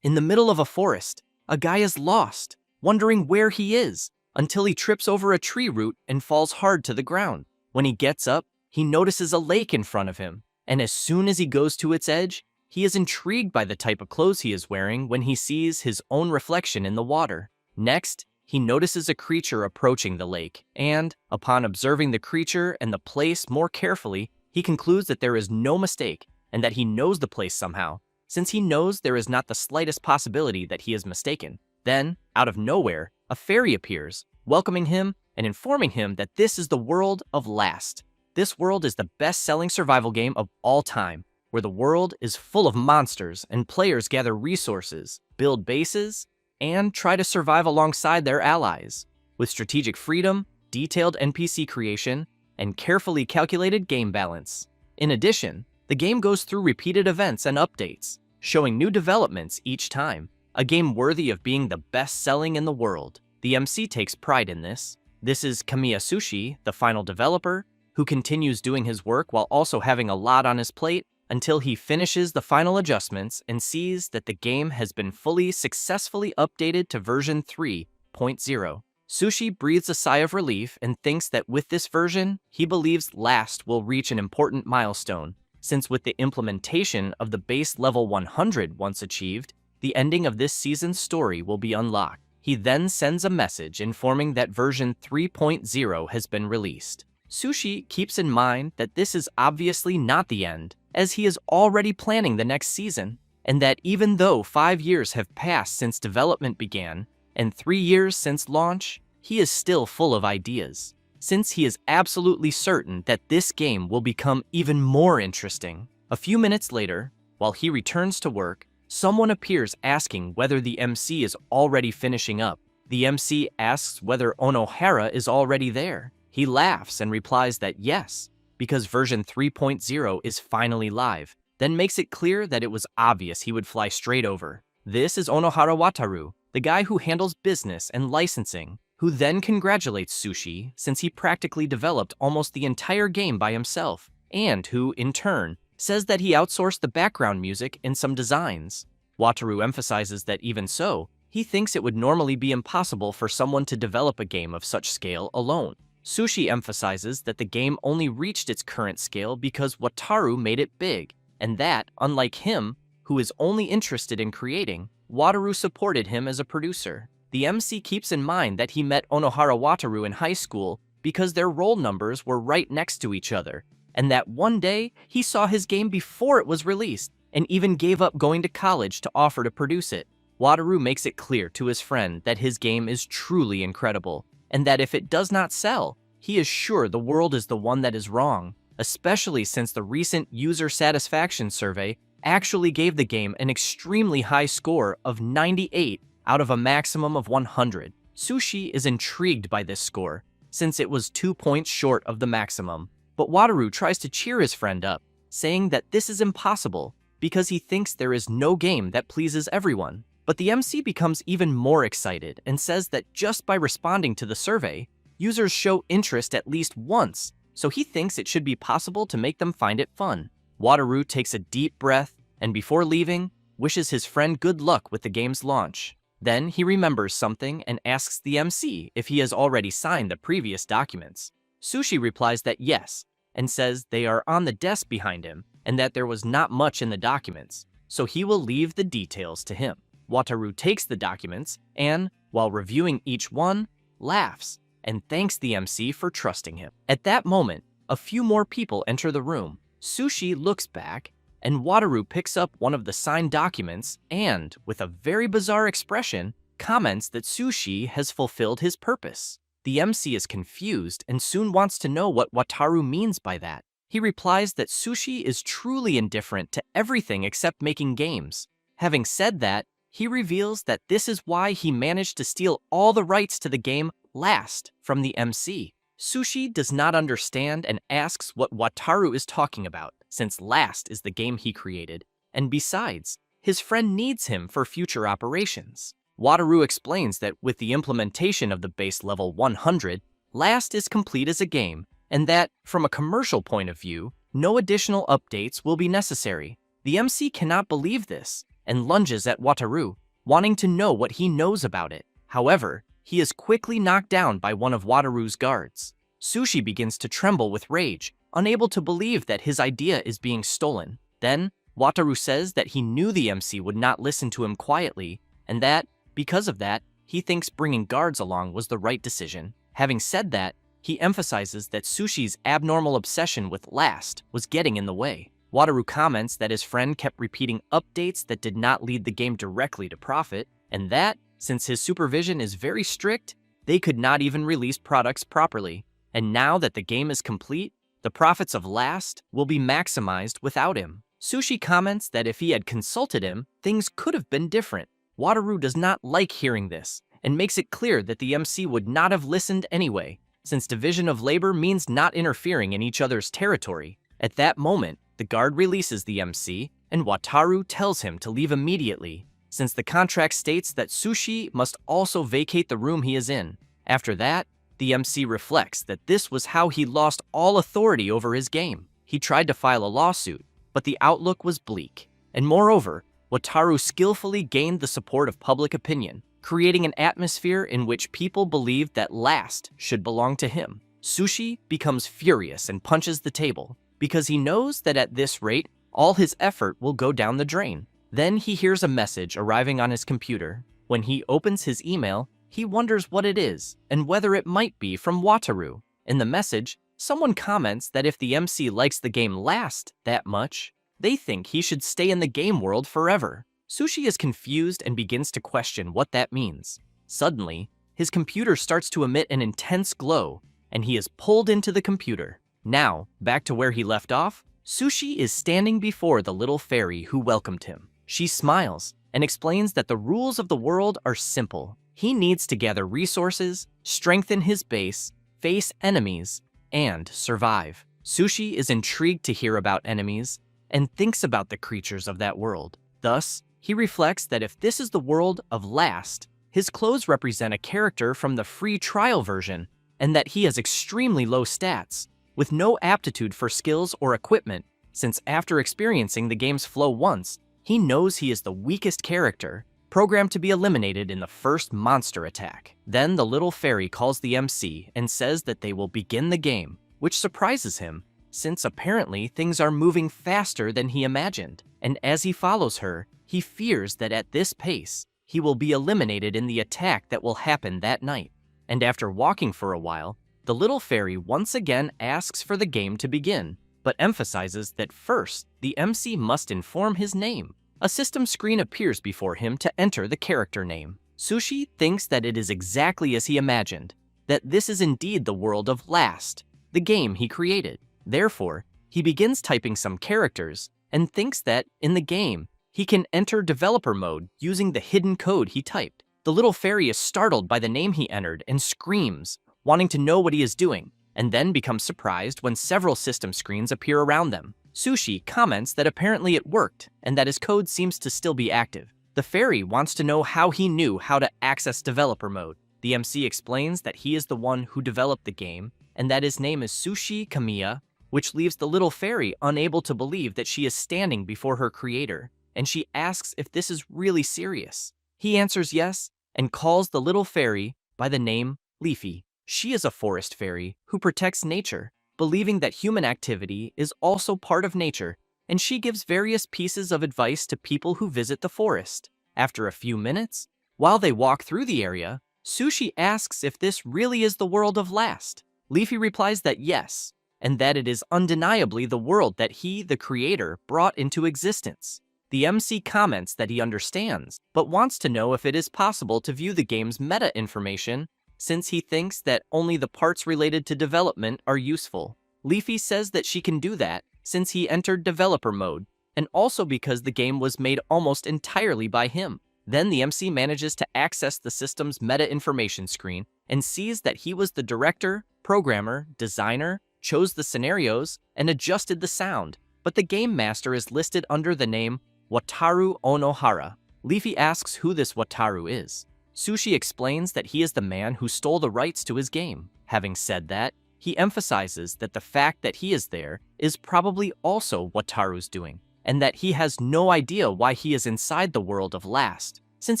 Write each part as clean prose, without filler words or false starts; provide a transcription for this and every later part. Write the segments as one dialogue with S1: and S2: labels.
S1: In the middle of a forest, a guy is lost, wondering where he is, until he trips over a tree root and falls hard to the ground. When he gets up, he notices a lake in front of him, and as soon as he goes to its edge, he is intrigued by the type of clothes he is wearing when he sees his own reflection in the water. Next, he notices a creature approaching the lake, and, upon observing the creature and the place more carefully, he concludes that there is no mistake, and that he knows the place somehow, since he knows there is not the slightest possibility that he is mistaken. Then, out of nowhere, a fairy appears, welcoming him and informing him that this is the world of Last. This world is the best-selling survival game of all time, where the world is full of monsters and players gather resources, build bases, and try to survive alongside their allies. With strategic freedom, detailed NPC creation, and carefully calculated game balance. In addition, the game goes through repeated events and updates, showing new developments each time. A game worthy of being the best-selling in the world. The MC takes pride in this. This is Kamiya Sushi, the final developer, who continues doing his work while also having a lot on his plate until he finishes the final adjustments and sees that the game has been fully successfully updated to version 3.0. Sushi breathes a sigh of relief and thinks that with this version, he believes Last will reach an important milestone, since with the implementation of the base level 100 once achieved, the ending of this season's story will be unlocked. He then sends a message informing that version 3.0 has been released. Sushi keeps in mind that this is obviously not the end, as he is already planning the next season, and that even though 5 years have passed since development began, and 3 years since launch, he is still full of ideas, since he is absolutely certain that this game will become even more interesting. A few minutes later, while he returns to work, someone appears asking whether the MC is already finishing up. The MC asks whether Onohara is already there. He laughs and replies that yes, because version 3.0 is finally live, then makes it clear that it was obvious he would fly straight over. This is Onohara Wataru, the guy who handles business and licensing, who then congratulates Sushi since he practically developed almost the entire game by himself, and who, in turn, says that he outsourced the background music and some designs. Wataru emphasizes that even so, he thinks it would normally be impossible for someone to develop a game of such scale alone. Sushi emphasizes that the game only reached its current scale because Wataru made it big, and that, unlike him, who is only interested in creating, Wataru supported him as a producer. The MC keeps in mind that he met Onohara Wataru in high school because their roll numbers were right next to each other, and that one day he saw his game before it was released and even gave up going to college to offer to produce it. Wataru makes it clear to his friend that his game is truly incredible, and that if it does not sell, he is sure the world is the one that is wrong, especially since the recent user satisfaction survey actually gave the game an extremely high score of 98 out of a maximum of 100. Sushi is intrigued by this score, since it was 2 points short of the maximum. But Wataru tries to cheer his friend up, saying that this is impossible because he thinks there is no game that pleases everyone. But the MC becomes even more excited and says that just by responding to the survey, users show interest at least once, so he thinks it should be possible to make them find it fun. Wataru takes a deep breath and before leaving, wishes his friend good luck with the game's launch. Then he remembers something and asks the MC if he has already signed the previous documents. Sushi replies that yes, and says they are on the desk behind him and that there was not much in the documents, so he will leave the details to him. Wataru takes the documents and, while reviewing each one, laughs and thanks the MC for trusting him. At that moment, a few more people enter the room. Sushi looks back, and Wataru picks up one of the signed documents and, with a very bizarre expression, comments that Sushi has fulfilled his purpose. The MC is confused and soon wants to know what Wataru means by that. He replies that Sushi is truly indifferent to everything except making games. Having said that, he reveals that this is why he managed to steal all the rights to the game Last from the MC. Sushi does not understand and asks what Wataru is talking about, since Last is the game he created, and besides, his friend needs him for future operations. Wataru explains that with the implementation of the base level 100, Last is complete as a game, and that, from a commercial point of view, no additional updates will be necessary. The MC cannot believe this, and lunges at Wataru, wanting to know what he knows about it. However, he is quickly knocked down by one of Wataru's guards. Sushi begins to tremble with rage, unable to believe that his idea is being stolen. Then, Wataru says that he knew the MC would not listen to him quietly, and that, because of that, he thinks bringing guards along was the right decision. Having said that, he emphasizes that Sushi's abnormal obsession with last was getting in the way. Wataru comments that his friend kept repeating updates that did not lead the game directly to profit, and that, since his supervision is very strict, they could not even release products properly. And now that the game is complete, the profits of last will be maximized without him. Sushi comments that if he had consulted him, things could have been different. Wataru does not like hearing this, and makes it clear that the MC would not have listened anyway, since division of labor means not interfering in each other's territory. At that moment, the guard releases the MC, and Wataru tells him to leave immediately, since the contract states that Sushi must also vacate the room he is in. After that, the MC reflects that this was how he lost all authority over his game. He tried to file a lawsuit, but the outlook was bleak. And moreover, Wataru skillfully gained the support of public opinion, creating an atmosphere in which people believed that last should belong to him. Sushi becomes furious and punches the table, because he knows that at this rate, all his effort will go down the drain. Then he hears a message arriving on his computer. When he opens his email, he wonders what it is, and whether it might be from Wataru. In the message, someone comments that if the MC likes the game last that much, they think he should stay in the game world forever. Sushi is confused and begins to question what that means. Suddenly, his computer starts to emit an intense glow, and he is pulled into the computer. Now, back to where he left off, Sushi is standing before the little fairy who welcomed him. She smiles and explains that the rules of the world are simple. He needs to gather resources, strengthen his base, face enemies, and survive. Sushi is intrigued to hear about enemies and thinks about the creatures of that world. Thus, he reflects that if this is the world of last, his clothes represent a character from the free trial version, and that he has extremely low stats, with no aptitude for skills or equipment, since after experiencing the game's flow once, he knows he is the weakest character, programmed to be eliminated in the first monster attack. Then the little fairy calls the MC and says that they will begin the game, which surprises him, since apparently things are moving faster than he imagined. And as he follows her, he fears that at this pace, he will be eliminated in the attack that will happen that night. And after walking for a while, the little fairy once again asks for the game to begin, but emphasizes that first, the MC must inform his name. A system screen appears before him to enter the character name. Sushi thinks that it is exactly as he imagined, that this is indeed the world of Last, the game he created. Therefore, he begins typing some characters and thinks that, in the game, he can enter developer mode using the hidden code he typed. The little fairy is startled by the name he entered and screams, wanting to know what he is doing, and then becomes surprised when several system screens appear around them. Sushi comments that apparently it worked, and that his code seems to still be active. The fairy wants to know how he knew how to access developer mode. The MC explains that he is the one who developed the game, and that his name is Sushi Kamiya, which leaves the little fairy unable to believe that she is standing before her creator, and she asks if this is really serious. He answers yes, and calls the little fairy by the name Leafy. She is a forest fairy who protects nature, believing that human activity is also part of nature, and she gives various pieces of advice to people who visit the forest. After a few minutes, while they walk through the area, Sushi asks if this really is the world of Last. Leafy replies that yes, and that it is undeniably the world that he, the creator, brought into existence. The MC comments that he understands, but wants to know if it is possible to view the game's meta information, since he thinks that only the parts related to development are useful. Leafy says that she can do that, since he entered developer mode, and also because the game was made almost entirely by him. Then the MC manages to access the system's meta information screen and sees that he was the director, programmer, designer, chose the scenarios, and adjusted the sound, but the game master is listed under the name Wataru Onohara. Leafy asks who this Wataru is. Sushi explains that he is the man who stole the rights to his game. Having said that, he emphasizes that the fact that he is there is probably also Wataru's doing, and that he has no idea why he is inside the world of last, since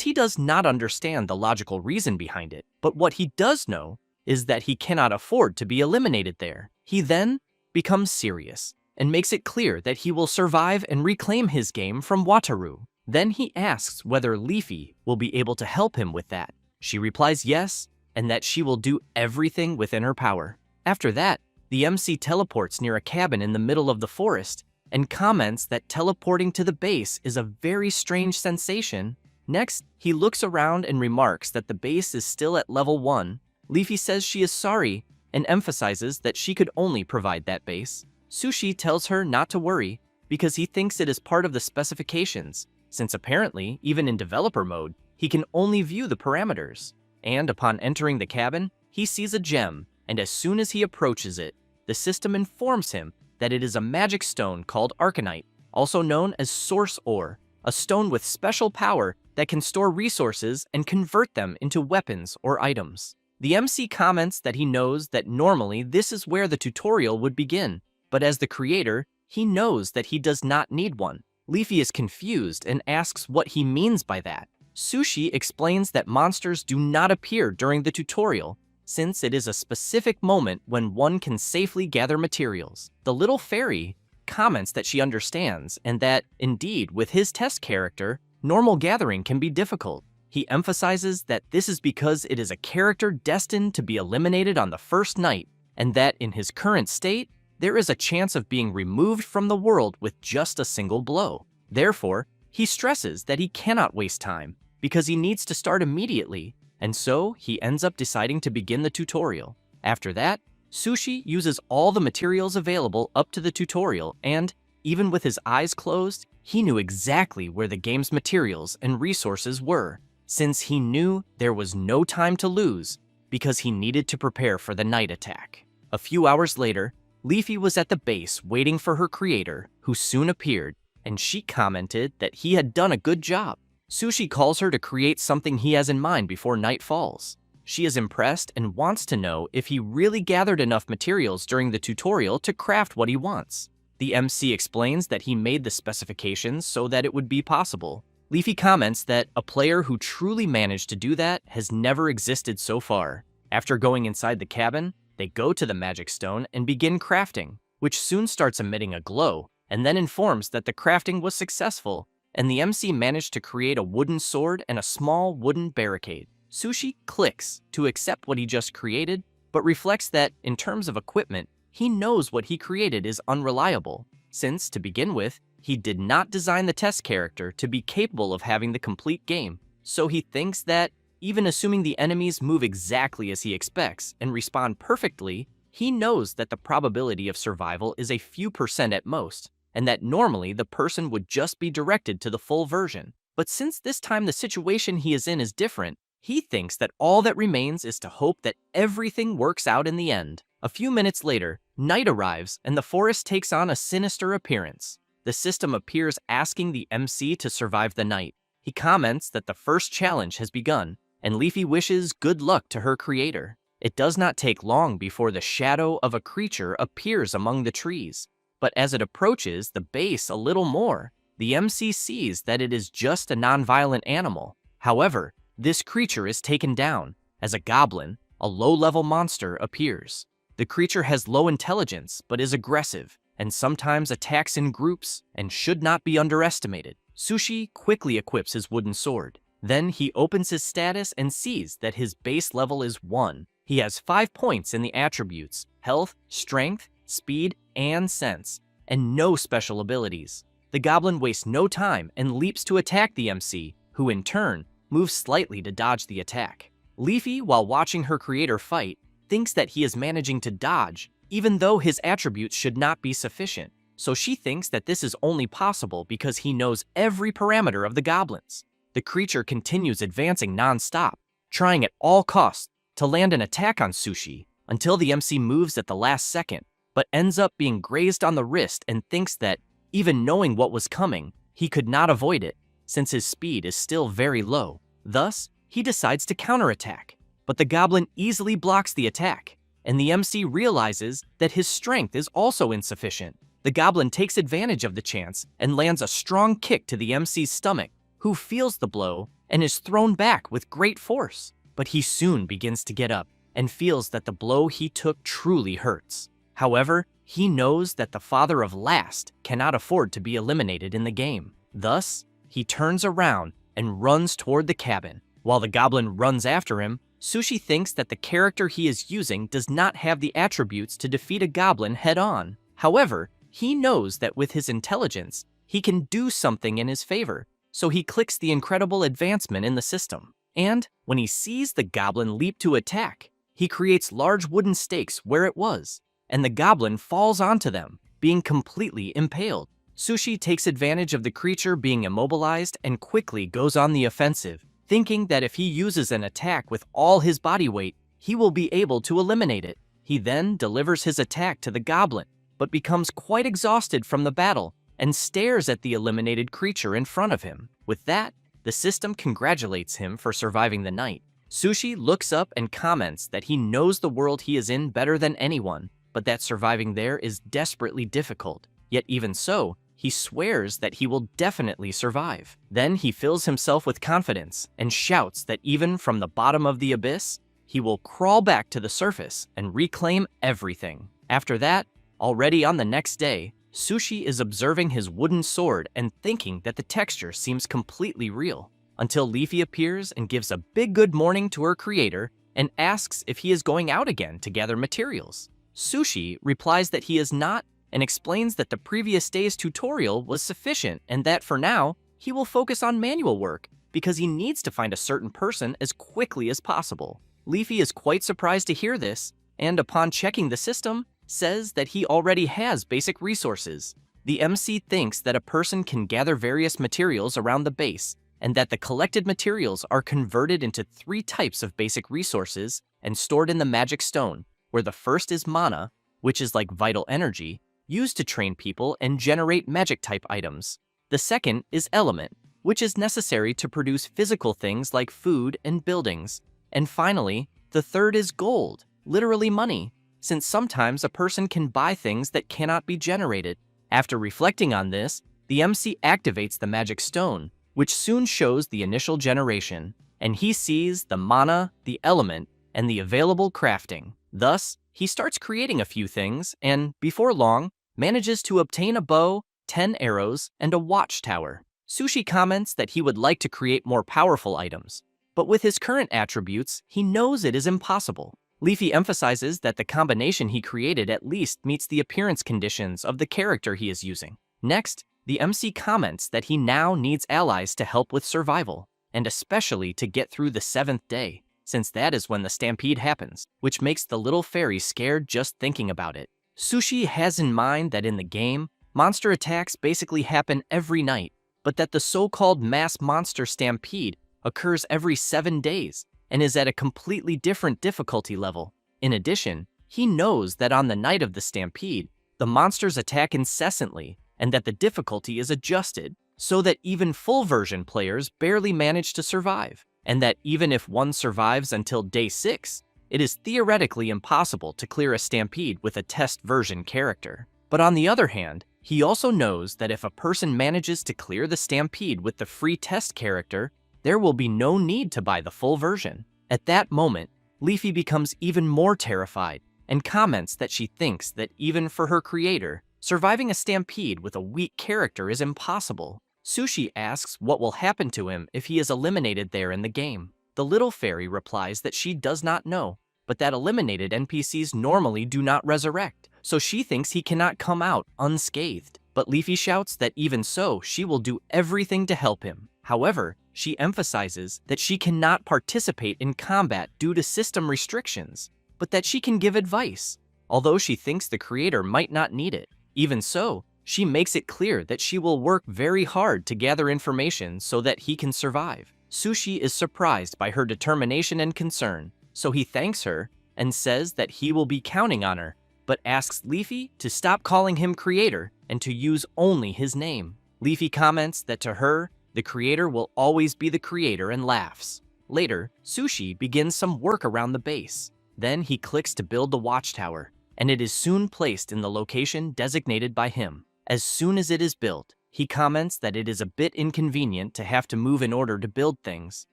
S1: he does not understand the logical reason behind it. But what he does know is that he cannot afford to be eliminated there. He then becomes serious and makes it clear that he will survive and reclaim his game from Wataru. Then he asks whether Leafy will be able to help him with that. She replies yes, and that she will do everything within her power. After that, the MC teleports near a cabin in the middle of the forest and comments that teleporting to the base is a very strange sensation. Next, he looks around and remarks that the base is still at level 1. Leafy says she is sorry and emphasizes that she could only provide that base. Sushi tells her not to worry because he thinks it is part of the specifications, since apparently, even in developer mode, he can only view the parameters. And upon entering the cabin, he sees a gem, and as soon as he approaches it, the system informs him that it is a magic stone called Arcanite, also known as Source Ore, a stone with special power that can store resources and convert them into weapons or items. The MC comments that he knows that normally this is where the tutorial would begin, but as the creator, he knows that he does not need one. Leafy is confused and asks what he means by that. Sushi explains that monsters do not appear during the tutorial, since it is a specific moment when one can safely gather materials. The little fairy comments that she understands and that, indeed, with his test character, normal gathering can be difficult. He emphasizes that this is because it is a character destined to be eliminated on the first night, and that in his current state, there is a chance of being removed from the world with just a single blow. Therefore, he stresses that he cannot waste time, because he needs to start immediately, and so he ends up deciding to begin the tutorial. After that, Sushi uses all the materials available up to the tutorial, and, even with his eyes closed, he knew exactly where the game's materials and resources were, since he knew there was no time to lose, because he needed to prepare for the night attack. A few hours later, Leafy was at the base waiting for her creator, who soon appeared, and she commented that he had done a good job. Sushi calls her to create something he has in mind before night falls. She is impressed and wants to know if he really gathered enough materials during the tutorial to craft what he wants. The MC explains that he made the specifications so that it would be possible. Leafy comments that a player who truly managed to do that has never existed so far. After going inside the cabin, they go to the magic stone and begin crafting, which soon starts emitting a glow, and then informs that the crafting was successful, and the MC managed to create a wooden sword and a small wooden barricade. Sushi clicks to accept what he just created, but reflects that, in terms of equipment, he knows what he created is unreliable, since, to begin with, he did not design the test character to be capable of having the complete game, so he thinks that, even assuming the enemies move exactly as he expects and respond perfectly, he knows that the probability of survival is a few % at most, and that normally the person would just be directed to the full version. But since this time the situation he is in is different, he thinks that all that remains is to hope that everything works out in the end. A few minutes later, night arrives and the forest takes on a sinister appearance. The system appears asking the MC to survive the night. He comments that the first challenge has begun, and Leafy wishes good luck to her creator. It does not take long before the shadow of a creature appears among the trees, but as it approaches the base a little more, the MC sees that it is just a non-violent animal. However, this creature is taken down, as a goblin, a low-level monster, appears. The creature has low intelligence, but is aggressive, and sometimes attacks in groups, and should not be underestimated. Sushi quickly equips his wooden sword. Then he opens his status and sees that his base level is 1. He has 5 points in the attributes: health, strength, speed, and sense, and no special abilities. The goblin wastes no time and leaps to attack the MC, who in turn moves slightly to dodge the attack. Leafy, while watching her creator fight, thinks that he is managing to dodge, even though his attributes should not be sufficient. So she thinks that this is only possible because he knows every parameter of the goblins. The creature continues advancing non-stop, trying at all costs to land an attack on Sushi until the MC moves at the last second, but ends up being grazed on the wrist and thinks that, even knowing what was coming, he could not avoid it, since his speed is still very low. Thus, he decides to counterattack, but the goblin easily blocks the attack, and the MC realizes that his strength is also insufficient. The The goblin takes advantage of the chance and lands a strong kick to the MC's stomach, who feels the blow and is thrown back with great force. But he soon begins to get up and feels that the blow he took truly hurts. However, he knows that the father of Last cannot afford to be eliminated in the game. Thus, he turns around and runs toward the cabin. While the goblin runs after him, Sushi thinks that the character he is using does not have the attributes to defeat a goblin head-on. However, he knows that with his intelligence, he can do something in his favor, so he clicks the incredible advancement in the system. And when he sees the goblin leap to attack, he creates large wooden stakes where it was, and the goblin falls onto them, being completely impaled. Sushi takes advantage of the creature being immobilized and quickly goes on the offensive, thinking that if he uses an attack with all his body weight, he will be able to eliminate it. He then delivers his attack to the goblin, but becomes quite exhausted from the battle and stares at the eliminated creature in front of him. With that, the system congratulates him for surviving the night. Sushi looks up and comments that he knows the world he is in better than anyone, but that surviving there is desperately difficult. Yet even so, he swears that he will definitely survive. Then he fills himself with confidence and shouts that even from the bottom of the abyss, he will crawl back to the surface and reclaim everything. After that, already on the next day, Sushi is observing his wooden sword and thinking that the texture seems completely real, until Leafy appears and gives a big good morning to her creator and asks if he is going out again to gather materials. Sushi replies that he is not, and explains that the previous day's tutorial was sufficient and that for now, he will focus on manual work because he needs to find a certain person as quickly as possible. Leafy is quite surprised to hear this, and upon checking the system, says that he already has basic resources. The MC thinks that a person can gather various materials around the base, and that the collected materials are converted into 3 types of basic resources and stored in the magic stone, where the first is mana, which is like vital energy, used to train people and generate magic-type items. The second is element, which is necessary to produce physical things like food and buildings. And finally, the third is gold, literally money, since sometimes a person can buy things that cannot be generated. After reflecting on this, the MC activates the magic stone, which soon shows the initial generation, and he sees the mana, the element, and the available crafting. Thus, he starts creating a few things, and before long, manages to obtain a bow, 10 arrows, and a watchtower. Sushi comments that he would like to create more powerful items, but with his current attributes, he knows it is impossible. Leafy emphasizes that the combination he created at least meets the appearance conditions of the character he is using. Next, the MC comments that he now needs allies to help with survival, and especially to get through the 7th day, since that is when the stampede happens, which makes the little fairy scared just thinking about it. Sushi has in mind that in the game, monster attacks basically happen every night, but that the so-called mass monster stampede occurs every 7 days and is at a completely different difficulty level. In addition, he knows that on the night of the stampede, the monsters attack incessantly and that the difficulty is adjusted so that even full version players barely manage to survive, and that even if one survives until day 6, it is theoretically impossible to clear a stampede with a test version character. But on the other hand, he also knows that if a person manages to clear the stampede with the free test character, there will be no need to buy the full version. At that moment, Leafy becomes even more terrified and comments that she thinks that even for her creator, surviving a stampede with a weak character is impossible. Sushi asks what will happen to him if he is eliminated there in the game. The little fairy replies that she does not know, but that eliminated NPCs normally do not resurrect, so she thinks he cannot come out unscathed. But Leafy shouts that even so, she will do everything to help him. However, she emphasizes that she cannot participate in combat due to system restrictions, but that she can give advice, although she thinks the creator might not need it. Even so, she makes it clear that she will work very hard to gather information so that he can survive. Sushi is surprised by her determination and concern, so he thanks her and says that he will be counting on her, but asks Leafy to stop calling him creator and to use only his name. Leafy comments that to her, the creator will always be the creator and laughs. Later, Sushi begins some work around the base. Then he clicks to build the watchtower, and it is soon placed in the location designated by him. As soon as it is built, he comments that it is a bit inconvenient to have to move in order to build things.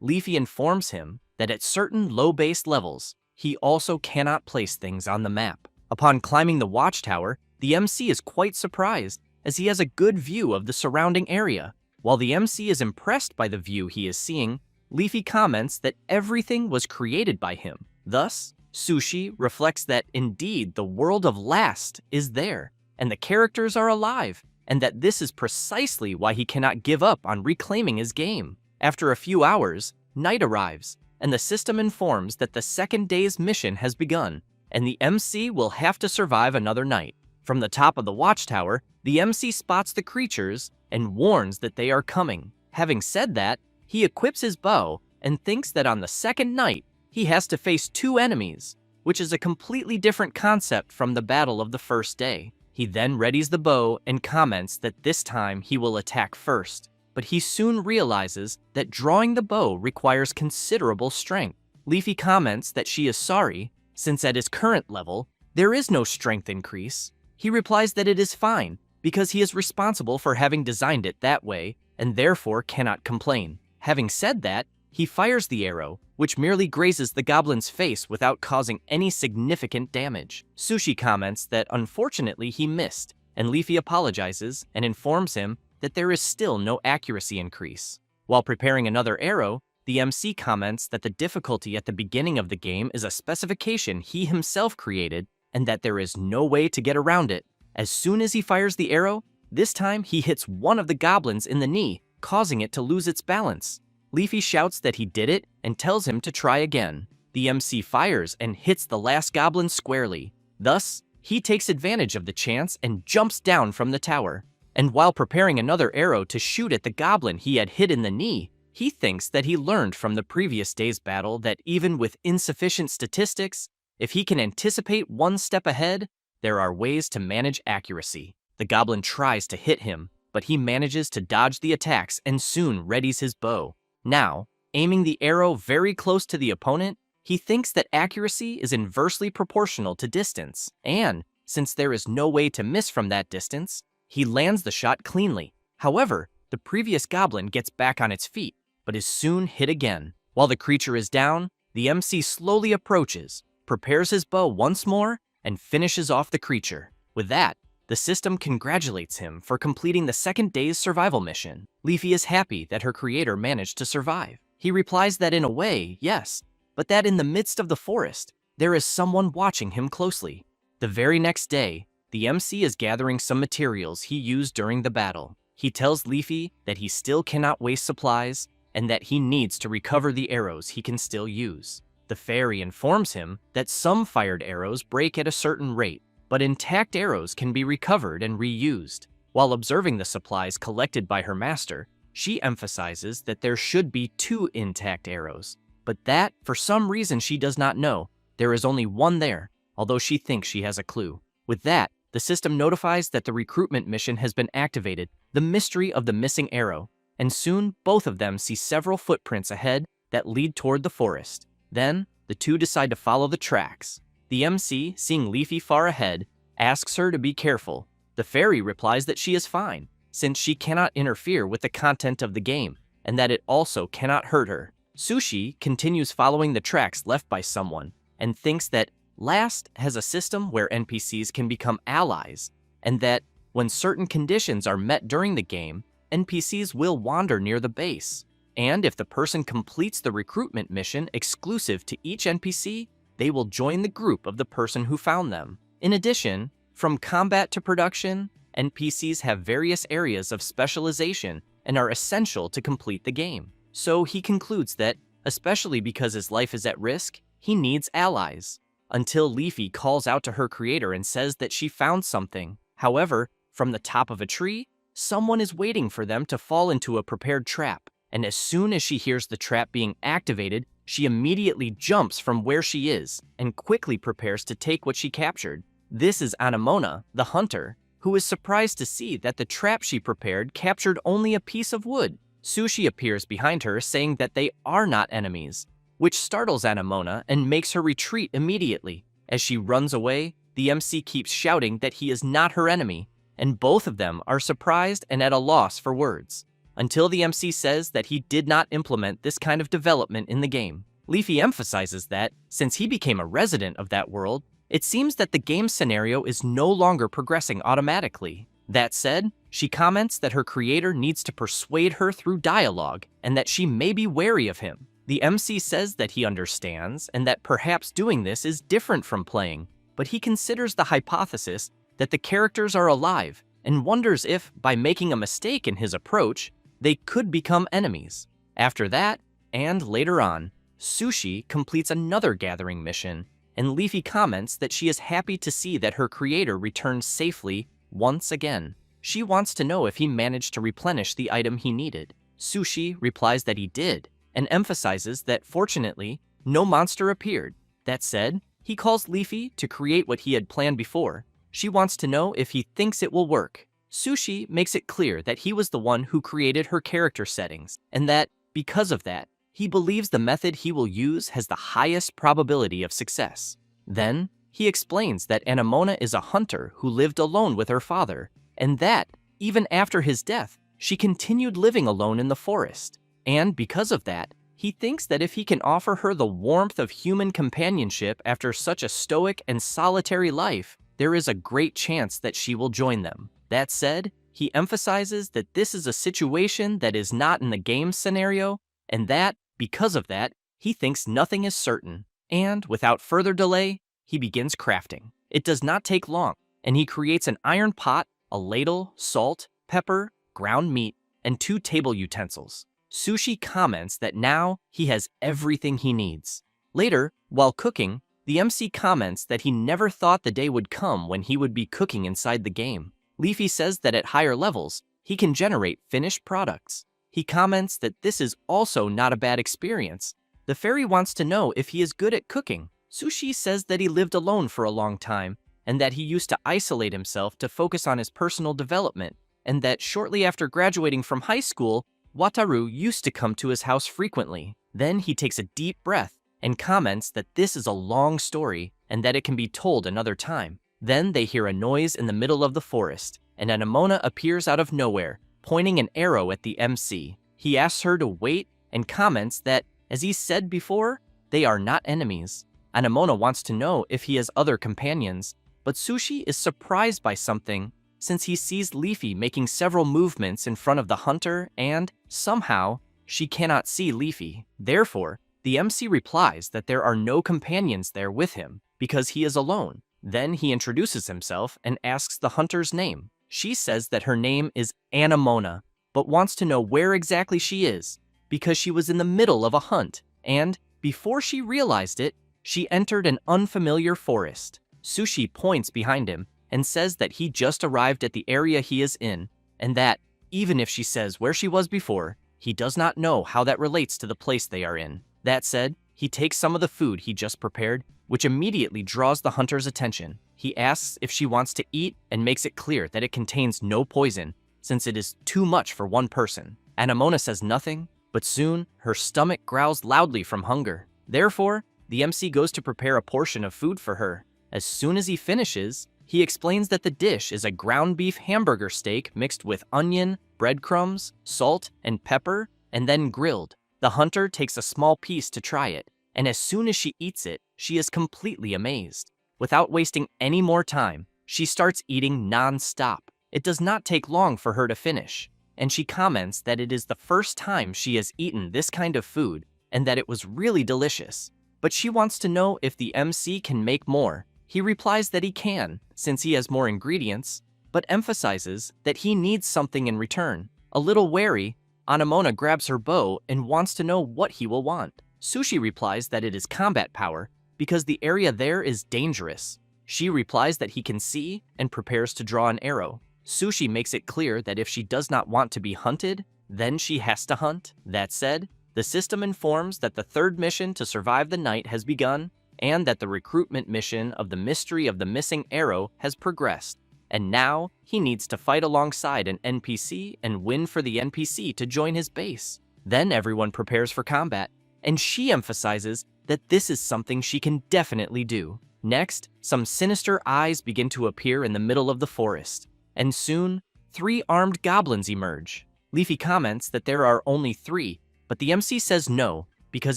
S1: Leafy informs him that at certain low-based levels, he also cannot place things on the map. Upon climbing the watchtower, the MC is quite surprised, as he has a good view of the surrounding area. While the MC is impressed by the view he is seeing, Leafy comments that everything was created by him. Thus, Sushi reflects that indeed the world of Last is there, and the characters are alive, and that this is precisely why he cannot give up on reclaiming his game. After a few hours, night arrives, and the system informs that the second day's mission has begun, and the MC will have to survive another night. From the top of the watchtower, the MC spots the creatures and warns that they are coming. Having said that, he equips his bow and thinks that on the second night, he has to face 2 enemies, which is a completely different concept from the battle of the first day. He then readies the bow and comments that this time he will attack first, but he soon realizes that drawing the bow requires considerable strength. Leafy comments that she is sorry, since at his current level, there is no strength increase. He replies that it is fine, because he is responsible for having designed it that way, and therefore cannot complain. Having said that, he fires the arrow, which merely grazes the goblin's face without causing any significant damage. Sushi comments that unfortunately he missed, and Leafy apologizes and informs him that there is still no accuracy increase. While preparing another arrow, the MC comments that the difficulty at the beginning of the game is a specification he himself created and that there is no way to get around it. As soon as he fires the arrow, this time he hits one of the goblins in the knee, causing it to lose its balance. Leafy shouts that he did it and tells him to try again. The MC fires and hits the last goblin squarely. Thus, he takes advantage of the chance and jumps down from the tower. And while preparing another arrow to shoot at the goblin he had hit in the knee, he thinks that he learned from the previous day's battle that even with insufficient statistics, if he can anticipate one step ahead, there are ways to manage accuracy. The goblin tries to hit him, but he manages to dodge the attacks and soon readies his bow. Now, aiming the arrow very close to the opponent, he thinks that accuracy is inversely proportional to distance, and, since there is no way to miss from that distance, he lands the shot cleanly. However, the previous goblin gets back on its feet, but is soon hit again. While the creature is down, the MC slowly approaches, prepares his bow once more, and finishes off the creature. With that, the system congratulates him for completing the second day's survival mission. Leafy is happy that her creator managed to survive. He replies that in a way, yes, but that in the midst of the forest, there is someone watching him closely. The very next day, the MC is gathering some materials he used during the battle. He tells Leafy that he still cannot waste supplies and that he needs to recover the arrows he can still use. The fairy informs him that some fired arrows break at a certain rate, but intact arrows can be recovered and reused. While observing the supplies collected by her master, she emphasizes that there should be 2 intact arrows, but that, for some reason she does not know, there is only one there, although she thinks she has a clue. With that, the system notifies that the recruitment mission has been activated, the mystery of the missing arrow, and soon both of them see several footprints ahead that lead toward the forest. Then, the 2 decide to follow the tracks. The MC, seeing Leafy far ahead, asks her to be careful. The fairy replies that she is fine, since she cannot interfere with the content of the game, and that it also cannot hurt her. Sushi continues following the tracks left by someone, and thinks that Last has a system where NPCs can become allies, and that, when certain conditions are met during the game, NPCs will wander near the base. And if the person completes the recruitment mission exclusive to each NPC, they will join the group of the person who found them. In addition, from combat to production, NPCs have various areas of specialization and are essential to complete the game. So he concludes that, especially because his life is at risk, he needs allies. Until Leafy calls out to her creator and says that she found something. However, from the top of a tree, someone is waiting for them to fall into a prepared trap. And as soon as she hears the trap being activated, she immediately jumps from where she is and quickly prepares to take what she captured. This is Anemona, the hunter, who is surprised to see that the trap she prepared captured only a piece of wood. Sushi appears behind her saying that they are not enemies, which startles Anemona and makes her retreat immediately. As she runs away, the MC keeps shouting that he is not her enemy, and both of them are surprised and at a loss for words, until the MC says that he did not implement this kind of development in the game. Leafy emphasizes that, since he became a resident of that world, it seems that the game scenario is no longer progressing automatically. That said, she comments that her creator needs to persuade her through dialogue and that she may be wary of him. The MC says that he understands and that perhaps doing this is different from playing, but he considers the hypothesis that the characters are alive and wonders if, by making a mistake in his approach, they could become enemies. After that, and later on, Sushi completes another gathering mission, and Leafy comments that she is happy to see that her creator returned safely once again. She wants to know if he managed to replenish the item he needed. Sushi replies that he did, and emphasizes that fortunately, no monster appeared. That said, he calls Leafy to create what he had planned before. She wants to know if he thinks it will work. Sushi makes it clear that he was the one who created her character settings, and that, because of that, he believes the method he will use has the highest probability of success. Then, he explains that Anemona is a hunter who lived alone with her father, and that, even after his death, she continued living alone in the forest. And because of that, he thinks that if he can offer her the warmth of human companionship after such a stoic and solitary life, there is a great chance that she will join them. That said, he emphasizes that this is a situation that is not in the game scenario, and that, because of that, he thinks nothing is certain. And, without further delay, he begins crafting. It does not take long, and he creates an iron pot, a ladle, salt, pepper, ground meat, and 2 table utensils. Sushi comments that now he has everything he needs. Later, while cooking, the MC comments that he never thought the day would come when he would be cooking inside the game. Leafy says that at higher levels, he can generate finished products. He comments that this is also not a bad experience. The fairy wants to know if he is good at cooking. Sushi says that he lived alone for a long time, and that he used to isolate himself to focus on his personal development, and that shortly after graduating from high school, Wataru used to come to his house frequently. Then he takes a deep breath and comments that this is a long story and that it can be told another time. Then they hear a noise in the middle of the forest, and Anemona appears out of nowhere, pointing an arrow at the MC. He asks her to wait and comments that, as he said before, they are not enemies. Anemona wants to know if he has other companions, but Sushi is surprised by something since he sees Leafy making several movements in front of the hunter and, somehow, she cannot see Leafy. Therefore, the MC replies that there are no companions there with him because he is alone. Then he introduces himself and asks the hunter's name. She says that her name is Anemona, but wants to know where exactly she is because she was in the middle of a hunt, and, before she realized it, she entered an unfamiliar forest. Sushi points behind him and says that he just arrived at the area he is in, and that, even if she says where she was before, he does not know how that relates to the place they are in. That said, he takes some of the food he just prepared, which immediately draws the hunter's attention. He asks if she wants to eat and makes it clear that it contains no poison, since it is too much for one person. Anemona says nothing, but soon her stomach growls loudly from hunger. Therefore, the MC goes to prepare a portion of food for her. As soon as he finishes, he explains that the dish is a ground beef hamburger steak mixed with onion, breadcrumbs, salt, and pepper, and then grilled. The hunter takes a small piece to try it, and as soon as she eats it, she is completely amazed. Without wasting any more time, she starts eating non-stop. It does not take long for her to finish, and she comments that it is the first time she has eaten this kind of food and that it was really delicious. But she wants to know if the MC can make more. He replies that he can, since he has more ingredients, but emphasizes that he needs something in return. A little wary, Anemona grabs her bow and wants to know what he will want. Sushi replies that it is combat power because the area there is dangerous. She replies that he can see and prepares to draw an arrow. Sushi makes it clear that if she does not want to be hunted, then she has to hunt. That said, the system informs that the third mission to survive the night has begun, and that the recruitment mission of the mystery of the missing arrow has progressed. And now, he needs to fight alongside an NPC and win for the NPC to join his base. Then everyone prepares for combat, and she emphasizes that this is something she can definitely do. Next, some sinister eyes begin to appear in the middle of the forest, and soon, 3 armed goblins emerge. Leafy comments that there are only 3, but the MC says no, because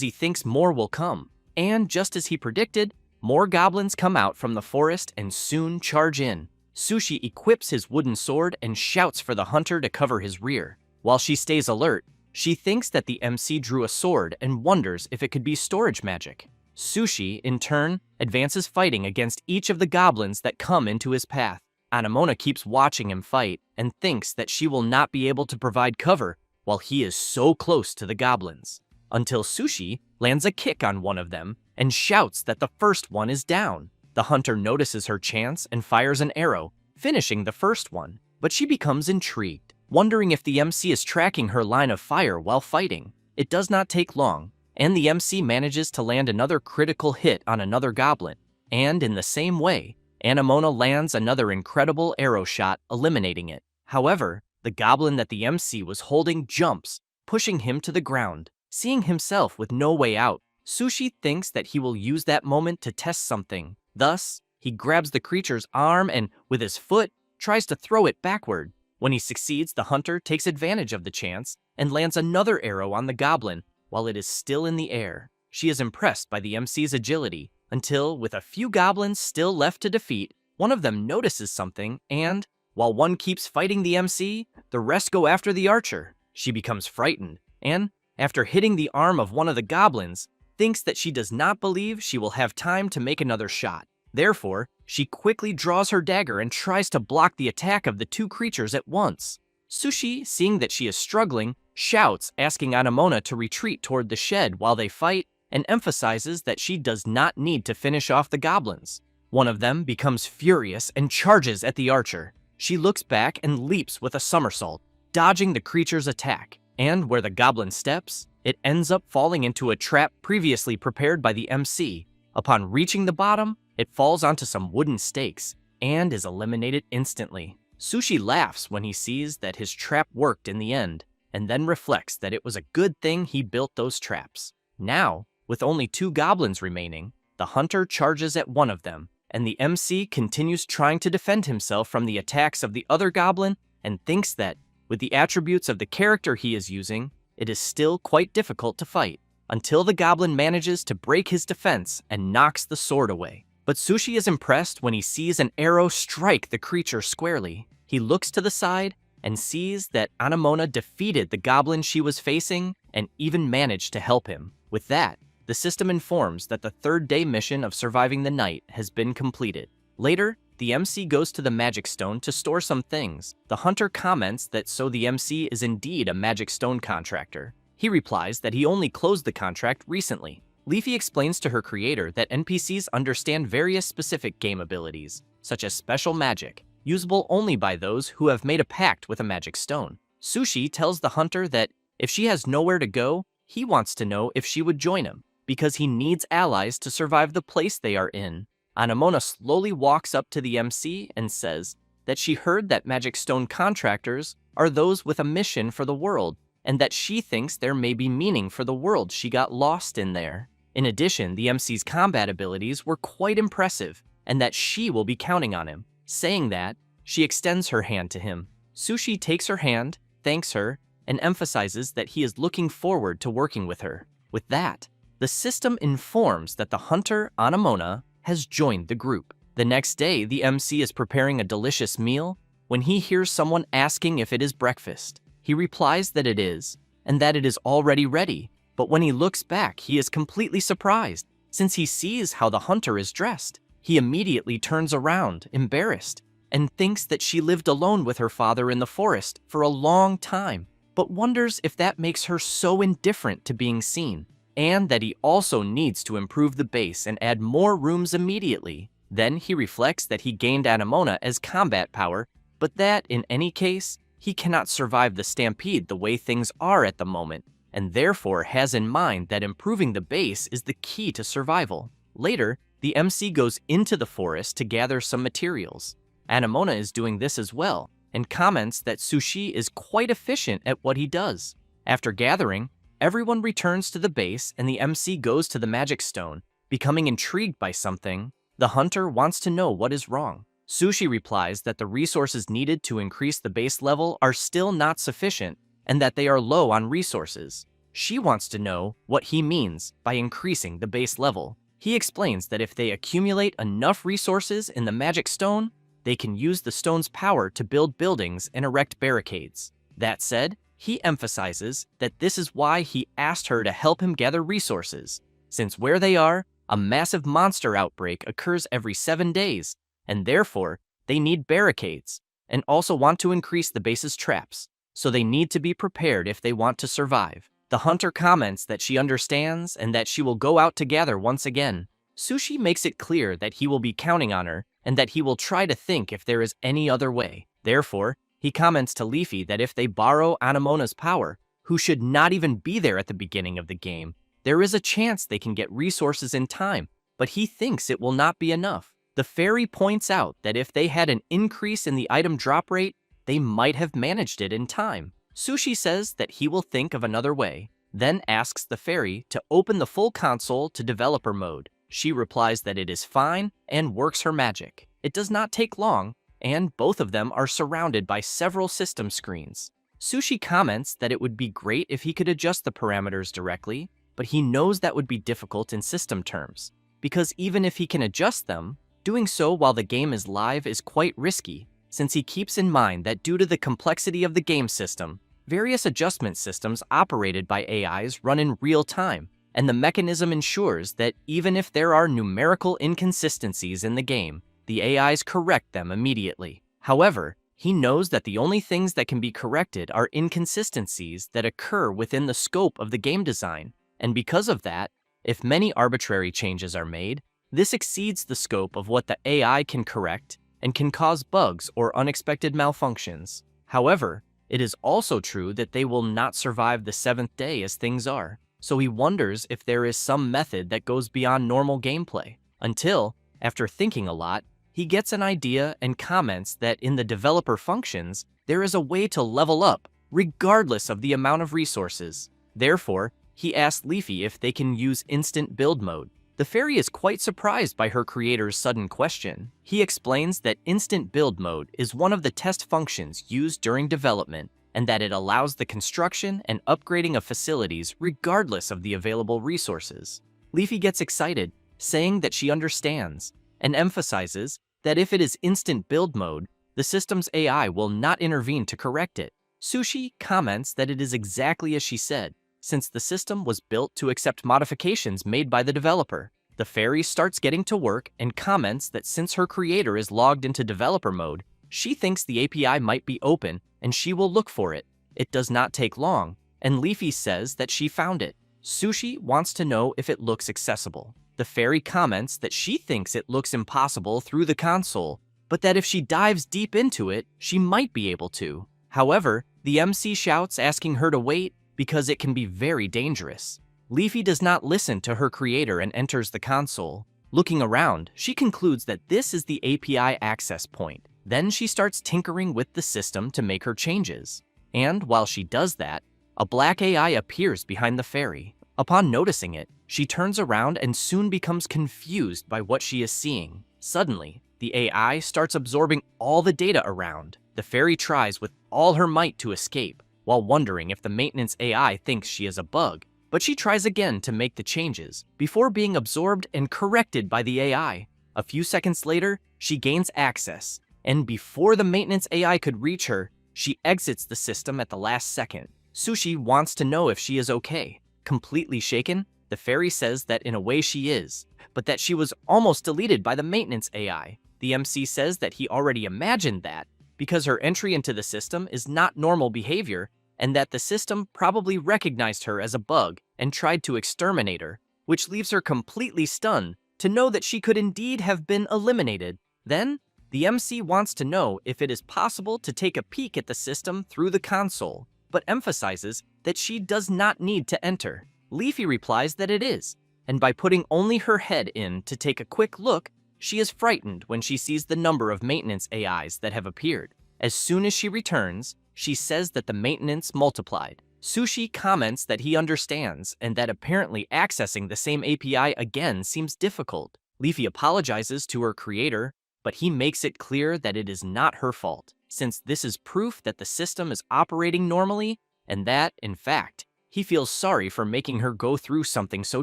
S1: he thinks more will come. And just as he predicted, more goblins come out from the forest and soon charge in. Sushi equips his wooden sword and shouts for the hunter to cover his rear. While she stays alert, she thinks that the MC drew a sword and wonders if it could be storage magic. Sushi, in turn, advances fighting against each of the goblins that come into his path. Anemona keeps watching him fight and thinks that she will not be able to provide cover while he is so close to the goblins. Until Sushi lands a kick on one of them and shouts that the first one is down. The hunter notices her chance and fires an arrow, finishing the first one, but she becomes intrigued, wondering if the MC is tracking her line of fire while fighting. It does not take long, and the MC manages to land another critical hit on another goblin, and in the same way, Anemona lands another incredible arrow shot, eliminating it. However, the goblin that the MC was holding jumps, pushing him to the ground. Seeing himself with no way out, Sushi thinks that he will use that moment to test something. Thus, he grabs the creature's arm and, with his foot, tries to throw it backward. When he succeeds, the hunter takes advantage of the chance and lands another arrow on the goblin while it is still in the air. She is impressed by the MC's agility until, with a few goblins still left to defeat, one of them notices something and, while one keeps fighting the MC, the rest go after the archer. She becomes frightened and, after hitting the arm of one of the goblins, thinks that she does not believe she will have time to make another shot. Therefore, she quickly draws her dagger and tries to block the attack of the 2 creatures at once. Sushi, seeing that she is struggling, shouts, asking Anemona to retreat toward the shed while they fight, and emphasizes that she does not need to finish off the goblins. One of them becomes furious and charges at the archer. She looks back and leaps with a somersault, dodging the creature's attack. And where the goblin steps, it ends up falling into a trap previously prepared by the MC. Upon reaching the bottom, it falls onto some wooden stakes and is eliminated instantly. Sushi laughs when he sees that his trap worked in the end, and then reflects that it was a good thing he built those traps. Now, with only 2 goblins remaining, the hunter charges at one of them, and the MC continues trying to defend himself from the attacks of the other goblin and thinks that, with the attributes of the character he is using, it is still quite difficult to fight, until the goblin manages to break his defense and knocks the sword away. But Sushi is impressed when he sees an arrow strike the creature squarely. He looks to the side and sees that Anemona defeated the goblin she was facing and even managed to help him. With that, the system informs that the 3rd day mission of surviving the night has been completed. Later, the MC goes to the magic stone to store some things. The hunter comments that so the MC is indeed a magic stone contractor. He replies that he only closed the contract recently. Leafy explains to her creator that NPCs understand various specific game abilities, such as special magic, usable only by those who have made a pact with a magic stone. Sushi tells the hunter that if she has nowhere to go, he wants to know if she would join him, because he needs allies to survive the place they are in. Anemona slowly walks up to the MC and says that she heard that magic stone contractors are those with a mission for the world, and that she thinks there may be meaning for the world she got lost in there. In addition, the MC's combat abilities were quite impressive, and that she will be counting on him. Saying that, she extends her hand to him. Sushi takes her hand, thanks her, and emphasizes that he is looking forward to working with her. With that, the system informs that the hunter, Anemona, has joined the group. The next day, the MC is preparing a delicious meal when he hears someone asking if it is breakfast. He replies that it is, and that it is already ready, but when he looks back, he is completely surprised, since he sees how the hunter is dressed. He immediately turns around, embarrassed, and thinks that she lived alone with her father in the forest for a long time, but wonders if that makes her so indifferent to being seen, and that he also needs to improve the base and add more rooms immediately. Then he reflects that he gained Anemona as combat power, but that, in any case, he cannot survive the stampede the way things are at the moment, and therefore has in mind that improving the base is the key to survival. Later, the MC goes into the forest to gather some materials. Anemona is doing this as well, and comments that Sushi is quite efficient at what he does. After gathering, everyone returns to the base and the MC goes to the magic stone, becoming intrigued by something, The hunter wants to know what is wrong. Sushi replies that the resources needed to increase the base level are still not sufficient and that they are low on resources. She wants to know what he means by increasing the base level. He explains that if they accumulate enough resources in the magic stone, they can use the stone's power to build buildings and erect barricades. That said, he emphasizes that this is why he asked her to help him gather resources, since where they are, a massive monster outbreak occurs every 7 days, and therefore, they need barricades, and also want to increase the base's traps, so they need to be prepared if they want to survive. The hunter comments that she understands and that she will go out to gather once again. Sushi makes it clear that he will be counting on her and that he will try to think if there is any other way. Therefore, he comments to Leafy that if they borrow Anamona's power, who should not even be there at the beginning of the game, there is a chance they can get resources in time, but he thinks it will not be enough. The fairy points out that if they had an increase in the item drop rate, they might have managed it in time. Sushi says that he will think of another way, then asks the fairy to open the full console to developer mode. She replies that it is fine and works her magic. It does not take long, and both of them are surrounded by several system screens. Sushi comments that it would be great if he could adjust the parameters directly, but he knows that would be difficult in system terms, because even if he can adjust them, doing so while the game is live is quite risky, since he keeps in mind that due to the complexity of the game system, various adjustment systems operated by AIs run in real time, and the mechanism ensures that even if there are numerical inconsistencies in the game, the AIs correct them immediately. However, he knows that the only things that can be corrected are inconsistencies that occur within the scope of the game design, and because of that, if many arbitrary changes are made, this exceeds the scope of what the AI can correct and can cause bugs or unexpected malfunctions. However, it is also true that they will not survive the 7th day as things are, so he wonders if there is some method that goes beyond normal gameplay. Until, after thinking a lot, he gets an idea and comments that in the developer functions, there is a way to level up, regardless of the amount of resources. Therefore, he asks Leafy if they can use instant build mode. The fairy is quite surprised by her creator's sudden question. He explains that instant build mode is one of the test functions used during development, and that it allows the construction and upgrading of facilities regardless of the available resources. Leafy gets excited, saying that she understands, and emphasizes that if it is instant build mode, the system's AI will not intervene to correct it. Sushi comments that it is exactly as she said, since the system was built to accept modifications made by the developer. The fairy starts getting to work and comments that since her creator is logged into developer mode, she thinks the API might be open and she will look for it. It does not take long, and Leafy says that she found it. Sushi wants to know if it looks accessible. The fairy comments that she thinks it looks impossible through the console, but that if she dives deep into it, she might be able to. However, the MC shouts asking her to wait because it can be very dangerous. Leafy does not listen to her creator and enters the console. Looking around, she concludes that this is the API access point. Then she starts tinkering with the system to make her changes. And while she does that, a black AI appears behind the fairy. Upon noticing it, she turns around and soon becomes confused by what she is seeing. Suddenly, the AI starts absorbing all the data around. The fairy tries with all her might to escape, while wondering if the maintenance AI thinks she is a bug, but she tries again to make the changes, before being absorbed and corrected by the AI. A few seconds later, she gains access, and before the maintenance AI could reach her, she exits the system at the last second. Sushi wants to know if she is okay. Completely shaken, the fairy says that in a way she is, but that she was almost deleted by the maintenance AI. The MC says that he already imagined that, because her entry into the system is not normal behavior, and that the system probably recognized her as a bug and tried to exterminate her, which leaves her completely stunned to know that she could indeed have been eliminated. Then, the MC wants to know if it is possible to take a peek at the system through the console, but emphasizes that she does not need to enter. Leafy replies that it is, and by putting only her head in to take a quick look, she is frightened when she sees the number of maintenance AIs that have appeared. As soon as she returns, she says that the maintenance multiplied. Sushi comments that he understands and that apparently accessing the same API again seems difficult. Leafy apologizes to her creator, but he makes it clear that it is not her fault, since this is proof that the system is operating normally and that, in fact, he feels sorry for making her go through something so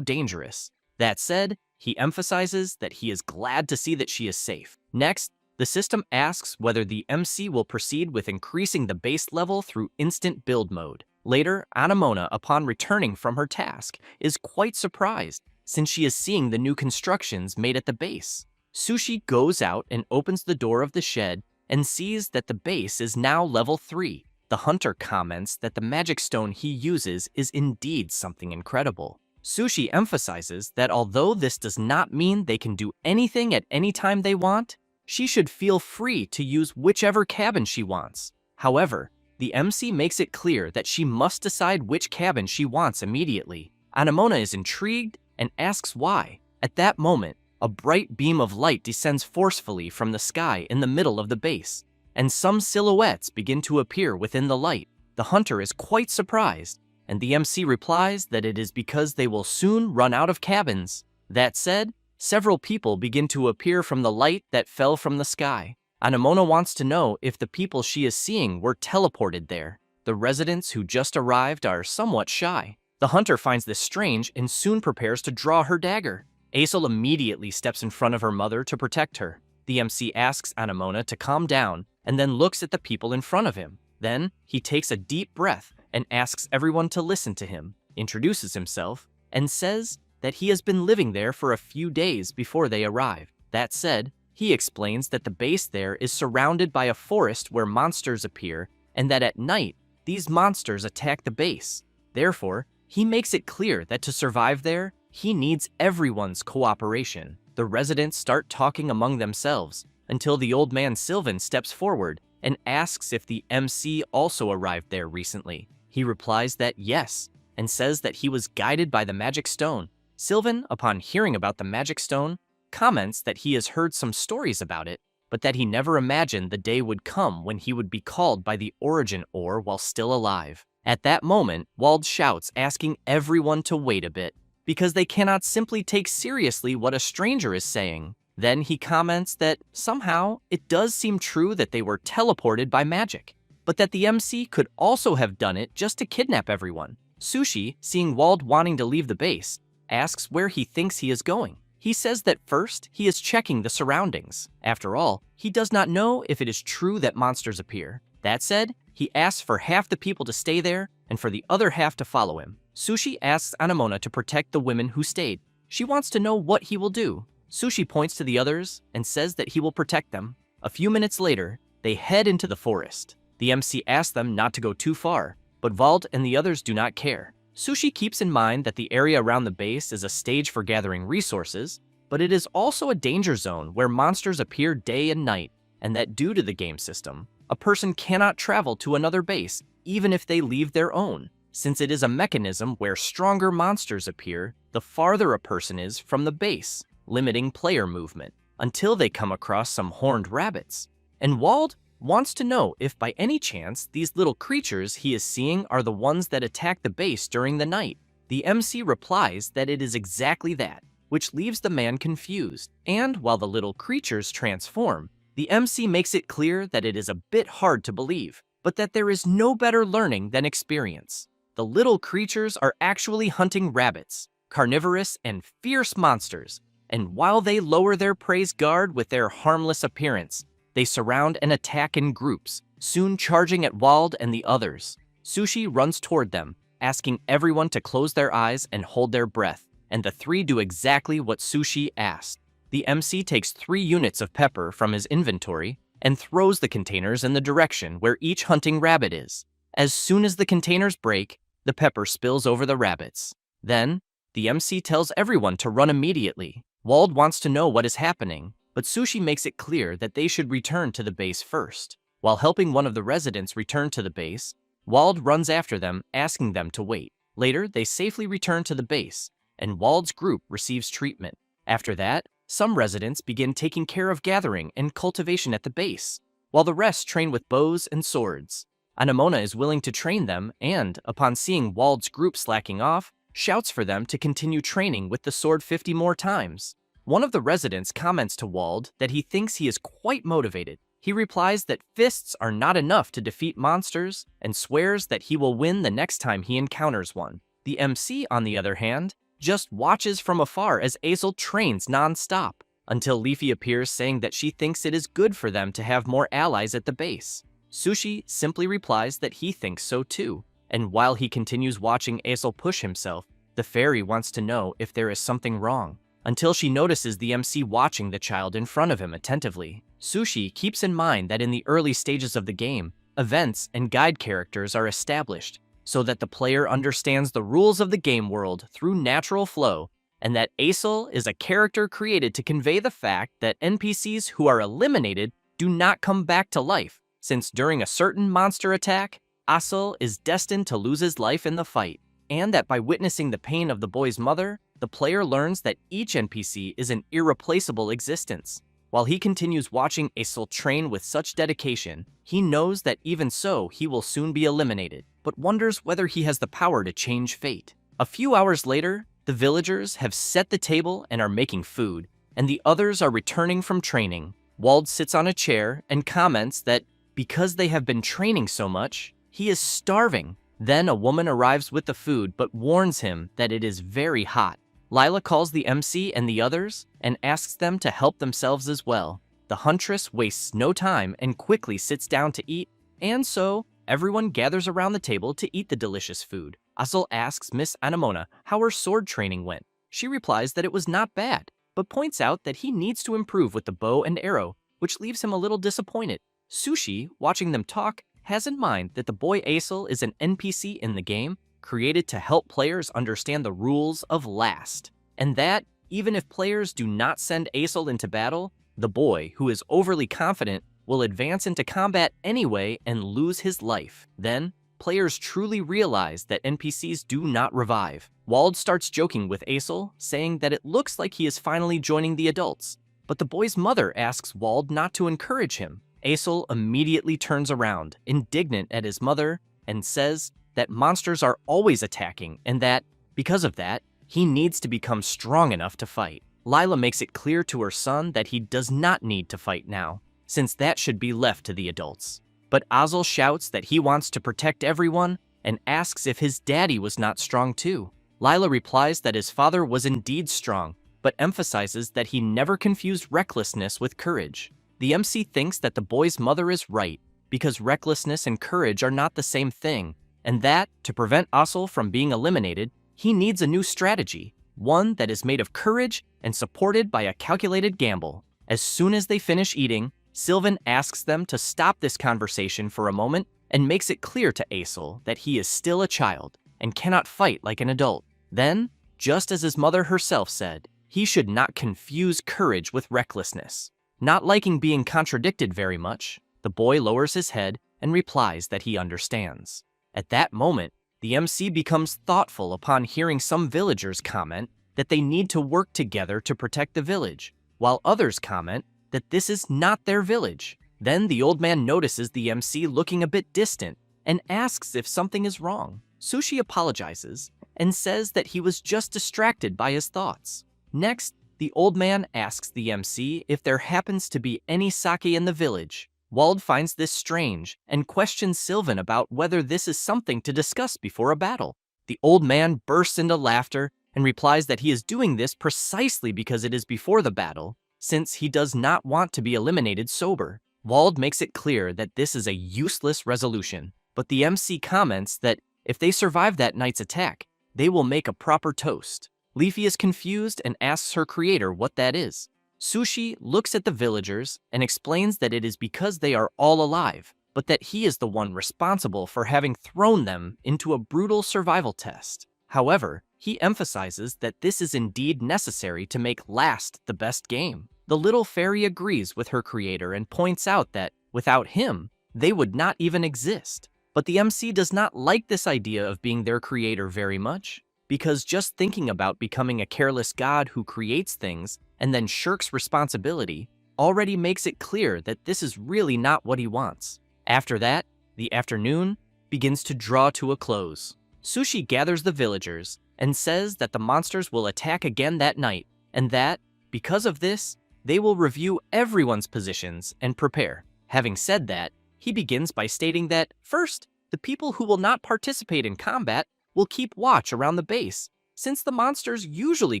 S1: dangerous. That said, he emphasizes that he is glad to see that she is safe. Next, the system asks whether the MC will proceed with increasing the base level through instant build mode. Later, Anamona, upon returning from her task, is quite surprised since she is seeing the new constructions made at the base. Sushi goes out and opens the door of the shed and sees that the base is now level 3. The hunter comments that the magic stone he uses is indeed something incredible. Sushi emphasizes that although this does not mean they can do anything at any time they want, she should feel free to use whichever cabin she wants. However, the MC makes it clear that she must decide which cabin she wants immediately. Anamona is intrigued and asks why. At that moment, a bright beam of light descends forcefully from the sky in the middle of the base, and some silhouettes begin to appear within the light. The hunter is quite surprised, and the MC replies that it is because they will soon run out of cabins. That said, several people begin to appear from the light that fell from the sky. Anamona wants to know if the people she is seeing were teleported there. The residents who just arrived are somewhat shy. The hunter finds this strange and soon prepares to draw her dagger. Aesol immediately steps in front of her mother to protect her. The MC asks Anamona to calm down and then looks at the people in front of him. Then, he takes a deep breath and asks everyone to listen to him, introduces himself, and says that he has been living there for a few days before they arrived. That said, he explains that the base there is surrounded by a forest where monsters appear and that at night, these monsters attack the base. Therefore, he makes it clear that to survive there, he needs everyone's cooperation. The residents start talking among themselves until the old man Sylvan steps forward and asks if the MC also arrived there recently. He replies that yes, and says that he was guided by the magic stone. Sylvan, upon hearing about the magic stone, comments that he has heard some stories about it, but that he never imagined the day would come when he would be called by the origin ore while still alive. At that moment, Wald shouts, asking everyone to wait a bit, because they cannot simply take seriously what a stranger is saying. Then he comments that somehow it does seem true that they were teleported by magic, but that the MC could also have done it just to kidnap everyone. Sushi, seeing Wald wanting to leave the base, asks where he thinks he is going. He says that first, he is checking the surroundings. After all, he does not know if it is true that monsters appear. That said, he asks for half the people to stay there and for the other half to follow him. Sushi asks Anamona to protect the women who stayed. She wants to know what he will do. Sushi points to the others and says that he will protect them. A few minutes later, they head into the forest. The MC asks them not to go too far, but Wald and the others do not care. Sushi keeps in mind that the area around the base is a stage for gathering resources, but it is also a danger zone where monsters appear day and night, and that due to the game system, a person cannot travel to another base even if they leave their own, since it is a mechanism where stronger monsters appear the farther a person is from the base, limiting player movement, until they come across some horned rabbits. And Wald wants to know if by any chance these little creatures he is seeing are the ones that attack the base during the night. The MC replies that it is exactly that, which leaves the man confused. And while the little creatures transform, the MC makes it clear that it is a bit hard to believe, but that there is no better learning than experience. The little creatures are actually hunting rabbits, carnivorous and fierce monsters, and while they lower their prey's guard with their harmless appearance, they surround and attack in groups, soon charging at Wald and the others. Sushi runs toward them, asking everyone to close their eyes and hold their breath, and the three do exactly what Sushi asked. The MC takes 3 units of pepper from his inventory and throws the containers in the direction where each hunting rabbit is. As soon as the containers break, the pepper spills over the rabbits. Then, the MC tells everyone to run immediately. Wald wants to know what is happening, but Sushi makes it clear that they should return to the base first. While helping one of the residents return to the base, Wald runs after them, asking them to wait. Later, they safely return to the base, and Wald's group receives treatment. After that, some residents begin taking care of gathering and cultivation at the base, while the rest train with bows and swords. Anamona is willing to train them and, upon seeing Wald's group slacking off, shouts for them to continue training with the sword 50 more times. One of the residents comments to Wald that he thinks he is quite motivated. He replies that fists are not enough to defeat monsters and swears that he will win the next time he encounters one. The MC, on the other hand, just watches from afar as Azel trains non-stop, until Leafy appears saying that she thinks it is good for them to have more allies at the base. Sushi simply replies that he thinks so too, and while he continues watching Azel push himself, the fairy wants to know if there is something wrong, until she notices the MC watching the child in front of him attentively. Sushi keeps in mind that in the early stages of the game, events and guide characters are established, so that the player understands the rules of the game world through natural flow, and that Azel is a character created to convey the fact that NPCs who are eliminated do not come back to life, since during a certain monster attack, Azel is destined to lose his life in the fight, and that by witnessing the pain of the boy's mother, the player learns that each NPC is an irreplaceable existence. While he continues watching Azel train with such dedication, he knows that even so, he will soon be eliminated, but wonders whether he has the power to change fate. A few hours later, the villagers have set the table and are making food, and the others are returning from training. Wald sits on a chair and comments that because they have been training so much, he is starving. Then a woman arrives with the food but warns him that it is very hot. Lila calls the MC and the others and asks them to help themselves as well. The huntress wastes no time and quickly sits down to eat, and so everyone gathers around the table to eat the delicious food. Azel asks Miss Anemona how her sword training went. She replies that it was not bad, but points out that he needs to improve with the bow and arrow, which leaves him a little disappointed. Sushi, watching them talk, has in mind that the boy Azel is an NPC in the game, created to help players understand the rules of last, and that, even if players do not send Azel into battle, the boy, who is overly confident, will advance into combat anyway and lose his life. Then, players truly realize that NPCs do not revive. Wald starts joking with Azel, saying that it looks like he is finally joining the adults, but the boy's mother asks Wald not to encourage him. Azel immediately turns around, indignant at his mother, and says that monsters are always attacking and that, because of that, he needs to become strong enough to fight. Lila makes it clear to her son that he does not need to fight now, since that should be left to the adults. But Azel shouts that he wants to protect everyone and asks if his daddy was not strong too. Lila replies that his father was indeed strong, but emphasizes that he never confused recklessness with courage. The MC thinks that the boy's mother is right, because recklessness and courage are not the same thing, and that, to prevent Azel from being eliminated, he needs a new strategy, one that is made of courage and supported by a calculated gamble. As soon as they finish eating, Sylvan asks them to stop this conversation for a moment and makes it clear to Azel that he is still a child and cannot fight like an adult. Then, just as his mother herself said, he should not confuse courage with recklessness. Not liking being contradicted very much, the boy lowers his head and replies that he understands. At that moment, the MC becomes thoughtful upon hearing some villagers comment that they need to work together to protect the village, while others comment that this is not their village. Then the old man notices the MC looking a bit distant and asks if something is wrong. Sushi apologizes and says that he was just distracted by his thoughts. Next, the old man asks the MC if there happens to be any sake in the village. Wald finds this strange and questions Sylvan about whether this is something to discuss before a battle. The old man bursts into laughter and replies that he is doing this precisely because it is before the battle, since he does not want to be eliminated sober. Wald makes it clear that this is a useless resolution, but the MC comments that if they survive that night's attack, they will make a proper toast. Leafy is confused and asks her creator what that is. Sushi looks at the villagers and explains that it is because they are all alive, but that he is the one responsible for having thrown them into a brutal survival test. However, he emphasizes that this is indeed necessary to make last the best game. The little fairy agrees with her creator and points out that, without him, they would not even exist. But the MC does not like this idea of being their creator very much, because just thinking about becoming a careless god who creates things and then shirks responsibility already makes it clear that this is really not what he wants. After that, the afternoon begins to draw to a close. Sushi gathers the villagers and says that the monsters will attack again that night, and that, Because of this, they will review everyone's positions and prepare. Having said that, he begins by stating that, first, the people who will not participate in combat will keep watch around the base, since the monsters usually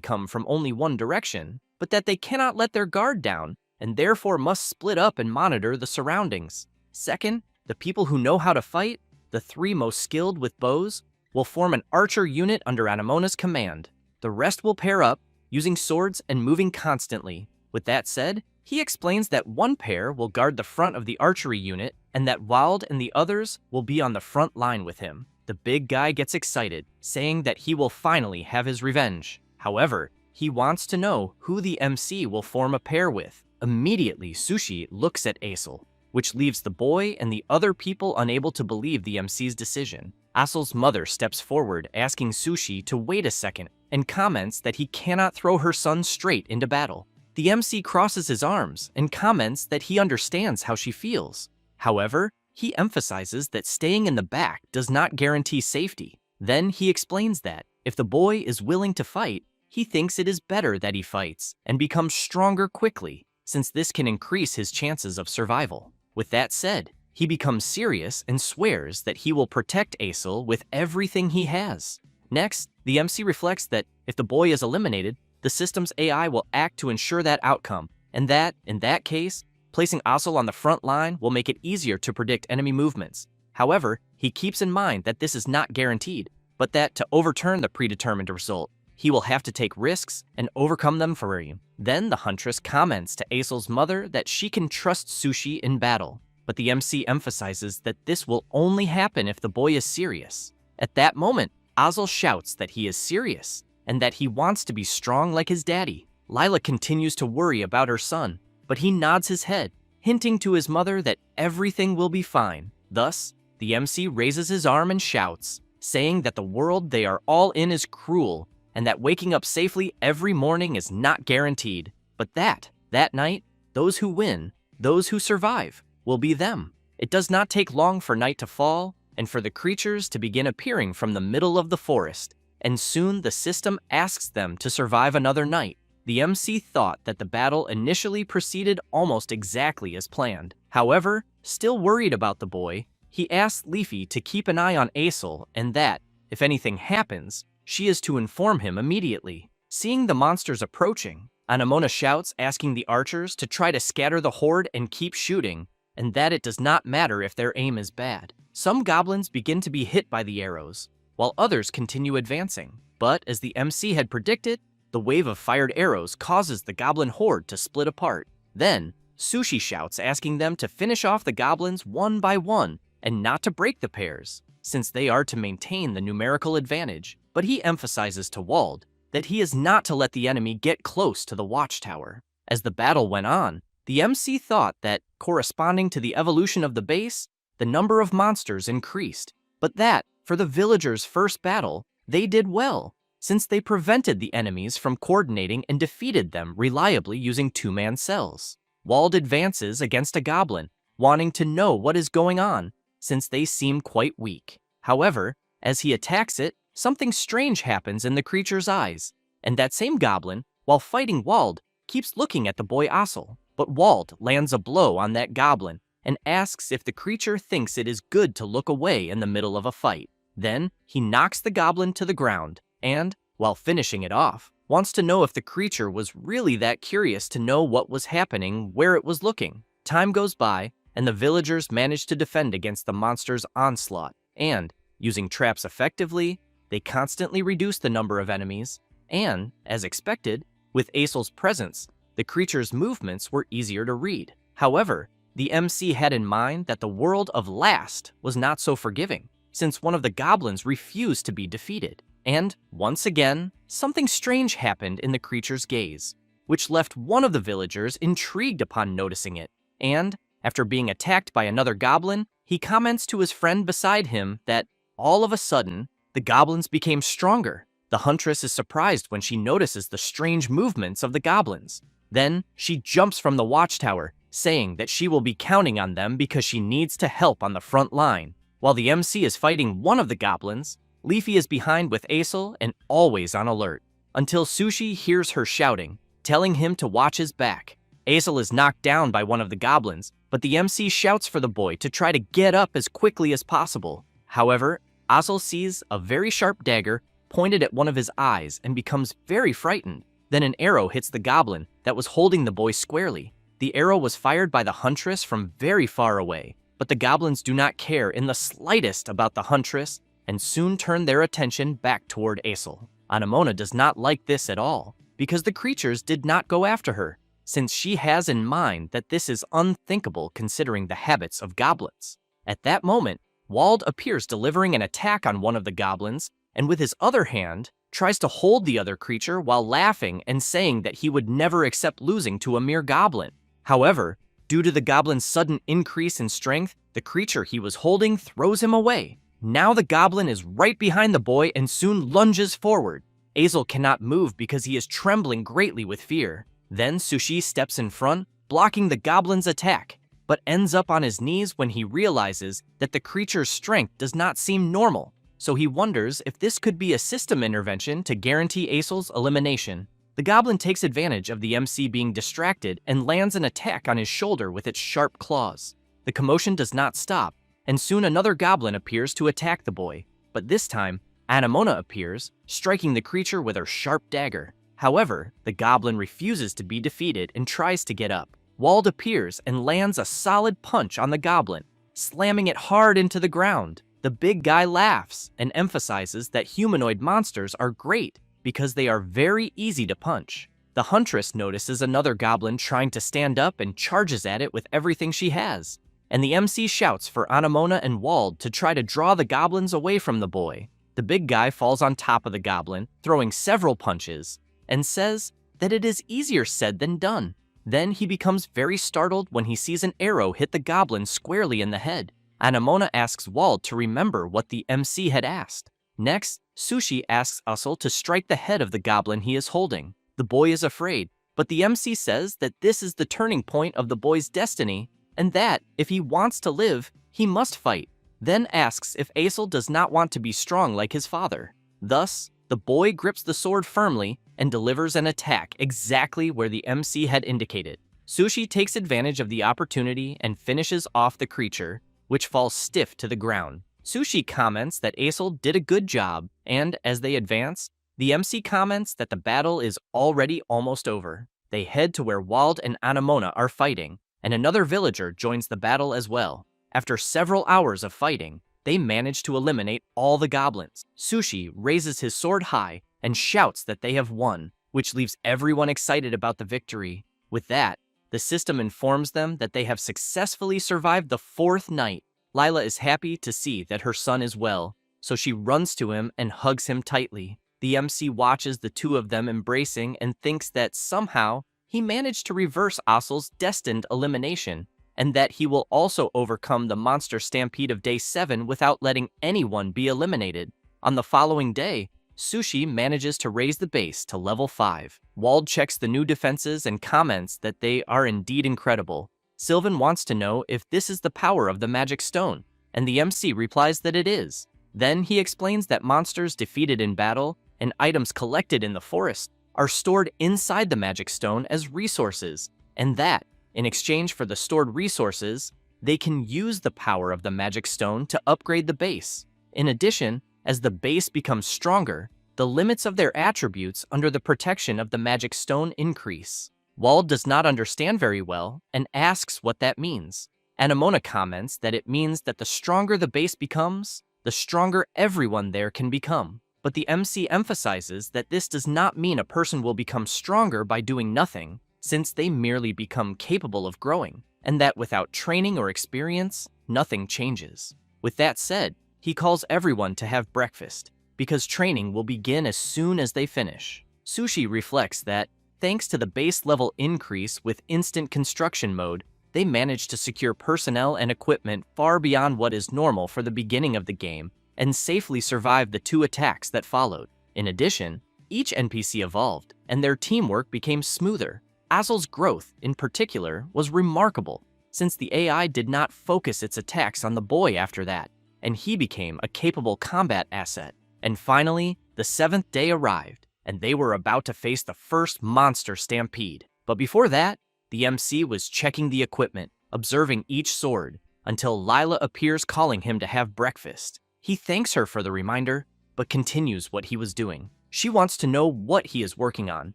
S1: come from only one direction, but that they cannot let their guard down, and therefore must split up and monitor the surroundings. Second, the people who know how to fight, the 3 most skilled with bows, will form an archer unit under Anamona's command. The rest will pair up, using swords and moving constantly. With that said, he explains that 1 pair will guard the front of the archery unit, and that Wald and the others will be on the front line with him. The big guy gets excited, saying that he will finally have his revenge. However, he wants to know who the MC will form a pair with. Immediately, Sushi looks at Aesol, which leaves the boy and the other people unable to believe the MC's decision. Aesol's mother steps forward, asking Sushi to wait a second, and comments that he cannot throw her son straight into battle. The MC crosses his arms and comments that he understands how she feels. However, he emphasizes that staying in the back does not guarantee safety. Then he explains that, if the boy is willing to fight, he thinks it is better that he fights and becomes stronger quickly, since this can increase his chances of survival. With that said, he becomes serious and swears that he will protect Aesol with everything he has. Next, the MC reflects that if the boy is eliminated, the system's AI will act to ensure that outcome, and that, in that case, placing Aesol on the front line will make it easier to predict enemy movements. However, he keeps in mind that this is not guaranteed, but that to overturn the predetermined result, he will have to take risks and overcome them for him. Then the huntress comments to Aesol's mother that she can trust Sushi in battle, but the MC emphasizes that this will only happen if the boy is serious. At that moment, Aesol shouts that he is serious, and that he wants to be strong like his daddy. Lila continues to worry about her son, but he nods his head, hinting to his mother that everything will be fine. Thus, the MC raises his arm and shouts, saying that the world they are all in is cruel, and that waking up safely every morning is not guaranteed, but that night, those who win, those who survive, will be them. It does not take long for night to fall, and for the creatures to begin appearing from the middle of the forest, and soon the system asks them to survive another night. The MC thought that the battle initially proceeded almost exactly as planned. However, still worried about the boy, he asked Leafy to keep an eye on Aesol and that, if anything happens, she is to inform him immediately. Seeing the monsters approaching, Anamona shouts, asking the archers to try to scatter the horde and keep shooting, and that it does not matter if their aim is bad. Some goblins begin to be hit by the arrows, while others continue advancing. But as the MC had predicted, the wave of fired arrows causes the goblin horde to split apart. Then, Sushi shouts, asking them to finish off the goblins one by one and not to break the pairs, since they are to maintain the numerical advantage. But he emphasizes to Wald that he is not to let the enemy get close to the watchtower. As the battle went on, the MC thought that, corresponding to the evolution of the base, the number of monsters increased, but that, for the villagers' first battle, they did well, since they prevented the enemies from coordinating and defeated them reliably using 2-man cells. Wald advances against a goblin, wanting to know what is going on, since they seem quite weak. However, as he attacks it, something strange happens in the creature's eyes, and that same goblin, while fighting Wald, keeps looking at the boy Aesol. But Wald lands a blow on that goblin and asks if the creature thinks it is good to look away in the middle of a fight. Then, he knocks the goblin to the ground and, while finishing it off, wants to know if the creature was really that curious to know what was happening where it was looking. Time goes by, and the villagers manage to defend against the monster's onslaught, and, using traps effectively, they constantly reduce the number of enemies, and, as expected, with Aesol's presence, the creature's movements were easier to read. However, the MC had in mind that the world of Last was not so forgiving, since one of the goblins refused to be defeated. And, once again, something strange happened in the creature's gaze, which left one of the villagers intrigued upon noticing it. And, after being attacked by another goblin, he comments to his friend beside him that, all of a sudden, the goblins became stronger. The huntress is surprised when she notices the strange movements of the goblins. Then, she jumps from the watchtower, saying that she will be counting on them because she needs to help on the front line. While the MC is fighting one of the goblins, Leafy is behind with Aesol and always on alert, until Sushi hears her shouting, telling him to watch his back. Azel is knocked down by one of the goblins, but the MC shouts for the boy to try to get up as quickly as possible. However, Azel sees a very sharp dagger pointed at one of his eyes and becomes very frightened. Then an arrow hits the goblin that was holding the boy squarely. The arrow was fired by the huntress from very far away, but the goblins do not care in the slightest about the huntress and soon turn their attention back toward Azel. Anamona does not like this at all, because the creatures did not go after her, since she has in mind that this is unthinkable considering the habits of goblins. At that moment, Wald appears delivering an attack on one of the goblins, and with his other hand, tries to hold the other creature while laughing and saying that he would never accept losing to a mere goblin. However, due to the goblin's sudden increase in strength, the creature he was holding throws him away. Now the goblin is right behind the boy and soon lunges forward. Azel cannot move because he is trembling greatly with fear. Then Sushi steps in front, blocking the goblin's attack, but ends up on his knees when he realizes that the creature's strength does not seem normal. So he wonders if this could be a system intervention to guarantee Azel's elimination. The goblin takes advantage of the MC being distracted and lands an attack on his shoulder with its sharp claws. The commotion does not stop, and soon another goblin appears to attack the boy, but this time, Anamona appears, striking the creature with her sharp dagger. However, the goblin refuses to be defeated and tries to get up. Wald appears and lands a solid punch on the goblin, slamming it hard into the ground. The big guy laughs and emphasizes that humanoid monsters are great because they are very easy to punch. The huntress notices another goblin trying to stand up and charges at it with everything she has. And the MC shouts for Anamona and Wald to try to draw the goblins away from the boy. The big guy falls on top of the goblin, throwing several punches, and says that it is easier said than done. Then he becomes very startled when he sees an arrow hit the goblin squarely in the head. Anamona asks Wald to remember what the MC had asked. Next, Sushi asks Azel to strike the head of the goblin he is holding. The boy is afraid, but the MC says that this is the turning point of the boy's destiny, and that, if he wants to live, he must fight. Then asks if Azel does not want to be strong like his father. Thus, the boy grips the sword firmly and delivers an attack exactly where the MC had indicated. Sushi takes advantage of the opportunity and finishes off the creature, which falls stiff to the ground. Sushi comments that Azel did a good job, and as they advance, the MC comments that the battle is already almost over. They head to where Wald and Anamona are fighting, and another villager joins the battle as well. After several hours of fighting, they manage to eliminate all the goblins. Sushi raises his sword high and shouts that they have won, which leaves everyone excited about the victory. With that, the system informs them that they have successfully survived the 4th night. Lila is happy to see that her son is well, so she runs to him and hugs him tightly. The MC watches the two of them embracing and thinks that somehow he managed to reverse Azel's destined elimination, and that he will also overcome the monster stampede of day 7 without letting anyone be eliminated. On the following day, Sushi manages to raise the base to level 5. Wald checks the new defenses and comments that they are indeed incredible. Sylvan wants to know if this is the power of the magic stone, and the MC replies that it is. Then he explains that monsters defeated in battle and items collected in the forest are stored inside the magic stone as resources, and that, in exchange for the stored resources, they can use the power of the magic stone to upgrade the base. In addition, as the base becomes stronger, the limits of their attributes under the protection of the magic stone increase. Wald does not understand very well and asks what that means. Anamona comments that it means that the stronger the base becomes, the stronger everyone there can become. But the MC emphasizes that this does not mean a person will become stronger by doing nothing, since they merely become capable of growing, and that without training or experience, nothing changes. With that said, he calls everyone to have breakfast, because training will begin as soon as they finish. Sushi reflects that, thanks to the base level increase with instant construction mode, they managed to secure personnel and equipment far beyond what is normal for the beginning of the game, and safely survived the 2 attacks that followed. In addition, each NPC evolved, and their teamwork became smoother. Azel's growth, in particular, was remarkable, since the AI did not focus its attacks on the boy after that, and he became a capable combat asset. And finally, the 7th day arrived, and they were about to face the first monster stampede. But before that, the MC was checking the equipment, observing each sword, until Lila appears calling him to have breakfast. He thanks her for the reminder, but continues what he was doing. She wants to know what he is working on,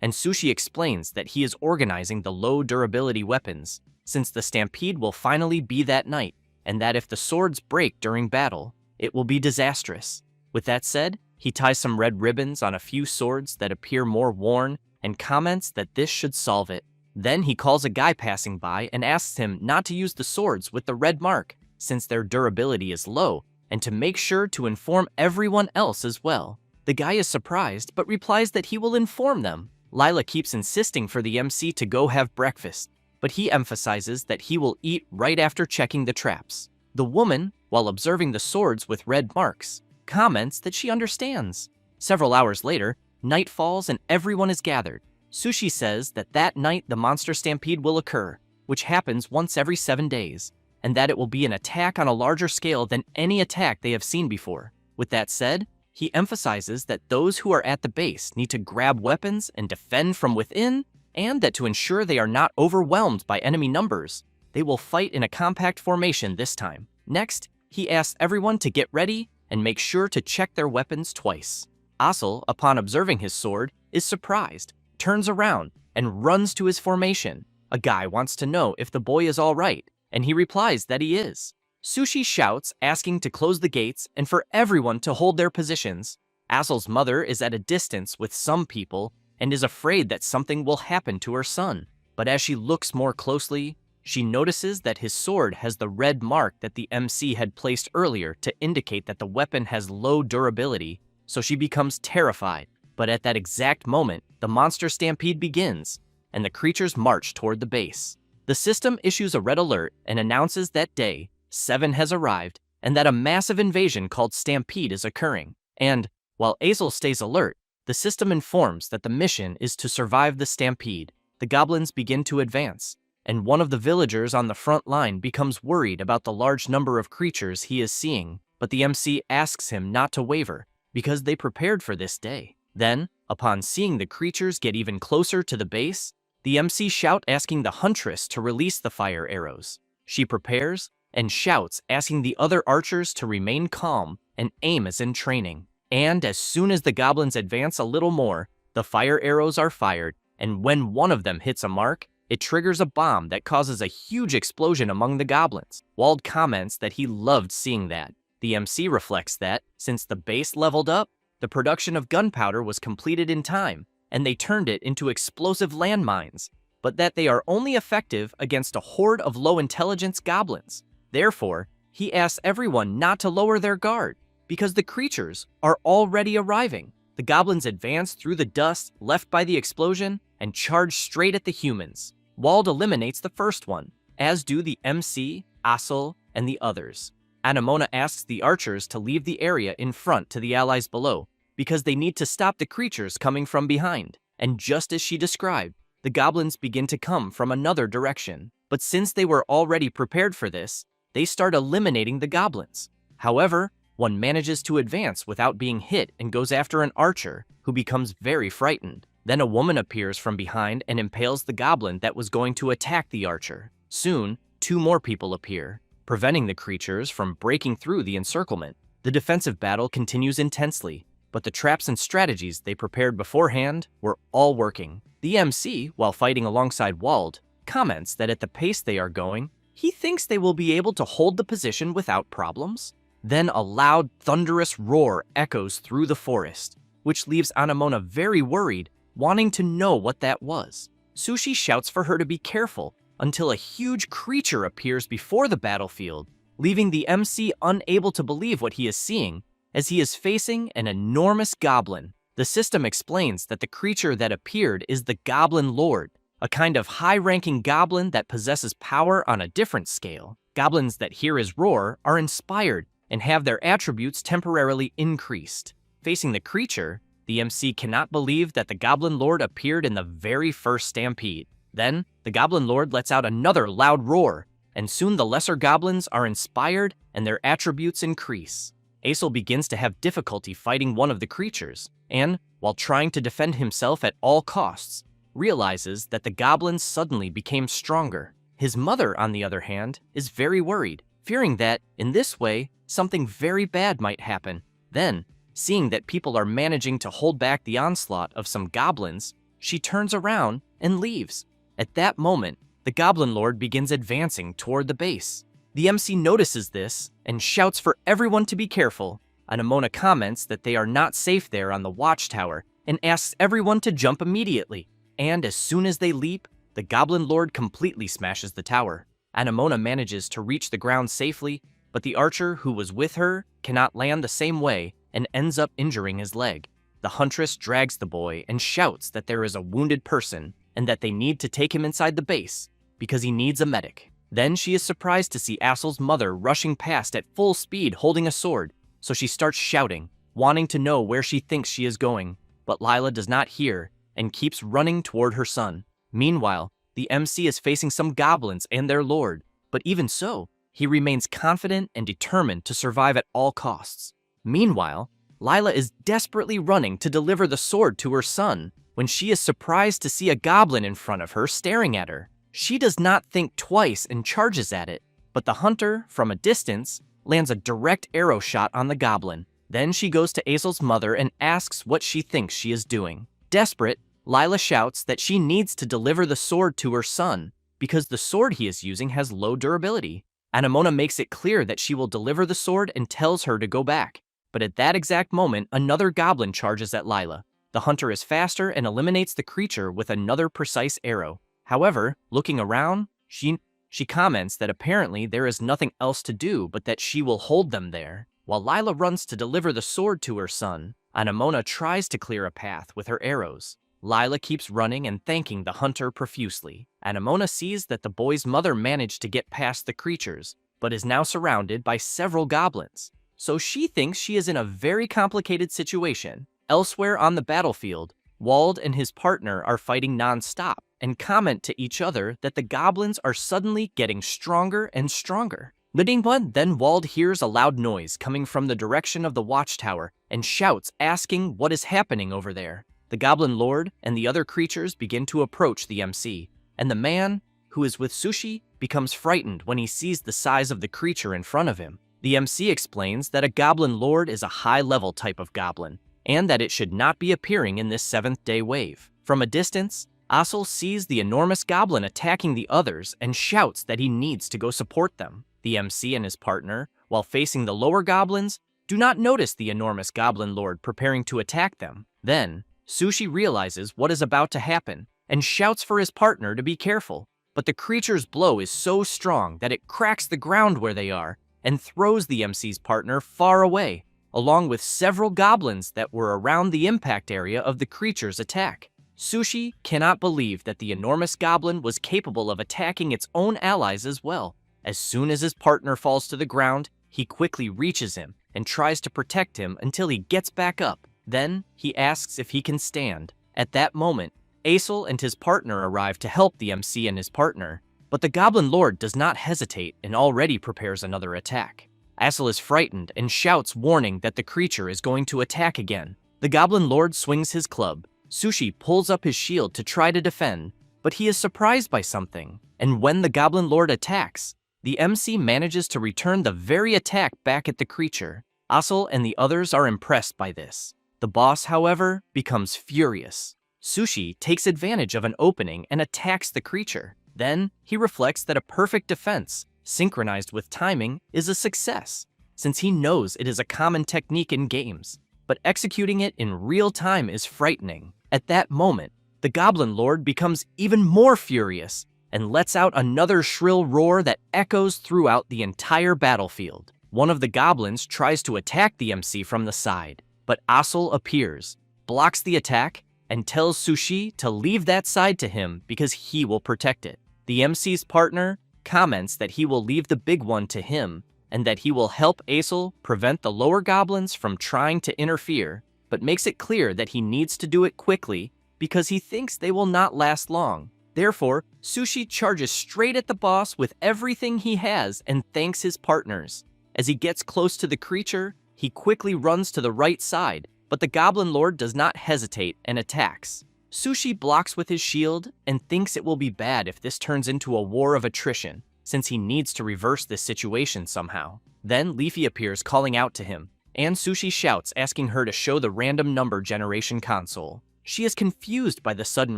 S1: and Sushi explains that he is organizing the low-durability weapons, since the stampede will finally be that night, and that if the swords break during battle, it will be disastrous. With that said, he ties some red ribbons on a few swords that appear more worn and comments that this should solve it. Then he calls a guy passing by and asks him not to use the swords with the red mark, since their durability is low, and to make sure to inform everyone else as well. The guy is surprised, but replies that he will inform them. Lila keeps insisting for the MC to go have breakfast, but he emphasizes that he will eat right after checking the traps. The woman, while observing the swords with red marks, comments that she understands. Several hours later, night falls and everyone is gathered. Sushi says that that night the monster stampede will occur, which happens once every 7 days, and that it will be an attack on a larger scale than any attack they have seen before. With that said, he emphasizes that those who are at the base need to grab weapons and defend from within, and that to ensure they are not overwhelmed by enemy numbers, they will fight in a compact formation this time. Next, he asks everyone to get ready and make sure to check their weapons twice. Asel, upon observing his sword, is surprised, turns around, and runs to his formation. A guy wants to know if the boy is all right, and he replies that he is. Sushi shouts, asking to close the gates and for everyone to hold their positions. Asel's mother is at a distance with some people and is afraid that something will happen to her son. But as she looks more closely, she notices that his sword has the red mark that the MC had placed earlier to indicate that the weapon has low durability, so she becomes terrified. But at that exact moment, the monster stampede begins, and the creatures march toward the base. The system issues a red alert and announces that day 7 has arrived, and that a massive invasion called Stampede is occurring. And, while Azel stays alert, the system informs that the mission is to survive the stampede. The goblins begin to advance, and one of the villagers on the front line becomes worried about the large number of creatures he is seeing, but the MC asks him not to waver, because they prepared for this day. Then, upon seeing the creatures get even closer to the base, the MC shouts asking the huntress to release the fire arrows. She prepares and shouts asking the other archers to remain calm and aim as in training. And as soon as the goblins advance a little more, the fire arrows are fired, and when one of them hits a mark, it triggers a bomb that causes a huge explosion among the goblins. Wald comments that he loved seeing that. The MC reflects that, since the base leveled up, the production of gunpowder was completed in time, and they turned it into explosive landmines, but that they are only effective against a horde of low-intelligence goblins. Therefore, he asks everyone not to lower their guard, because the creatures are already arriving. The goblins advance through the dust left by the explosion and charge straight at the humans. Wald eliminates the first one, as do the MC, Asel, and the others. Anemona asks the archers to leave the area in front to the allies below, because they need to stop the creatures coming from behind. And just as she described, the goblins begin to come from another direction. But since they were already prepared for this, they start eliminating the goblins. However, one manages to advance without being hit and goes after an archer, who becomes very frightened. Then a woman appears from behind and impales the goblin that was going to attack the archer. Soon, 2 more people appear, preventing the creatures from breaking through the encirclement. The defensive battle continues intensely, but the traps and strategies they prepared beforehand were all working. The MC, while fighting alongside Wald, comments that at the pace they are going, he thinks they will be able to hold the position without problems. Then a loud, thunderous roar echoes through the forest, which leaves Anemona very worried, wanting to know what that was. Sushi shouts for her to be careful until a huge creature appears before the battlefield, leaving the MC unable to believe what he is seeing, as he is facing an enormous goblin. The system explains that the creature that appeared is the Goblin Lord, a kind of high-ranking goblin that possesses power on a different scale. Goblins that hear his roar are inspired and have their attributes temporarily increased. Facing the creature, the MC cannot believe that the Goblin Lord appeared in the very first stampede. Then, the Goblin Lord lets out another loud roar, and soon the lesser goblins are inspired and their attributes increase. Aesol begins to have difficulty fighting one of the creatures, and, while trying to defend himself at all costs, realizes that the goblins suddenly became stronger. His mother, on the other hand, is very worried, fearing that, in this way, something very bad might happen. Then, seeing that people are managing to hold back the onslaught of some goblins, she turns around and leaves. At that moment, the Goblin Lord begins advancing toward the base. The MC notices this and shouts for everyone to be careful. Anemona comments that they are not safe there on the watchtower and asks everyone to jump immediately. And as soon as they leap, the Goblin Lord completely smashes the tower. Anemona manages to reach the ground safely, but the archer who was with her cannot land the same way and ends up injuring his leg. The huntress drags the boy and shouts that there is a wounded person and that they need to take him inside the base because he needs a medic. Then she is surprised to see Aesol's mother rushing past at full speed holding a sword, so she starts shouting, wanting to know where she thinks she is going, but Lila does not hear and keeps running toward her son. Meanwhile, the MC is facing some goblins and their lord, but even so, he remains confident and determined to survive at all costs. Meanwhile, Lila is desperately running to deliver the sword to her son when she is surprised to see a goblin in front of her staring at her. She does not think twice and charges at it, but the hunter, from a distance, lands a direct arrow shot on the goblin. Then she goes to Aesol's mother and asks what she thinks she is doing. Desperate, Lila shouts that she needs to deliver the sword to her son because the sword he is using has low durability. Anemona makes it clear that she will deliver the sword and tells her to go back. But at that exact moment, another goblin charges at Lila. The hunter is faster and eliminates the creature with another precise arrow. However, looking around, she comments that apparently there is nothing else to do but that she will hold them there. While Lila runs to deliver the sword to her son, Anemona tries to clear a path with her arrows. Lila keeps running and thanking the hunter profusely. Anemona sees that the boy's mother managed to get past the creatures, but is now surrounded by several goblins. So she thinks she is in a very complicated situation. Elsewhere on the battlefield, Wald and his partner are fighting non-stop and comment to each other that the goblins are suddenly getting stronger and stronger. Then Wald hears a loud noise coming from the direction of the watchtower and shouts, asking what is happening over there. The Goblin Lord and the other creatures begin to approach the MC, and the man, who is with Sushi, becomes frightened when he sees the size of the creature in front of him. The MC explains that a Goblin Lord is a high-level type of goblin, and that it should not be appearing in this seventh-day wave. From a distance, Aesol sees the enormous goblin attacking the others and shouts that he needs to go support them. The MC and his partner, while facing the lower goblins, do not notice the enormous Goblin Lord preparing to attack them. Then, Sushi realizes what is about to happen and shouts for his partner to be careful. But the creature's blow is so strong that it cracks the ground where they are and throws the MC's partner far away, along with several goblins that were around the impact area of the creature's attack. Sushi cannot believe that the enormous goblin was capable of attacking its own allies as well. As soon as his partner falls to the ground, he quickly reaches him and tries to protect him until he gets back up. Then, he asks if he can stand. At that moment, Aesol and his partner arrive to help the MC and his partner, but the Goblin Lord does not hesitate and already prepares another attack. Aesol is frightened and shouts, warning that the creature is going to attack again. The Goblin Lord swings his club. Sushi pulls up his shield to try to defend, but he is surprised by something, and when the Goblin Lord attacks, the MC manages to return the very attack back at the creature. Aesol and the others are impressed by this. The boss, however, becomes furious. Sushi takes advantage of an opening and attacks the creature. Then, he reflects that a perfect defense, synchronized with timing, is a success, since he knows it is a common technique in games, but executing it in real time is frightening. At that moment, the Goblin Lord becomes even more furious and lets out another shrill roar that echoes throughout the entire battlefield. One of the goblins tries to attack the MC from the side, but Aesol appears, blocks the attack, and tells Sushi to leave that side to him because he will protect it. The MC's partner comments that he will leave the big one to him and that he will help Aesol prevent the lower goblins from trying to interfere, but makes it clear that he needs to do it quickly because he thinks they will not last long. Therefore, Sushi charges straight at the boss with everything he has and thanks his partners. As he gets close to the creature, He quickly runs to the right side, but the Goblin Lord does not hesitate and attacks. Sushi blocks with his shield and thinks it will be bad if this turns into a war of attrition, since he needs to reverse this situation somehow. Then Leafy appears calling out to him, and Sushi shouts asking her to show the random number generation console. She is confused by the sudden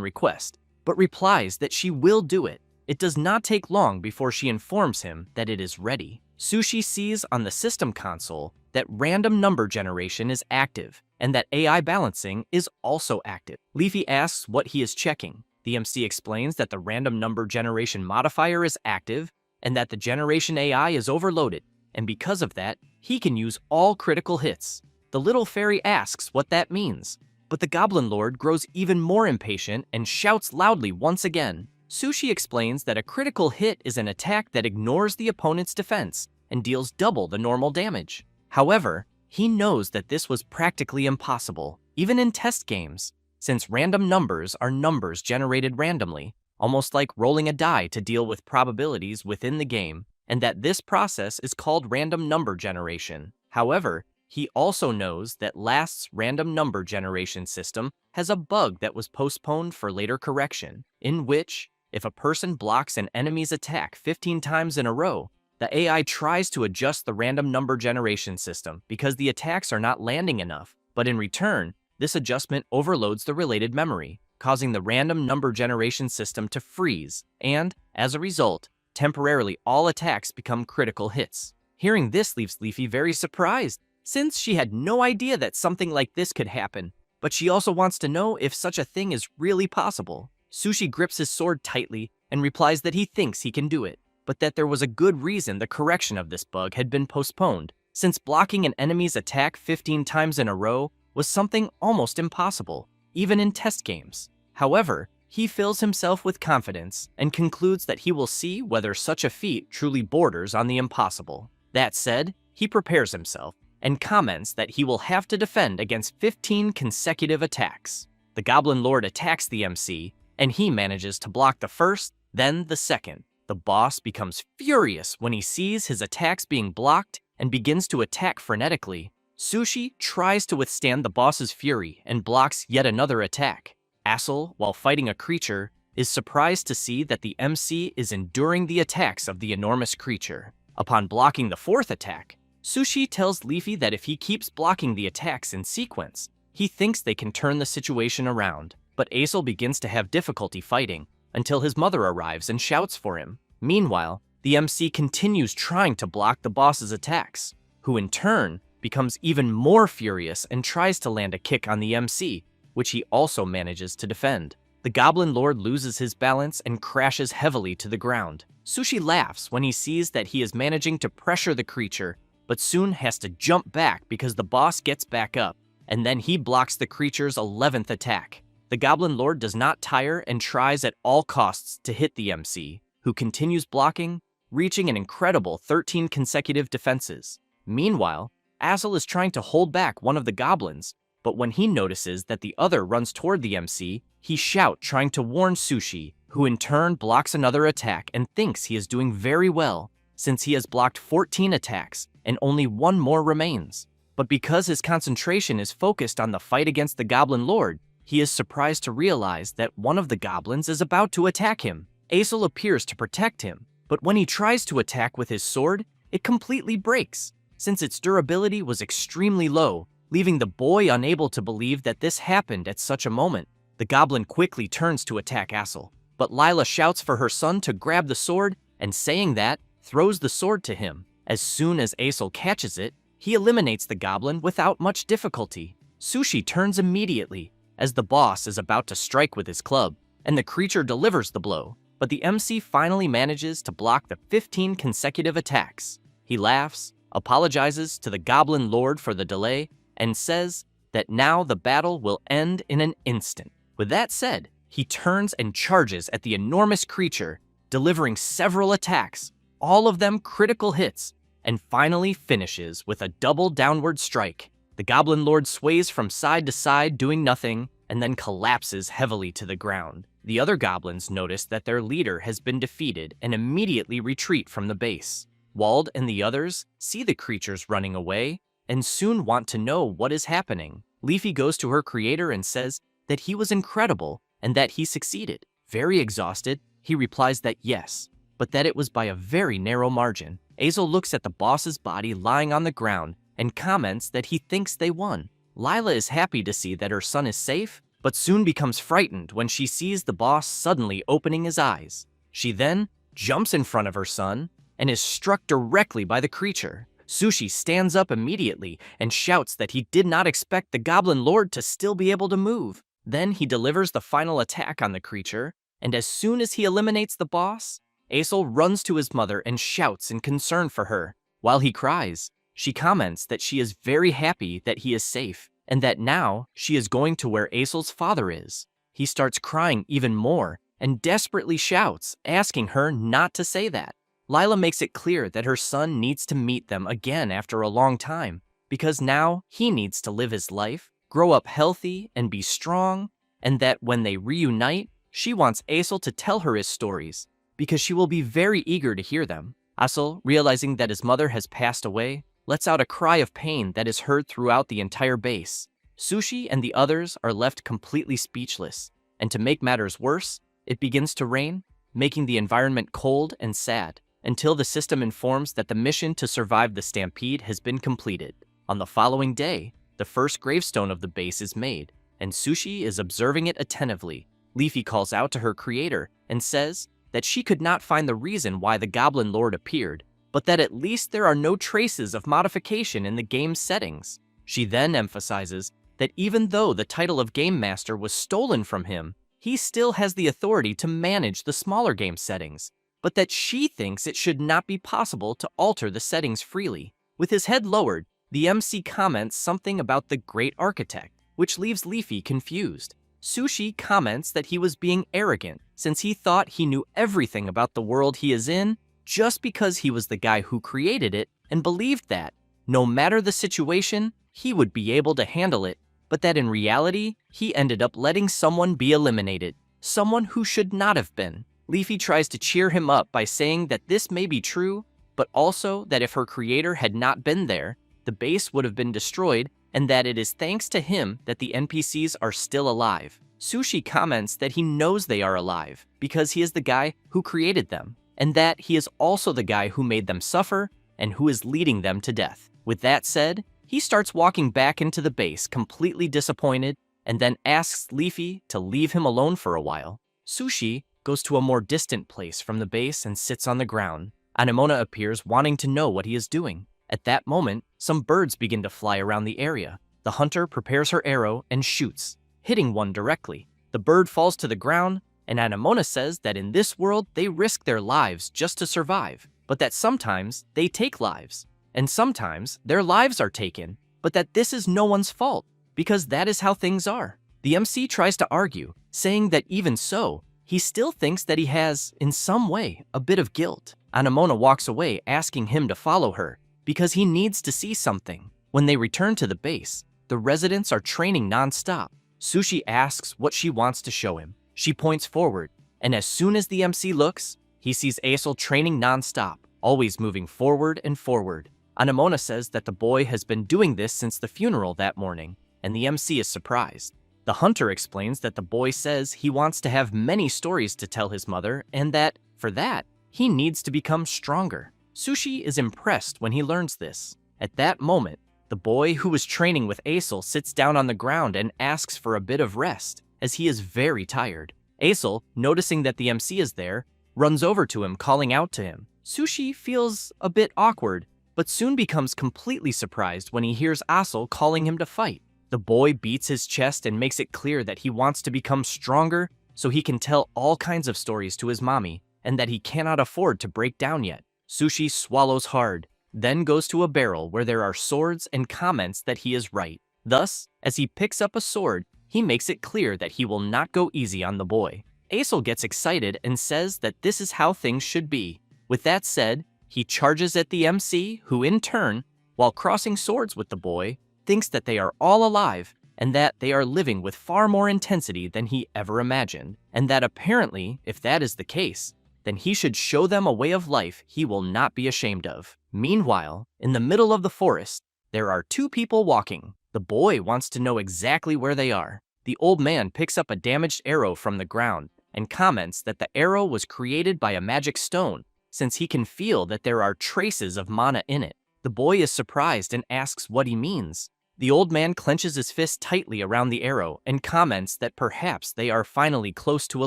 S1: request, but replies that she will do it. It does not take long before she informs him that it is ready. Sushi sees on the system console that random number generation is active, and that AI balancing is also active. Leafy asks what he is checking. The MC explains that the random number generation modifier is active, and that the generation AI is overloaded, and because of that, he can use all critical hits. The little fairy asks what that means, but the Goblin Lord grows even more impatient and shouts loudly once again. Sushi explains that a critical hit is an attack that ignores the opponent's defense and deals double the normal damage. However, he knows that this was practically impossible, even in test games, since random numbers are numbers generated randomly, almost like rolling a die to deal with probabilities within the game, and that this process is called random number generation. However, he also knows that last's random number generation system has a bug that was postponed for later correction, in which, if a person blocks an enemy's attack 15 times in a row, the AI tries to adjust the random number generation system because the attacks are not landing enough, but in return, this adjustment overloads the related memory, causing the random number generation system to freeze, and, as a result, temporarily all attacks become critical hits. Hearing this leaves Leafy very surprised, since she had no idea that something like this could happen, but she also wants to know if such a thing is really possible. Sushi grips his sword tightly and replies that he thinks he can do it, but that there was a good reason the correction of this bug had been postponed, since blocking an enemy's attack 15 times in a row was something almost impossible, even in test games. However, he fills himself with confidence and concludes that he will see whether such a feat truly borders on the impossible. That said, he prepares himself and comments that he will have to defend against 15 consecutive attacks. The Goblin Lord attacks the MC, and he manages to block the first, then the second. The boss becomes furious when he sees his attacks being blocked and begins to attack frenetically. Sushi tries to withstand the boss's fury and blocks yet another attack. Assel, while fighting a creature, is surprised to see that the MC is enduring the attacks of the enormous creature. Upon blocking the fourth attack, Sushi tells Leafy that if he keeps blocking the attacks in sequence, he thinks they can turn the situation around. But Assel begins to have difficulty fighting until his mother arrives and shouts for him. Meanwhile, the MC continues trying to block the boss's attacks, who in turn becomes even more furious and tries to land a kick on the MC, which he also manages to defend. The Goblin Lord loses his balance and crashes heavily to the ground. Sushi laughs when he sees that he is managing to pressure the creature, but soon has to jump back because the boss gets back up, and then he blocks the creature's 11th attack. The Goblin Lord does not tire and tries at all costs to hit the MC, who continues blocking, reaching an incredible 13 consecutive defenses. Meanwhile, Assel is trying to hold back one of the goblins, but when he notices that the other runs toward the MC, he shouts trying to warn Sushi, who in turn blocks another attack and thinks he is doing very well, since he has blocked 14 attacks and only one more remains. But because his concentration is focused on the fight against the Goblin Lord, he is surprised to realize that one of the goblins is about to attack him. Assel appears to protect him, but when he tries to attack with his sword, it completely breaks, since its durability was extremely low, leaving the boy unable to believe that this happened at such a moment. The goblin quickly turns to attack Assel, but Lila shouts for her son to grab the sword, and saying that, throws the sword to him. As soon as Assel catches it, he eliminates the goblin without much difficulty. Sushi turns immediately, as the boss is about to strike with his club, and the creature delivers the blow, but the MC finally manages to block the 15 consecutive attacks. He laughs, apologizes to the Goblin Lord for the delay, and says that now the battle will end in an instant. With that said, he turns and charges at the enormous creature, delivering several attacks, all of them critical hits, and finally finishes with a double downward strike. The Goblin Lord sways from side to side doing nothing, and then collapses heavily to the ground. The other goblins notice that their leader has been defeated and immediately retreat from the base. Wald and the others see the creatures running away and soon want to know what is happening. Leafy goes to her creator and says that he was incredible and that he succeeded. Very exhausted, he replies that yes, but that it was by a very narrow margin. Azel looks at the boss's body lying on the ground and comments that he thinks they won. Lila is happy to see that her son is safe, but soon becomes frightened when she sees the boss suddenly opening his eyes. She then jumps in front of her son and is struck directly by the creature. Sushi stands up immediately and shouts that he did not expect the Goblin Lord to still be able to move. Then he delivers the final attack on the creature, and as soon as he eliminates the boss, Azel runs to his mother and shouts in concern for her. While he cries, she comments that she is very happy that he is safe, and that now she is going to where Azel's father is. He starts crying even more and desperately shouts, asking her not to say that. Lila makes it clear that her son needs to meet them again after a long time, because now he needs to live his life, grow up healthy, and be strong, and that when they reunite, she wants Azel to tell her his stories, because she will be very eager to hear them. Azel, realizing that his mother has passed away, lets out a cry of pain that is heard throughout the entire base. Sushi and the others are left completely speechless, and to make matters worse, it begins to rain, making the environment cold and sad, until the system informs that the mission to survive the stampede has been completed. On the following day, the first gravestone of the base is made, and Sushi is observing it attentively. Leafy calls out to her creator and says that she could not find the reason why the Goblin Lord appeared, but that at least there are no traces of modification in the game's settings. She then emphasizes that even though the title of Game Master was stolen from him, he still has the authority to manage the smaller game settings, but that she thinks it should not be possible to alter the settings freely. With his head lowered, the MC comments something about the Great Architect, which leaves Leafy confused. Sushi comments that he was being arrogant since he thought he knew everything about the world he is in just because he was the guy who created it and believed that, no matter the situation, he would be able to handle it, but that in reality, he ended up letting someone be eliminated, someone who should not have been. Leafy tries to cheer him up by saying that this may be true, but also that if her creator had not been there, the base would have been destroyed, and that it is thanks to him that the NPCs are still alive. Sushi comments that he knows they are alive because he is the guy who created them, and that he is also the guy who made them suffer and who is leading them to death. With that said, he starts walking back into the base completely disappointed and then asks Leafy to leave him alone for a while. Sushi goes to a more distant place from the base and sits on the ground. Anemona appears wanting to know what he is doing. At that moment, some birds begin to fly around the area. The hunter prepares her arrow and shoots, hitting one directly. The bird falls to the ground, and Anemona says that in this world they risk their lives just to survive, but that sometimes they take lives, and sometimes their lives are taken, but that this is no one's fault, because that is how things are. The MC tries to argue, saying that even so, he still thinks that he has, in some way, a bit of guilt. Anemona walks away asking him to follow her, because he needs to see something. When they return to the base, the residents are training non-stop. Sushi asks what she wants to show him. She points forward, and as soon as the MC looks, he sees Azel training non-stop, always moving forward and forward. Anemona says that the boy has been doing this since the funeral that morning, and the MC is surprised. The hunter explains that the boy says he wants to have many stories to tell his mother, and that, for that, he needs to become stronger. Sushi is impressed when he learns this. At that moment, the boy who was training with Azel sits down on the ground and asks for a bit of rest, as he is very tired. Azel, noticing that the MC is there, runs over to him calling out to him. Sushi feels a bit awkward, but soon becomes completely surprised when he hears Azel calling him to fight. The boy beats his chest and makes it clear that he wants to become stronger so he can tell all kinds of stories to his mommy, and that he cannot afford to break down yet. Sushi swallows hard, then goes to a barrel where there are swords and comments that he is right. Thus, as he picks up a sword, he makes it clear that he will not go easy on the boy. Azel gets excited and says that this is how things should be. With that said, he charges at the MC, who in turn, while crossing swords with the boy, thinks that they are all alive and that they are living with far more intensity than he ever imagined, and that apparently, if that is the case, then he should show them a way of life he will not be ashamed of. Meanwhile, in the middle of the forest, There are two people walking. The boy wants to know exactly where they are. The old man picks up a damaged arrow from the ground and comments that the arrow was created by a magic stone, since he can feel that there are traces of mana in it. The boy is surprised and asks what he means. The old man clenches his fist tightly around the arrow and comments that perhaps they are finally close to a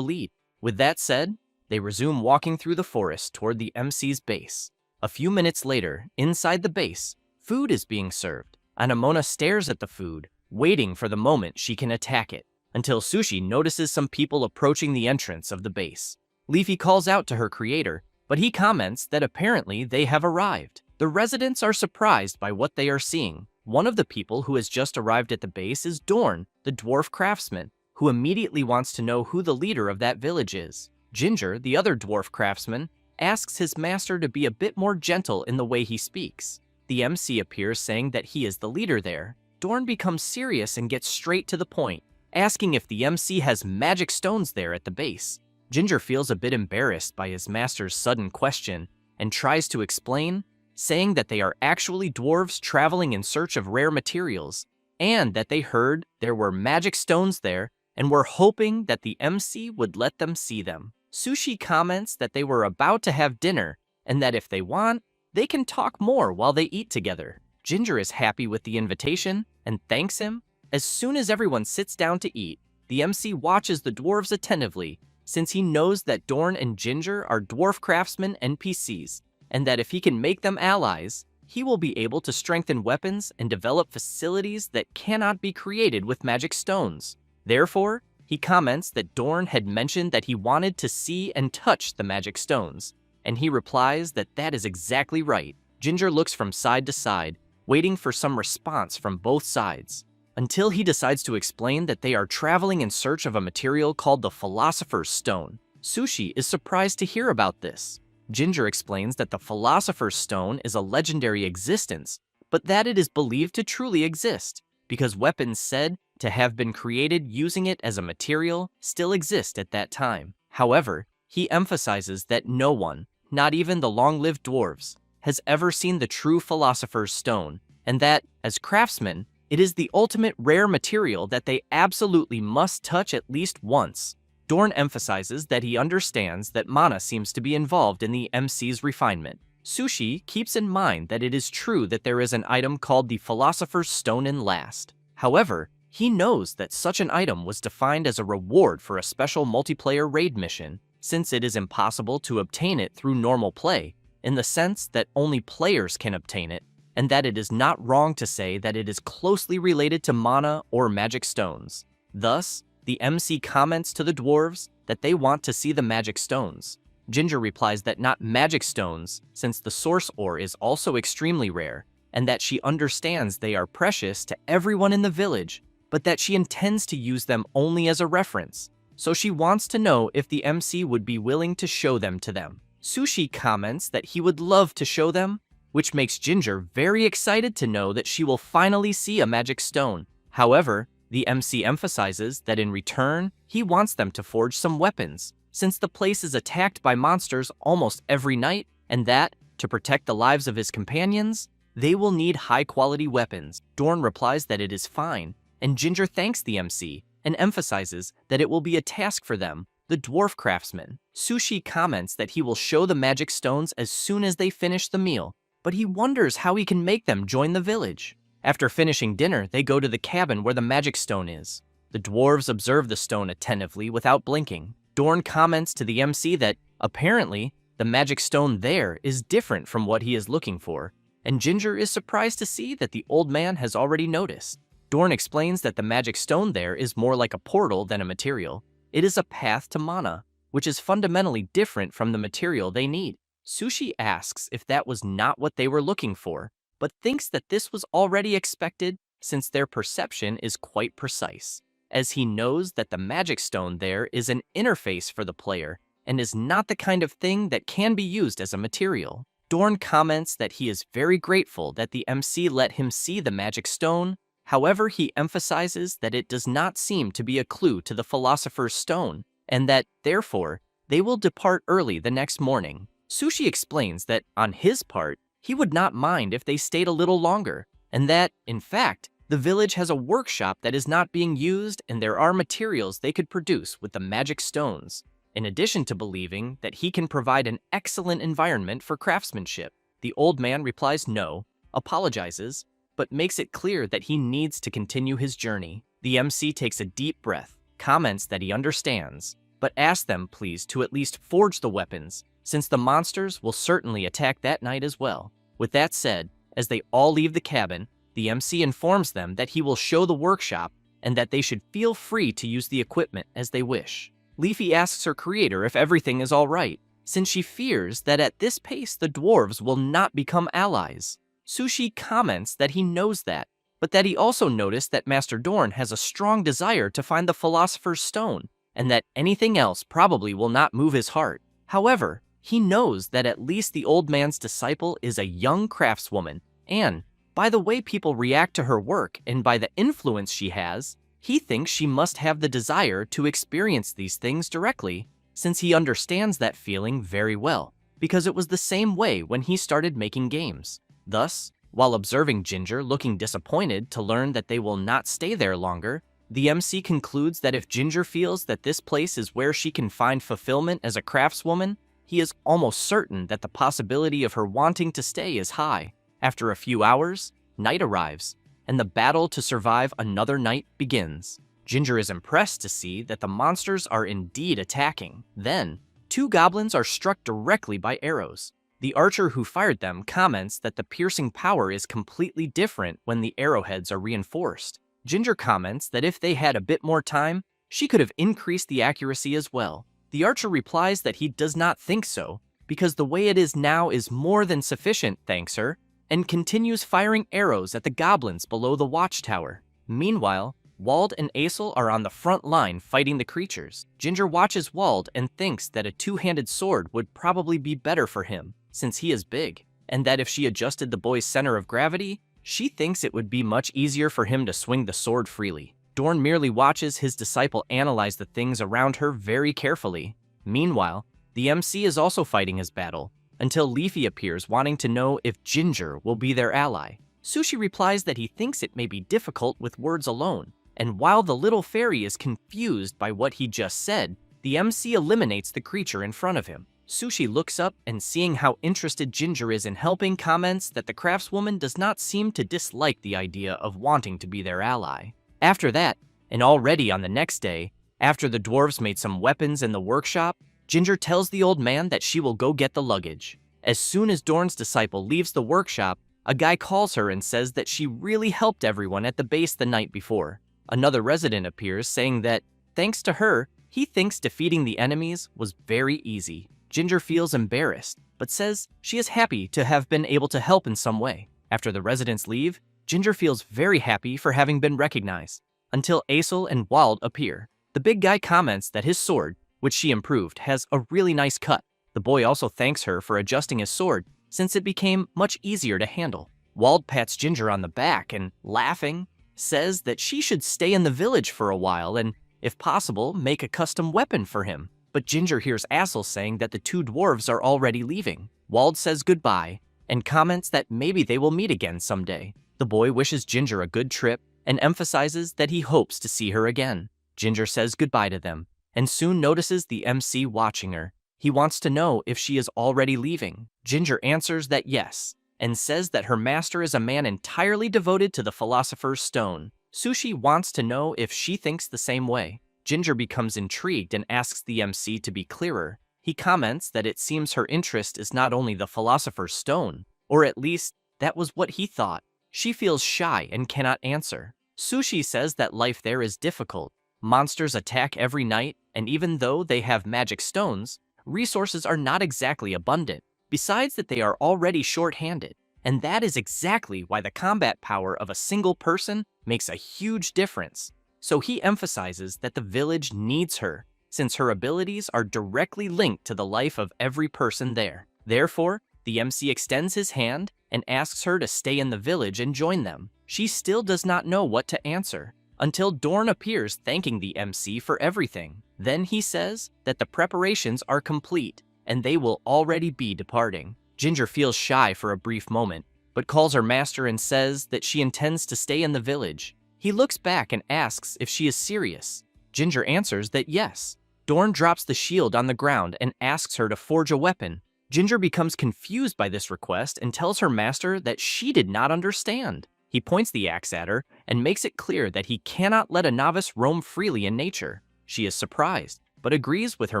S1: lead. With that said, they resume walking through the forest toward the MC's base. A few minutes later, inside the base, food is being served. Anamona stares at the food, waiting for the moment she can attack it, until Sushi notices some people approaching the entrance of the base. Leafy calls out to her creator, but he comments that apparently they have arrived. The residents are surprised by what they are seeing. One of the people who has just arrived at the base is Dorn, the dwarf craftsman, who immediately wants to know who the leader of that village is. Ginger, the other dwarf craftsman, asks his master to be a bit more gentle in the way he speaks. The MC appears saying that he is the leader there. Dorn becomes serious and gets straight to the point, asking if the MC has magic stones there at the base. Ginger feels a bit embarrassed by his master's sudden question and tries to explain, saying that they are actually dwarves traveling in search of rare materials, and that they heard there were magic stones there and were hoping that the MC would let them see them. Sushi comments that they were about to have dinner and that if they want, they can talk more while they eat together. Ginger is happy with the invitation and thanks him. As soon as everyone sits down to eat, the MC watches the dwarves attentively, since he knows that Dorn and Ginger are dwarf craftsmen NPCs, and that if he can make them allies, he will be able to strengthen weapons and develop facilities that cannot be created with magic stones. Therefore, he comments that Dorn had mentioned that he wanted to see and touch the magic stones, and he replies that that is exactly right. Ginger looks from side to side, waiting for some response from both sides, until he decides to explain that they are traveling in search of a material called the Philosopher's Stone. Sushi is surprised to hear about this. Ginger explains that the Philosopher's Stone is a legendary existence, but that it is believed to truly exist, because weapons said to have been created using it as a material still exist at that time. However, he emphasizes that no one, not even the long-lived dwarves, has ever seen the true Philosopher's Stone, and that, as craftsmen, it is the ultimate rare material that they absolutely must touch at least once. Dorn emphasizes that he understands that mana seems to be involved in the MC's refinement. Sushi keeps in mind that it is true that there is an item called the Philosopher's Stone in Last. However, he knows that such an item was defined as a reward for a special multiplayer raid mission, since it is impossible to obtain it through normal play, in the sense that only players can obtain it, and that it is not wrong to say that it is closely related to mana or magic stones. Thus, the MC comments to the dwarves that they want to see the magic stones. Ginger replies that not magic stones, since the source ore is also extremely rare, and that she understands they are precious to everyone in the village, but that she intends to use them only as a reference. So she wants to know if the MC would be willing to show them to them. Sushi comments that he would love to show them, which makes Ginger very excited to know that she will finally see a magic stone. However, the MC emphasizes that in return, he wants them to forge some weapons, since the place is attacked by monsters almost every night, and that, to protect the lives of his companions, they will need high-quality weapons. Dorn replies that it is fine, and Ginger thanks the MC and emphasizes that it will be a task for them, the dwarf craftsmen. Sushi comments that he will show the magic stones as soon as they finish the meal, but he wonders how he can make them join the village. After finishing dinner, they go to the cabin where the magic stone is. The dwarves observe the stone attentively without blinking. Dorn comments to the MC that, apparently, the magic stone there is different from what he is looking for, and Ginger is surprised to see that the old man has already noticed. Dorn explains that the magic stone there is more like a portal than a material. It is a path to mana, which is fundamentally different from the material they need. Sushi asks if that was not what they were looking for, but thinks that this was already expected since their perception is quite precise, as he knows that the magic stone there is an interface for the player and is not the kind of thing that can be used as a material. Dorn comments that he is very grateful that the MC let him see the magic stone. However, he emphasizes that it does not seem to be a clue to the Philosopher's Stone, and that, therefore, they will depart early the next morning. Sushi explains that, on his part, he would not mind if they stayed a little longer, and that, in fact, the village has a workshop that is not being used and there are materials they could produce with the magic stones, in addition to believing that he can provide an excellent environment for craftsmanship. The old man replies no, apologizes, but makes it clear that he needs to continue his journey. The MC takes a deep breath, comments that he understands, but asks them please to at least forge the weapons, since the monsters will certainly attack that night as well. With that said, as they all leave the cabin, the MC informs them that he will show the workshop and that they should feel free to use the equipment as they wish. Leafy asks her creator if everything is all right, since she fears that at this pace the dwarves will not become allies. Sushi comments that he knows that, but that he also noticed that Master Dorn has a strong desire to find the Philosopher's Stone, and that anything else probably will not move his heart. However, he knows that at least the old man's disciple is a young craftswoman, and, by the way people react to her work and by the influence she has, he thinks she must have the desire to experience these things directly, since he understands that feeling very well, because it was the same way when he started making games. Thus, while observing Ginger looking disappointed to learn that they will not stay there longer, the MC concludes that if Ginger feels that this place is where she can find fulfillment as a craftswoman, he is almost certain that the possibility of her wanting to stay is high. After a few hours, night arrives, and the battle to survive another night begins. Ginger is impressed to see that the monsters are indeed attacking. Then, 2 goblins are struck directly by arrows. The archer who fired them comments that the piercing power is completely different when the arrowheads are reinforced. Ginger comments that if they had a bit more time, she could have increased the accuracy as well. The archer replies that he does not think so, because the way it is now is more than sufficient, thanks her, and continues firing arrows at the goblins below the watchtower. Meanwhile, Wald and Aesel are on the front line fighting the creatures. Ginger watches Wald and thinks that a 2-handed sword would probably be better for him, since he is big, and that if she adjusted the boy's center of gravity, she thinks it would be much easier for him to swing the sword freely. Dorn merely watches his disciple analyze the things around her very carefully. Meanwhile, the MC is also fighting his battle, until Leafy appears wanting to know if Ginger will be their ally. Sushi replies that he thinks it may be difficult with words alone, and while the little fairy is confused by what he just said, the MC eliminates the creature in front of him. Sushi looks up and seeing how interested Ginger is in helping comments that the craftswoman does not seem to dislike the idea of wanting to be their ally. After that, and already on the next day, after the dwarves made some weapons in the workshop, Ginger tells the old man that she will go get the luggage. As soon as Dorn's disciple leaves the workshop, a guy calls her and says that she really helped everyone at the base the night before. Another resident appears saying that, thanks to her, he thinks defeating the enemies was very easy. Ginger feels embarrassed, but says she is happy to have been able to help in some way. After the residents leave, Ginger feels very happy for having been recognized, until Aesel and Wald appear. The big guy comments that his sword, which she improved, has a really nice cut. The boy also thanks her for adjusting his sword, since it became much easier to handle. Wald pats Ginger on the back and, laughing, says that she should stay in the village for a while and, if possible, make a custom weapon for him. But Ginger hears Aesel saying that the 2 dwarves are already leaving. Wald says goodbye and comments that maybe they will meet again someday. The boy wishes Ginger a good trip and emphasizes that he hopes to see her again. Ginger says goodbye to them and soon notices the MC watching her. He wants to know if she is already leaving. Ginger answers that yes, and says that her master is a man entirely devoted to the Philosopher's Stone. Sushi wants to know if she thinks the same way. Ginger becomes intrigued and asks the MC to be clearer. He comments that it seems her interest is not only the Philosopher's Stone, or at least that was what he thought. She feels shy and cannot answer. Sushi says that life there is difficult. Monsters attack every night, and even though they have magic stones, resources are not exactly abundant. Besides that they are already short-handed, and that is exactly why the combat power of a single person makes a huge difference. So he emphasizes that the village needs her, since her abilities are directly linked to the life of every person there. Therefore, the MC extends his hand and asks her to stay in the village and join them. She still does not know what to answer, until Dorn appears thanking the MC for everything. Then he says that the preparations are complete, and they will already be departing. Ginger feels shy for a brief moment, but calls her master and says that she intends to stay in the village. He looks back and asks if she is serious. Ginger answers that yes. Dorn drops the shield on the ground and asks her to forge a weapon. Ginger becomes confused by this request and tells her master that she did not understand. He points the axe at her and makes it clear that he cannot let a novice roam freely in nature. She is surprised, but agrees with her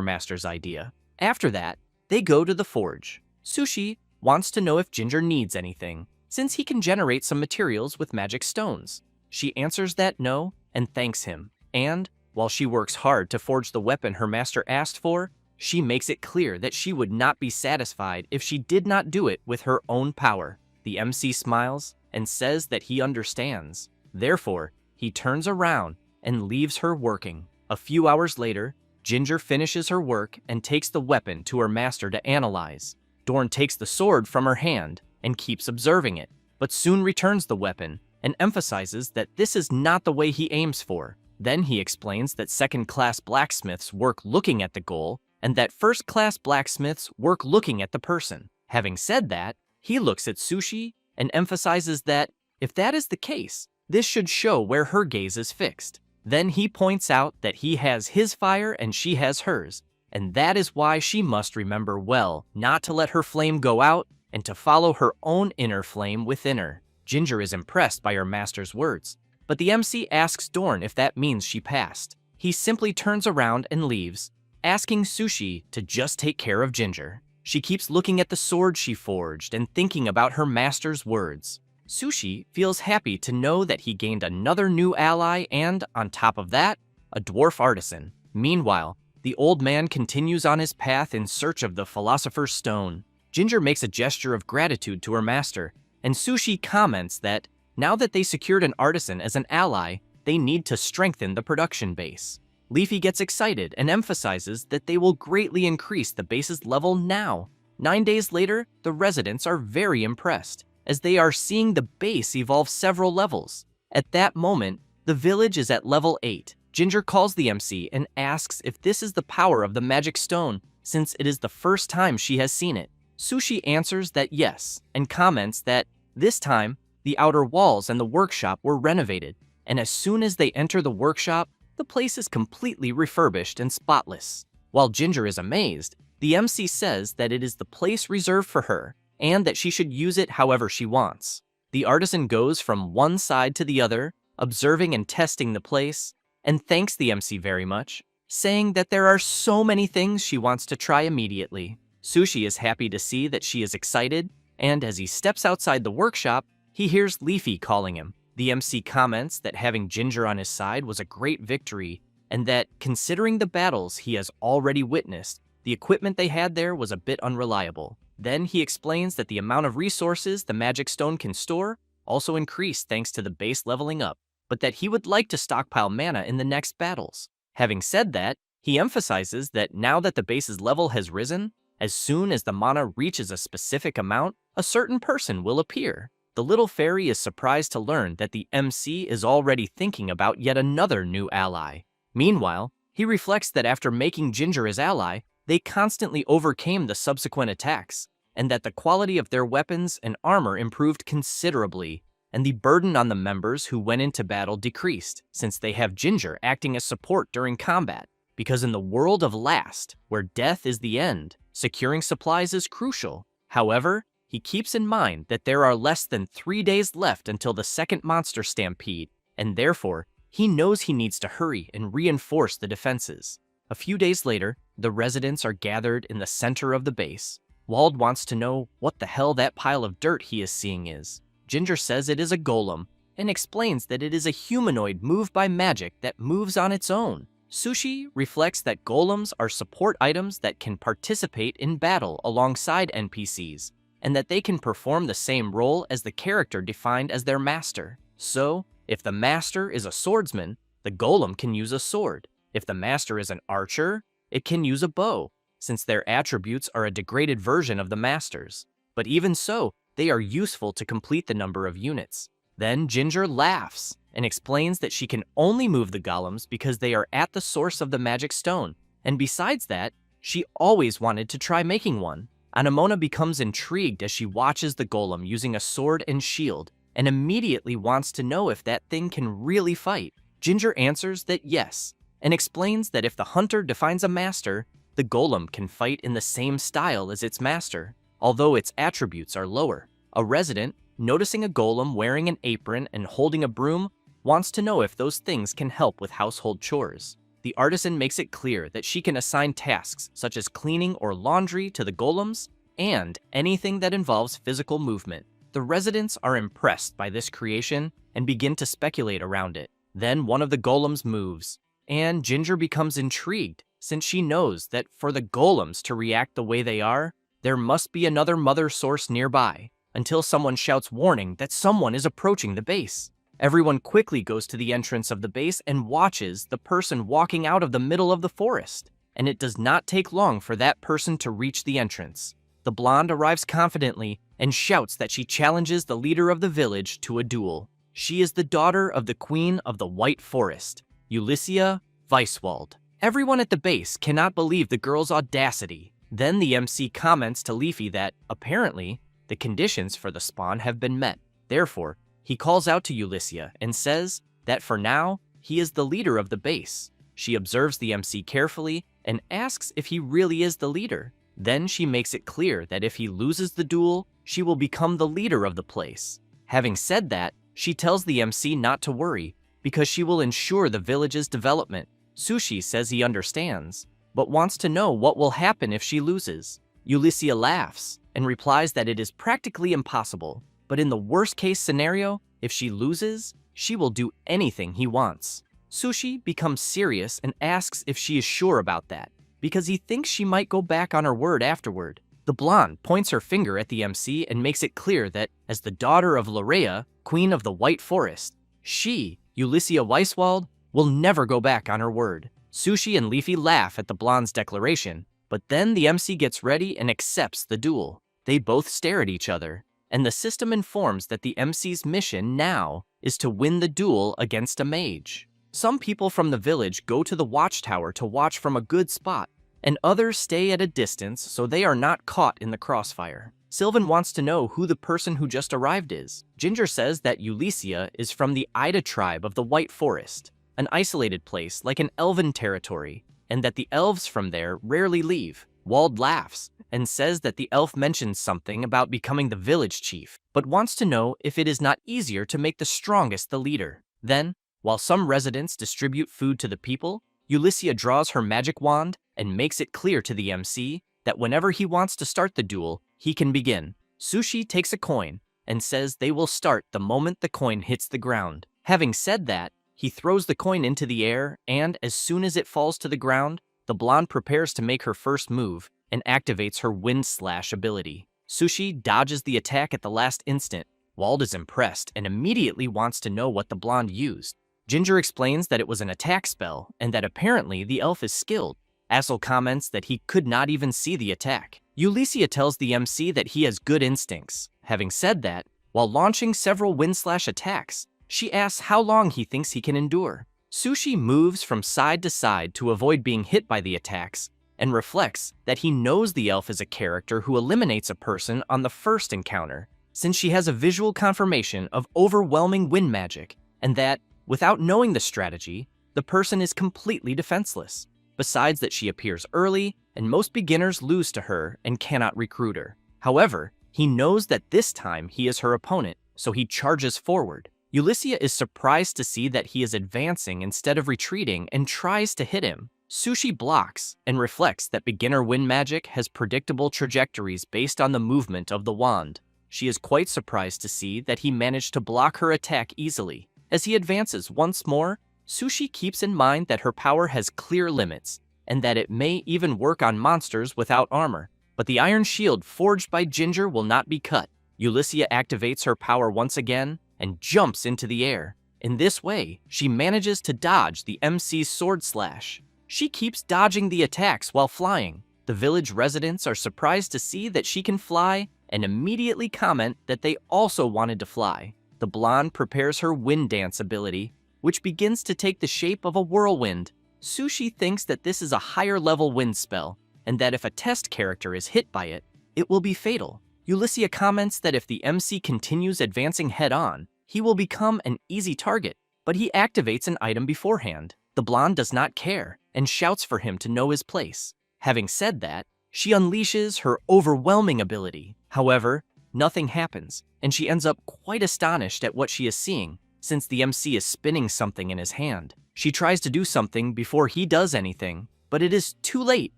S1: master's idea. After that, they go to the forge. Sushi wants to know if Ginger needs anything, since he can generate some materials with magic stones. She answers that no and thanks him, and while she works hard to forge the weapon her master asked for, she makes it clear that she would not be satisfied if she did not do it with her own power. The MC smiles and says that he understands. Therefore, he turns around and leaves her working. A few hours later, Ginger finishes her work and takes the weapon to her master to analyze. Dorn takes the sword from her hand and keeps observing it, but soon returns the weapon and emphasizes that this is not the way he aims for. Then he explains that second-class blacksmiths work looking at the goal and that first-class blacksmiths work looking at the person. Having said that, he looks at Sushi and emphasizes that, if that is the case, this should show where her gaze is fixed. Then he points out that he has his fire and she has hers, and that is why she must remember well not to let her flame go out and to follow her own inner flame within her. Ginger is impressed by her master's words, but the MC asks Dorn if that means she passed. He simply turns around and leaves, asking Sushi to just take care of Ginger. She keeps looking at the sword she forged and thinking about her master's words. Sushi feels happy to know that he gained another new ally and, on top of that, a dwarf artisan. Meanwhile, the old man continues on his path in search of the Philosopher's Stone. Ginger makes a gesture of gratitude to her master, and Sushi comments that, now that they secured an artisan as an ally, they need to strengthen the production base. Leafy gets excited and emphasizes that they will greatly increase the base's level now. 9 days later, the residents are very impressed, as they are seeing the base evolve several levels. At that moment, the village is at level 8. Ginger calls the MC and asks if this is the power of the magic stone, since it is the first time she has seen it. Sushi answers that yes, and comments that, this time, the outer walls and the workshop were renovated, and as soon as they enter the workshop, the place is completely refurbished and spotless. While Ginger is amazed, the MC says that it is the place reserved for her, and that she should use it however she wants. The artisan goes from one side to the other, observing and testing the place, and thanks the MC very much, saying that there are so many things she wants to try immediately. Sushi is happy to see that she is excited, and as he steps outside the workshop, he hears Leafy calling him. The MC comments that having Ginger on his side was a great victory, and that, considering the battles he has already witnessed, the equipment they had there was a bit unreliable. Then he explains that the amount of resources the magic stone can store also increased thanks to the base leveling up, but that he would like to stockpile mana in the next battles. Having said that, he emphasizes that now that the base's level has risen, as soon as the mana reaches a specific amount, a certain person will appear. The little fairy is surprised to learn that the MC is already thinking about yet another new ally. Meanwhile, he reflects that after making Ginger his ally, they constantly overcame the subsequent attacks, and that the quality of their weapons and armor improved considerably, and the burden on the members who went into battle decreased, since they have Ginger acting as support during combat. Because in the world of Last, where death is the end, securing supplies is crucial. However, he keeps in mind that there are less than 3 days left until the second monster stampede, and therefore, he knows he needs to hurry and reinforce the defenses. A few days later, the residents are gathered in the center of the base. Wald wants to know what the hell that pile of dirt he is seeing is. Ginger says it is a golem, and explains that it is a humanoid moved by magic that moves on its own. Sushi reflects that golems are support items that can participate in battle alongside NPCs, and that they can perform the same role as the character defined as their master. So, if the master is a swordsman, the golem can use a sword. If the master is an archer, it can use a bow, since their attributes are a degraded version of the master's. But even so, they are useful to complete the number of units. Then Ginger laughs and explains that she can only move the golems because they are at the source of the magic stone, and besides that, she always wanted to try making one. Anemona becomes intrigued as she watches the golem using a sword and shield and immediately wants to know if that thing can really fight. Ginger answers that yes, and explains that if the hunter defines a master, the golem can fight in the same style as its master, although its attributes are lower. A resident, noticing a golem wearing an apron and holding a broom, wants to know if those things can help with household chores. The artisan makes it clear that she can assign tasks such as cleaning or laundry to the golems and anything that involves physical movement. The residents are impressed by this creation and begin to speculate around it. Then one of the golems moves, and Ginger becomes intrigued since she knows that for the golems to react the way they are, there must be another mother source nearby, until someone shouts warning that someone is approaching the base. Everyone quickly goes to the entrance of the base and watches the person walking out of the middle of the forest, and it does not take long for that person to reach the entrance. The blonde arrives confidently and shouts that she challenges the leader of the village to a duel. She is the daughter of the queen of the White Forest, Ulyssia Weiswald. Everyone at the base cannot believe the girl's audacity. Then the MC comments to Leafy that, apparently, the conditions for the spawn have been met. Therefore, he calls out to Ulyssia and says that for now, he is the leader of the base. She observes the MC carefully and asks if he really is the leader. Then she makes it clear that if he loses the duel, she will become the leader of the place. Having said that, she tells the MC not to worry because she will ensure the village's development. Sushi says he understands, but wants to know what will happen if she loses. Ulyssia laughs and replies that it is practically impossible, but in the worst-case scenario, if she loses, she will do anything he wants. Sushi becomes serious and asks if she is sure about that, because he thinks she might go back on her word afterward. The blonde points her finger at the MC and makes it clear that, as the daughter of Lorea, queen of the White Forest, she, Ulyssia Weiswald, will never go back on her word. Sushi and Leafy laugh at the blonde's declaration, but then the MC gets ready and accepts the duel. They both stare at each other, and the system informs that the MC's mission now is to win the duel against a mage. Some people from the village go to the watchtower to watch from a good spot, and others stay at a distance so they are not caught in the crossfire. Sylvan wants to know who the person who just arrived is. Ginger says that Ulyssia is from the Ida tribe of the White Forest, an isolated place like an elven territory, and that the elves from there rarely leave. Wald laughs and says that the elf mentions something about becoming the village chief, but wants to know if it is not easier to make the strongest the leader. Then, while some residents distribute food to the people, Ulyssia draws her magic wand and makes it clear to the MC that whenever he wants to start the duel, he can begin. Sushi takes a coin and says they will start the moment the coin hits the ground. Having said that, he throws the coin into the air, and as soon as it falls to the ground, the blonde prepares to make her first move and activates her Wind Slash ability. Sushi dodges the attack at the last instant. Wald is impressed and immediately wants to know what the blonde used. Ginger explains that it was an attack spell and that apparently the elf is skilled. Assel comments that he could not even see the attack. Ulyssia tells the MC that he has good instincts. Having said that, while launching several Wind Slash attacks, she asks how long he thinks he can endure. Sushi moves from side to side to avoid being hit by the attacks and reflects that he knows the elf is a character who eliminates a person on the first encounter, since she has a visual confirmation of overwhelming wind magic, and that, without knowing the strategy, the person is completely defenseless. Besides that she appears early, and most beginners lose to her and cannot recruit her. However, he knows that this time he is her opponent, so he charges forward. Ulyssia is surprised to see that he is advancing instead of retreating and tries to hit him. Sushi blocks and reflects that beginner wind magic has predictable trajectories based on the movement of the wand. She is quite surprised to see that he managed to block her attack easily. As he advances once more, Sushi keeps in mind that her power has clear limits, and that it may even work on monsters without armor. But the iron shield forged by Ginger will not be cut. Ulyssia activates her power once again and jumps into the air. In this way, she manages to dodge the MC's sword slash. She keeps dodging the attacks while flying. The village residents are surprised to see that she can fly and immediately comment that they also wanted to fly. The blonde prepares her wind dance ability, which begins to take the shape of a whirlwind. Sushi thinks that this is a higher level wind spell, and that if a test character is hit by it, it will be fatal. Ulysses comments that if the MC continues advancing head-on, he will become an easy target, but he activates an item beforehand. The blonde does not care and shouts for him to know his place. Having said that, she unleashes her overwhelming ability. However, nothing happens, and she ends up quite astonished at what she is seeing, since the MC is spinning something in his hand. She tries to do something before he does anything, but it is too late.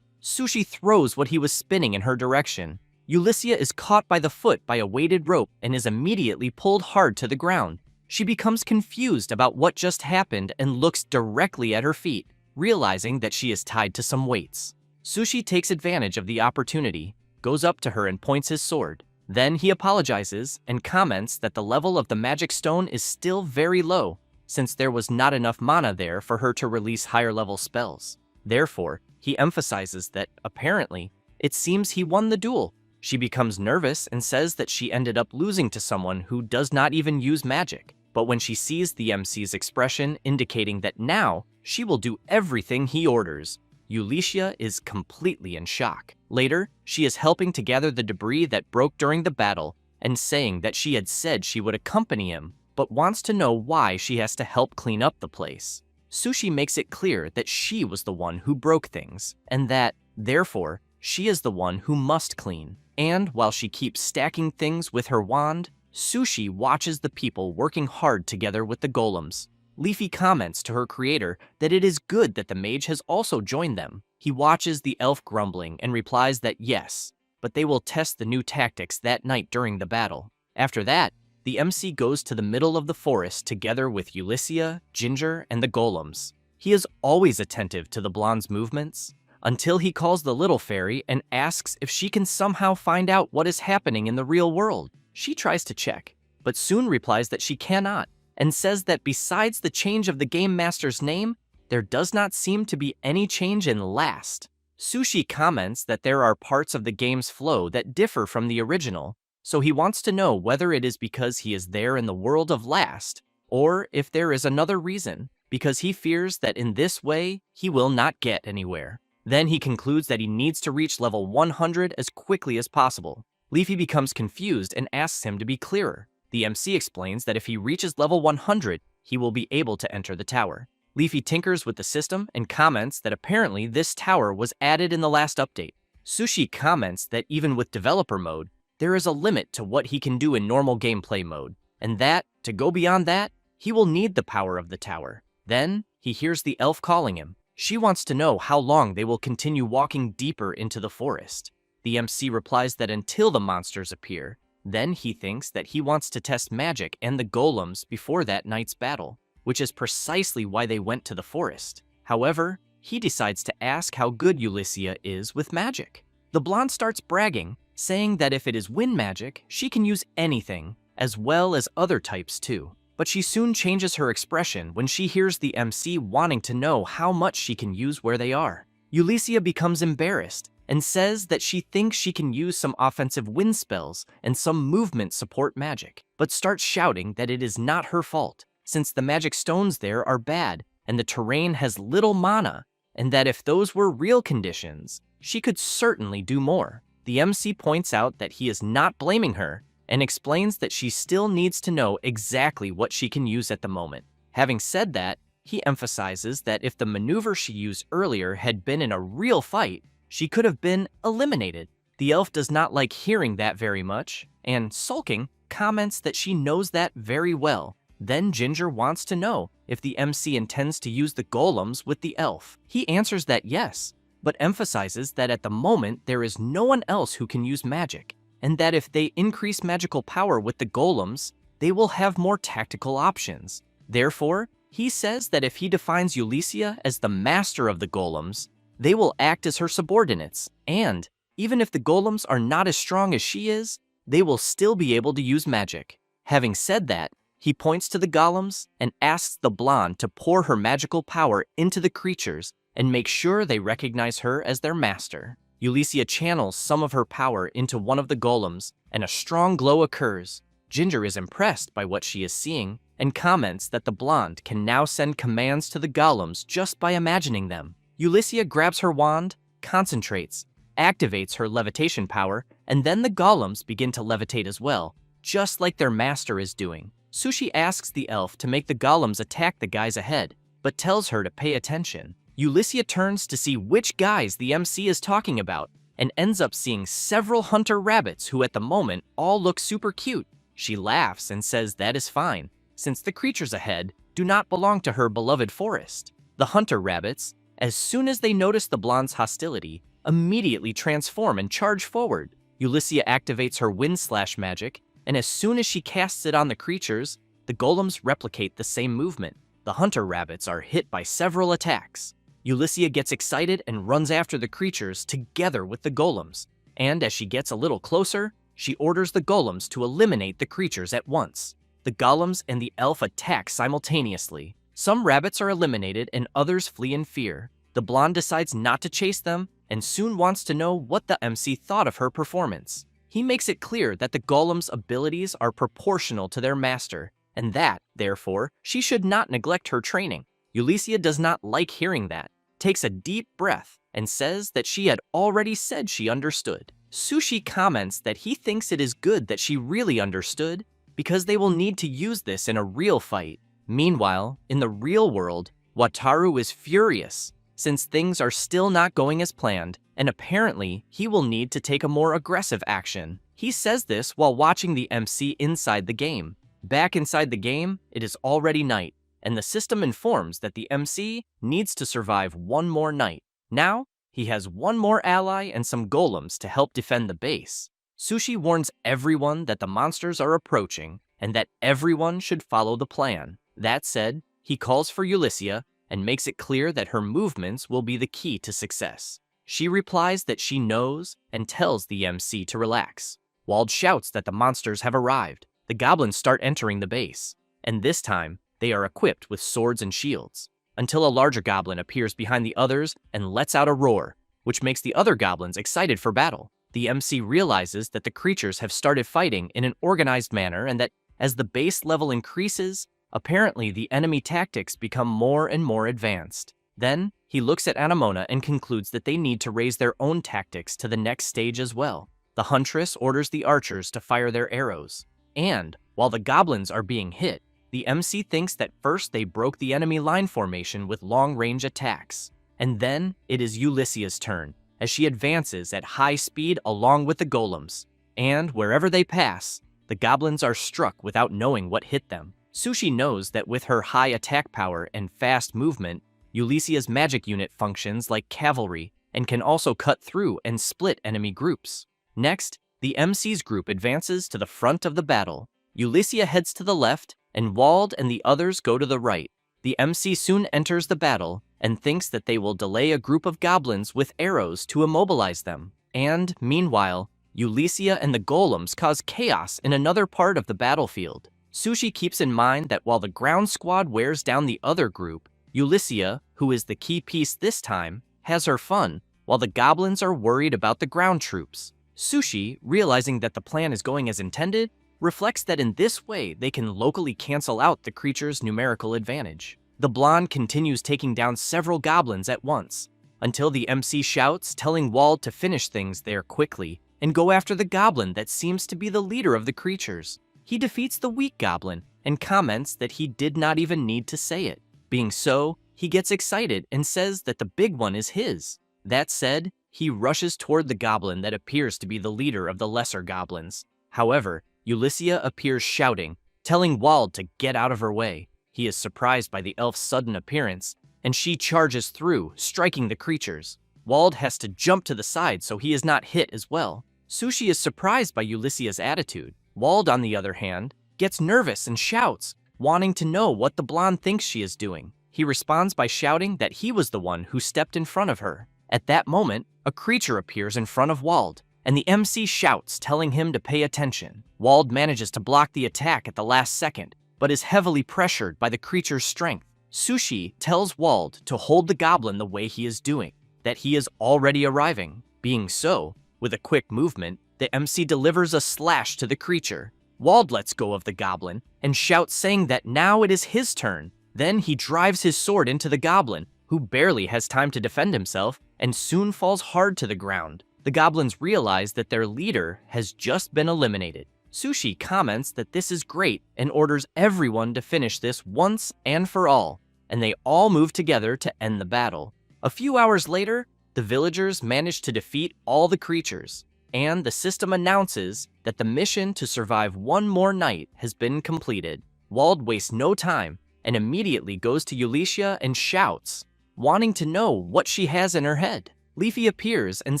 S1: Sushi throws what he was spinning in her direction. Ulysses is caught by the foot by a weighted rope and is immediately pulled hard to the ground. She becomes confused about what just happened and looks directly at her feet, realizing that she is tied to some weights. Sushi takes advantage of the opportunity, goes up to her and points his sword. Then he apologizes and comments that the level of the magic stone is still very low, since there was not enough mana there for her to release higher level spells. Therefore, he emphasizes that, apparently, it seems he won the duel. She becomes nervous and says that she ended up losing to someone who does not even use magic. But when she sees the MC's expression indicating that now she will do everything he orders, Ulysses is completely in shock. Later, she is helping to gather the debris that broke during the battle and saying that she had said she would accompany him, but wants to know why she has to help clean up the place. Sushi makes it clear that she was the one who broke things, and that, therefore, she is the one who must clean. And while she keeps stacking things with her wand, Sushi watches the people working hard together with the golems. Leafy comments to her creator that it is good that the mage has also joined them. He watches the elf grumbling and replies that yes, but they will test the new tactics that night during the battle. After that, the MC goes to the middle of the forest together with Ulysses, Ginger, and the golems. He is always attentive to the blonde's movements, until he calls the little fairy and asks if she can somehow find out what is happening in the real world. She tries to check, but soon replies that she cannot, and says that besides the change of the game master's name, there does not seem to be any change in last. Sushi comments that there are parts of the game's flow that differ from the original, so he wants to know whether it is because he is there in the world of last, or if there is another reason, because he fears that in this way, he will not get anywhere. Then he concludes that he needs to reach level 100 as quickly as possible. Leafy becomes confused and asks him to be clearer. The MC explains that if he reaches level 100, he will be able to enter the tower. Leafy tinkers with the system and comments that apparently this tower was added in the last update. Sushi comments that even with developer mode, there is a limit to what he can do in normal gameplay mode, and that, to go beyond that, he will need the power of the tower. Then, he hears the elf calling him. She wants to know how long they will continue walking deeper into the forest. The MC replies that until the monsters appear. Then he thinks that he wants to test magic and the golems before that night's battle, which is precisely why they went to the forest. However, he decides to ask how good Ulysses is with magic. The blonde starts bragging, saying that if it is wind magic, she can use anything, as well as other types too. But she soon changes her expression when she hears the MC wanting to know how much she can use where they are. Ulysses becomes embarrassed and says that she thinks she can use some offensive wind spells and some movement support magic, but starts shouting that it is not her fault, since the magic stones there are bad and the terrain has little mana, and that if those were real conditions, she could certainly do more. The MC points out that he is not blaming her, and explains that she still needs to know exactly what she can use at the moment. Having said that, he emphasizes that if the maneuver she used earlier had been in a real fight, she could have been eliminated. The elf does not like hearing that very much, and sulking, comments that she knows that very well. Then Ginger wants to know if the MC intends to use the golems with the elf. He answers that yes, but emphasizes that at the moment there is no one else who can use magic, and that if they increase magical power with the golems, they will have more tactical options. Therefore, he says that if he defines Ulysses as the master of the golems, they will act as her subordinates, and even if the golems are not as strong as she is, they will still be able to use magic. Having said that, he points to the golems and asks the blonde to pour her magical power into the creatures and make sure they recognize her as their master. Ulysses channels some of her power into one of the golems, and a strong glow occurs. Ginger is impressed by what she is seeing, and comments that the blonde can now send commands to the golems just by imagining them. Ulysses grabs her wand, concentrates, activates her levitation power, and then the golems begin to levitate as well, just like their master is doing. Sushi asks the elf to make the golems attack the guys ahead, but tells her to pay attention. Ulysses turns to see which guys the MC is talking about, and ends up seeing several hunter rabbits who at the moment all look super cute. She laughs and says that is fine, since the creatures ahead do not belong to her beloved forest. The hunter rabbits, as soon as they notice the blonde's hostility, immediately transform and charge forward. Ulysses activates her wind slash magic, and as soon as she casts it on the creatures, the golems replicate the same movement. The hunter rabbits are hit by several attacks. Ulysses gets excited and runs after the creatures together with the golems, and as she gets a little closer, she orders the golems to eliminate the creatures at once. The golems and the elf attack simultaneously. Some rabbits are eliminated and others flee in fear. The blonde decides not to chase them and soon wants to know what the MC thought of her performance. He makes it clear that the golem's abilities are proportional to their master, and that, therefore, she should not neglect her training. Ulysses does not like hearing that, takes a deep breath, and says that she had already said she understood. Sushi comments that he thinks it is good that she really understood, because they will need to use this in a real fight. Meanwhile, in the real world, Wataru is furious, since things are still not going as planned, and apparently he will need to take a more aggressive action. He says this while watching the MC inside the game. Back inside the game, it is already night, and the system informs that the MC needs to survive one more night. Now, he has one more ally and some golems to help defend the base. Sushi warns everyone that the monsters are approaching, and that everyone should follow the plan. That said, he calls for Ulysses and makes it clear that her movements will be the key to success. She replies that she knows and tells the MC to relax. Wald shouts that the monsters have arrived. The goblins start entering the base, and this time, they are equipped with swords and shields, until a larger goblin appears behind the others and lets out a roar, which makes the other goblins excited for battle. The MC realizes that the creatures have started fighting in an organized manner and that, as the base level increases, apparently the enemy tactics become more and more advanced. Then, he looks at Anemona and concludes that they need to raise their own tactics to the next stage as well. The huntress orders the archers to fire their arrows. And, while the goblins are being hit, the MC thinks that first they broke the enemy line formation with long-range attacks. And then, it is Ulysses' turn, as she advances at high speed along with the golems. And, wherever they pass, the goblins are struck without knowing what hit them. Sushi knows that with her high attack power and fast movement, Ulysses' magic unit functions like cavalry and can also cut through and split enemy groups. Next, the MC's group advances to the front of the battle. Ulysses heads to the left, and Wald and the others go to the right. The MC soon enters the battle and thinks that they will delay a group of goblins with arrows to immobilize them. And, meanwhile, Ulysses and the golems cause chaos in another part of the battlefield. Sushi keeps in mind that while the ground squad wears down the other group, Ulysses, who is the key piece this time, has her fun, while the goblins are worried about the ground troops. Sushi, realizing that the plan is going as intended, reflects that in this way they can locally cancel out the creature's numerical advantage. The blonde continues taking down several goblins at once, until the MC shouts, telling Wald to finish things there quickly and go after the goblin that seems to be the leader of the creatures. He defeats the weak goblin and comments that he did not even need to say it. Being so, he gets excited and says that the big one is his. That said, he rushes toward the goblin that appears to be the leader of the lesser goblins. However, Ulysses appears shouting, telling Wald to get out of her way. He is surprised by the elf's sudden appearance, and she charges through, striking the creatures. Wald has to jump to the side so he is not hit as well. Sushi is surprised by Ulysses' attitude. Wald, on the other hand, gets nervous and shouts, wanting to know what the blonde thinks she is doing. He responds by shouting that he was the one who stepped in front of her. At that moment, a creature appears in front of Wald, and the MC shouts, telling him to pay attention. Wald manages to block the attack at the last second, but is heavily pressured by the creature's strength. Sushi tells Wald to hold the goblin the way he is doing, that he is already arriving. Being so, with a quick movement, the MC delivers a slash to the creature. Wald lets go of the goblin and shouts, saying that now it is his turn. Then he drives his sword into the goblin, who barely has time to defend himself and soon falls hard to the ground. The goblins realize that their leader has just been eliminated. Sushi comments that this is great and orders everyone to finish this once and for all, and they all move together to end the battle. A few hours later, the villagers manage to defeat all the creatures, and the system announces that the mission to survive one more night has been completed. Wald wastes no time and immediately goes to Ulysses and shouts, wanting to know what she has in her head. Leafy appears and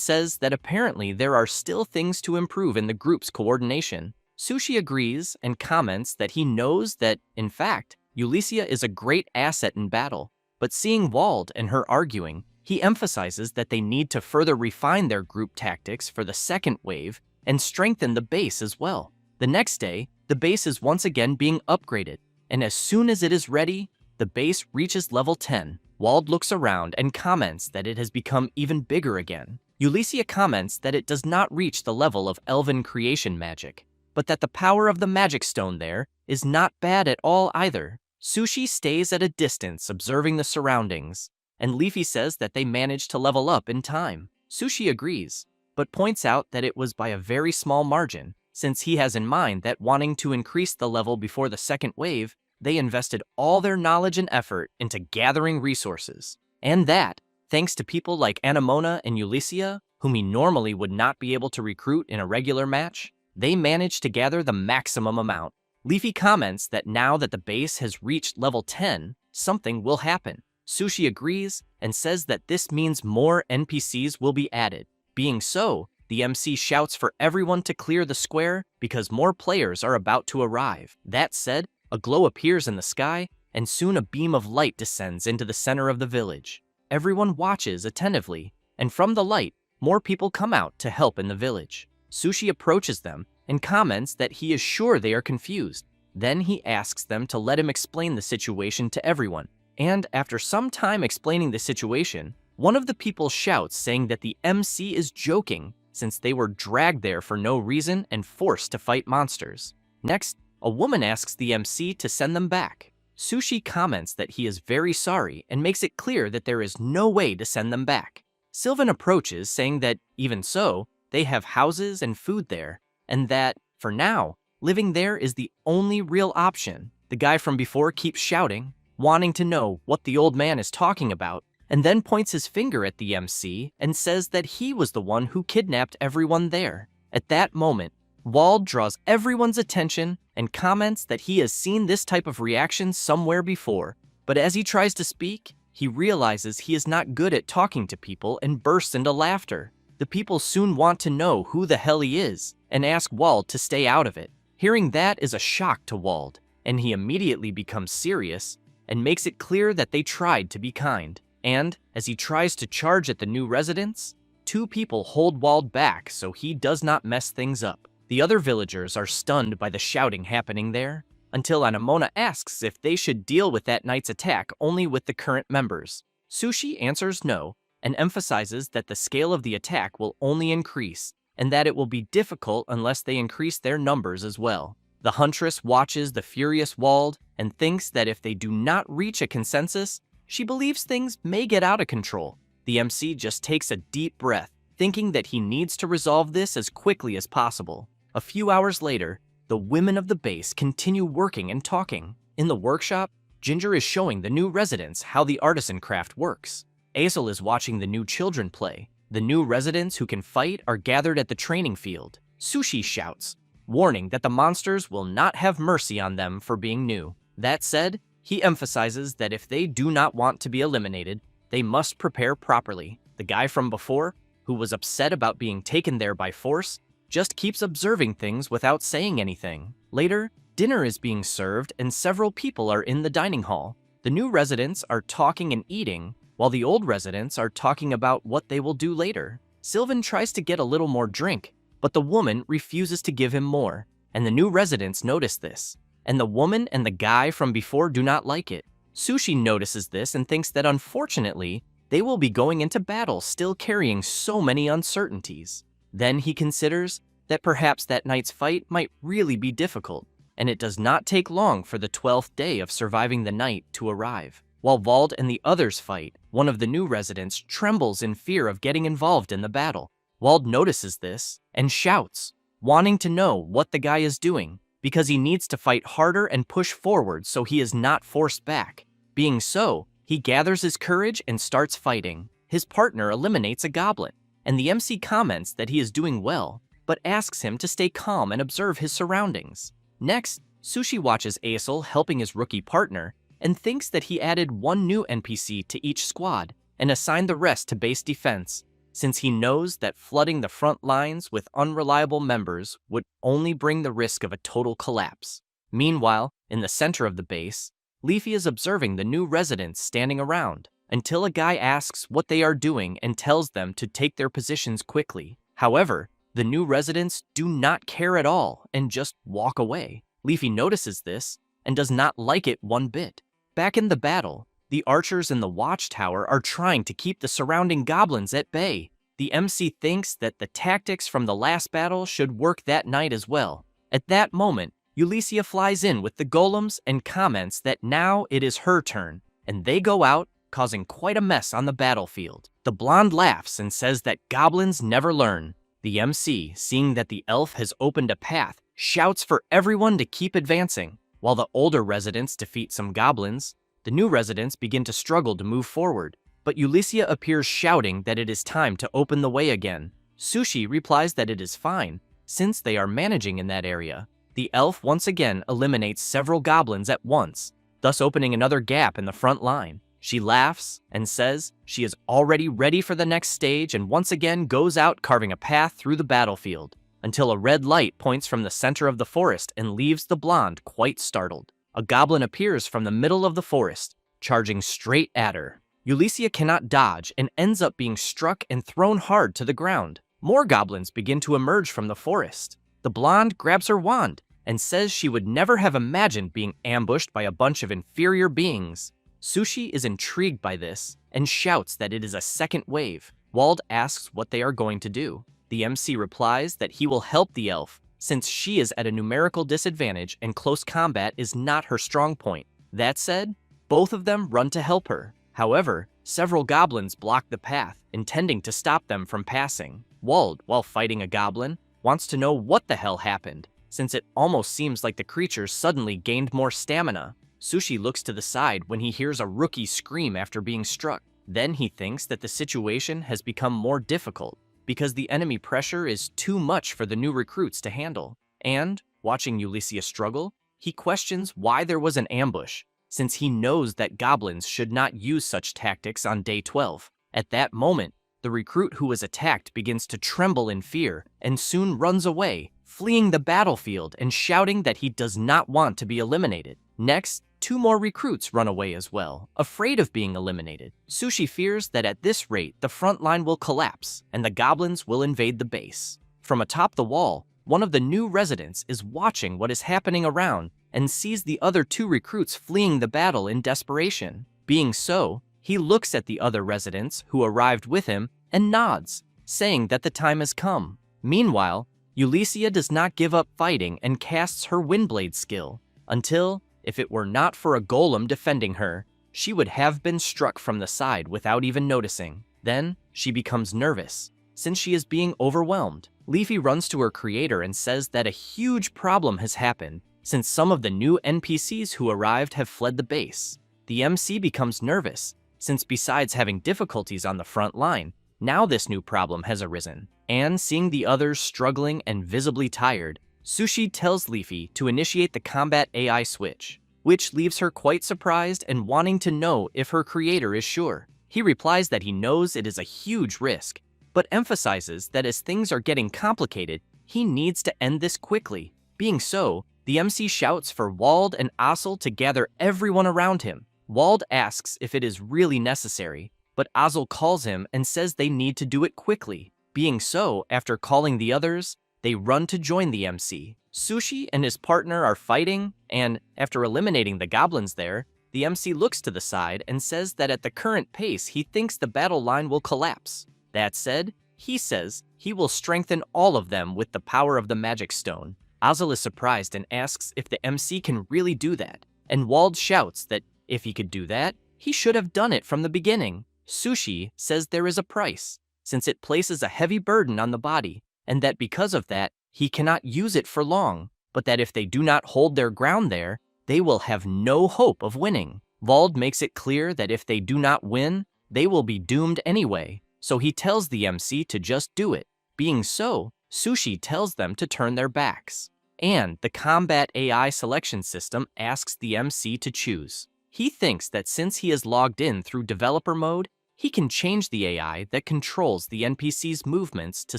S1: says that apparently there are still things to improve in the group's coordination. Sushi agrees and comments that he knows that, in fact, Ulysses is a great asset in battle, but seeing Wald and her arguing, he emphasizes that they need to further refine their group tactics for the second wave and strengthen the base as well. The next day, the base is once again being upgraded, and as soon as it is ready, the base reaches level 10. Wald looks around and comments that it has become even bigger again. Ulysses comments that it does not reach the level of elven creation magic, but that the power of the magic stone there is not bad at all either. Sushi stays at a distance observing the surroundings, and Leafy says that they managed to level up in time. Sushi agrees, but points out that it was by a very small margin, since he has in mind that wanting to increase the level before the second wave, they invested all their knowledge and effort into gathering resources. And that, thanks to people like Anemona and Ulysses, whom he normally would not be able to recruit in a regular match, they managed to gather the maximum amount. Leafy comments that now that the base has reached level 10, something will happen. Sushi agrees and says that this means more NPCs will be added. Being so, the MC shouts for everyone to clear the square because more players are about to arrive. That said, a glow appears in the sky, and soon a beam of light descends into the center of the village. Everyone watches attentively, and from the light, more people come out to help in the village. Sushi approaches them and comments that he is sure they are confused. Then he asks them to let him explain the situation to everyone. And after some time explaining the situation, one of the people shouts saying that the MC is joking since they were dragged there for no reason and forced to fight monsters. Next, a woman asks the MC to send them back. Sushi comments that he is very sorry and makes it clear that there is no way to send them back. Sylvan approaches saying that, even so, they have houses and food there, and that, for now, living there is the only real option. The guy from before keeps shouting, wanting to know what the old man is talking about, and then points his finger at the MC and says that he was the one who kidnapped everyone there. At that moment, Wald draws everyone's attention and comments that he has seen this type of reaction somewhere before, but as he tries to speak, he realizes he is not good at talking to people and bursts into laughter. The people soon want to know who the hell he is and ask Wald to stay out of it. Hearing that is a shock to Wald, and he immediately becomes serious and makes it clear that they tried to be kind. And, as he tries to charge at the new residents, two people hold Wald back so he does not mess things up. The other villagers are stunned by the shouting happening there, until Anemona asks if they should deal with that night's attack only with the current members. Sushi answers no, and emphasizes that the scale of the attack will only increase, and that it will be difficult unless they increase their numbers as well. The Huntress watches the furious Wald and thinks that if they do not reach a consensus, she believes things may get out of control. The MC just takes a deep breath, thinking that he needs to resolve this as quickly as possible. A few hours later, the women of the base continue working and talking. In the workshop, Ginger is showing the new residents how the artisan craft works. Azel is watching the new children play. The new residents who can fight are gathered at the training field. Sushi shouts, warning that the monsters will not have mercy on them for being new. That said, he emphasizes that if they do not want to be eliminated, they must prepare properly. The guy from before, who was upset about being taken there by force, just keeps observing things without saying anything. Later, dinner is being served and several people are in the dining hall. The new residents are talking and eating, while the old residents are talking about what they will do later. Sylvan tries to get a little more drink, but the woman refuses to give him more, and the new residents notice this, and the woman and the guy from before do not like it. Sushi notices this and thinks that unfortunately, they will be going into battle still carrying so many uncertainties. Then he considers that perhaps that night's fight might really be difficult, and it does not take long for the 12th day of surviving the night to arrive. While Wald and the others fight, one of the new residents trembles in fear of getting involved in the battle. Wald notices this and shouts, wanting to know what the guy is doing, because he needs to fight harder and push forward so he is not forced back. Being so, he gathers his courage and starts fighting. His partner eliminates a goblin, and the MC comments that he is doing well, but asks him to stay calm and observe his surroundings. Next, Sushi watches Aesel helping his rookie partner and thinks that he added one new NPC to each squad and assigned the rest to base defense, since he knows that flooding the front lines with unreliable members would only bring the risk of a total collapse. Meanwhile, in the center of the base, Leafy is observing the new residents standing around until a guy asks what they are doing and tells them to take their positions quickly. However, the new residents do not care at all and just walk away. Leafy notices this and does not like it one bit. Back in the battle, the archers in the watchtower are trying to keep the surrounding goblins at bay. The MC thinks that the tactics from the last battle should work that night as well. At that moment, Ulyssia flies in with the golems and comments that now it is her turn, and they go out, causing quite a mess on the battlefield. The blonde laughs and says that goblins never learn. The MC, seeing that the elf has opened a path, shouts for everyone to keep advancing. While the older residents defeat some goblins, the new residents begin to struggle to move forward, but Ulyssia appears shouting that it is time to open the way again. Sushi replies that it is fine, since they are managing in that area. The elf once again eliminates several goblins at once, thus opening another gap in the front line. She laughs and says she is already ready for the next stage and once again goes out carving a path through the battlefield, until a red light points from the center of the forest and leaves the blonde quite startled. A goblin appears from the middle of the forest, charging straight at her. Ulyssia cannot dodge and ends up being struck and thrown hard to the ground. More goblins begin to emerge from the forest. The blonde grabs her wand and says she would never have imagined being ambushed by a bunch of inferior beings. Sushi is intrigued by this and shouts that it is a second wave. Wald asks what they are going to do. The MC replies that he will help the elf, since she is at a numerical disadvantage and close combat is not her strong point. That said, both of them run to help her. However, several goblins block the path, intending to stop them from passing. Wald, while fighting a goblin, wants to know what the hell happened, since it almost seems like the creature suddenly gained more stamina. Sushi looks to the side when he hears a rookie scream after being struck. Then he thinks that the situation has become more difficult, because the enemy pressure is too much for the new recruits to handle. And, watching Ulyssia struggle, he questions why there was an ambush, since he knows that goblins should not use such tactics on day 12. At that moment, the recruit who was attacked begins to tremble in fear and soon runs away, fleeing the battlefield and shouting that he does not want to be eliminated. Next, 2 more recruits run away as well, afraid of being eliminated. Sushi fears that at this rate, the front line will collapse and the goblins will invade the base. From atop the wall, one of the new residents is watching what is happening around and sees the other 2 recruits fleeing the battle in desperation. Being so, he looks at the other residents who arrived with him and nods, saying that the time has come. Meanwhile, Ulyssia does not give up fighting and casts her Windblade skill, until, if it were not for a golem defending her, she would have been struck from the side without even noticing. Then, she becomes nervous, since she is being overwhelmed. Leafy runs to her creator and says that a huge problem has happened, since some of the new NPCs who arrived have fled the base. The MC becomes nervous, since besides having difficulties on the front line, now this new problem has arisen. And seeing the others struggling and visibly tired, Sushi tells Leafy to initiate the combat AI switch, which leaves her quite surprised and wanting to know if her creator is sure. He replies that he knows it is a huge risk, but emphasizes that as things are getting complicated, he needs to end this quickly. Being so, the MC shouts for Wald and Azel to gather everyone around him. Wald asks if it is really necessary, but Azel calls him and says they need to do it quickly. Being so, after calling the others, they run to join the MC. Sushi and his partner are fighting, and after eliminating the goblins there, the MC looks to the side and says that at the current pace he thinks the battle line will collapse. That said, he says he will strengthen all of them with the power of the magic stone. Azel is surprised and asks if the MC can really do that, and Wald shouts that if he could do that, he should have done it from the beginning. Sushi says there is a price, since it places a heavy burden on the body, and that because of that, he cannot use it for long, but that if they do not hold their ground there, they will have no hope of winning. Wald makes it clear that if they do not win, they will be doomed anyway, so he tells the MC to just do it. Being so, Sushi tells them to turn their backs. And the combat AI selection system asks the MC to choose. He thinks that since he is logged in through developer mode, he can change the AI that controls the NPC's movements to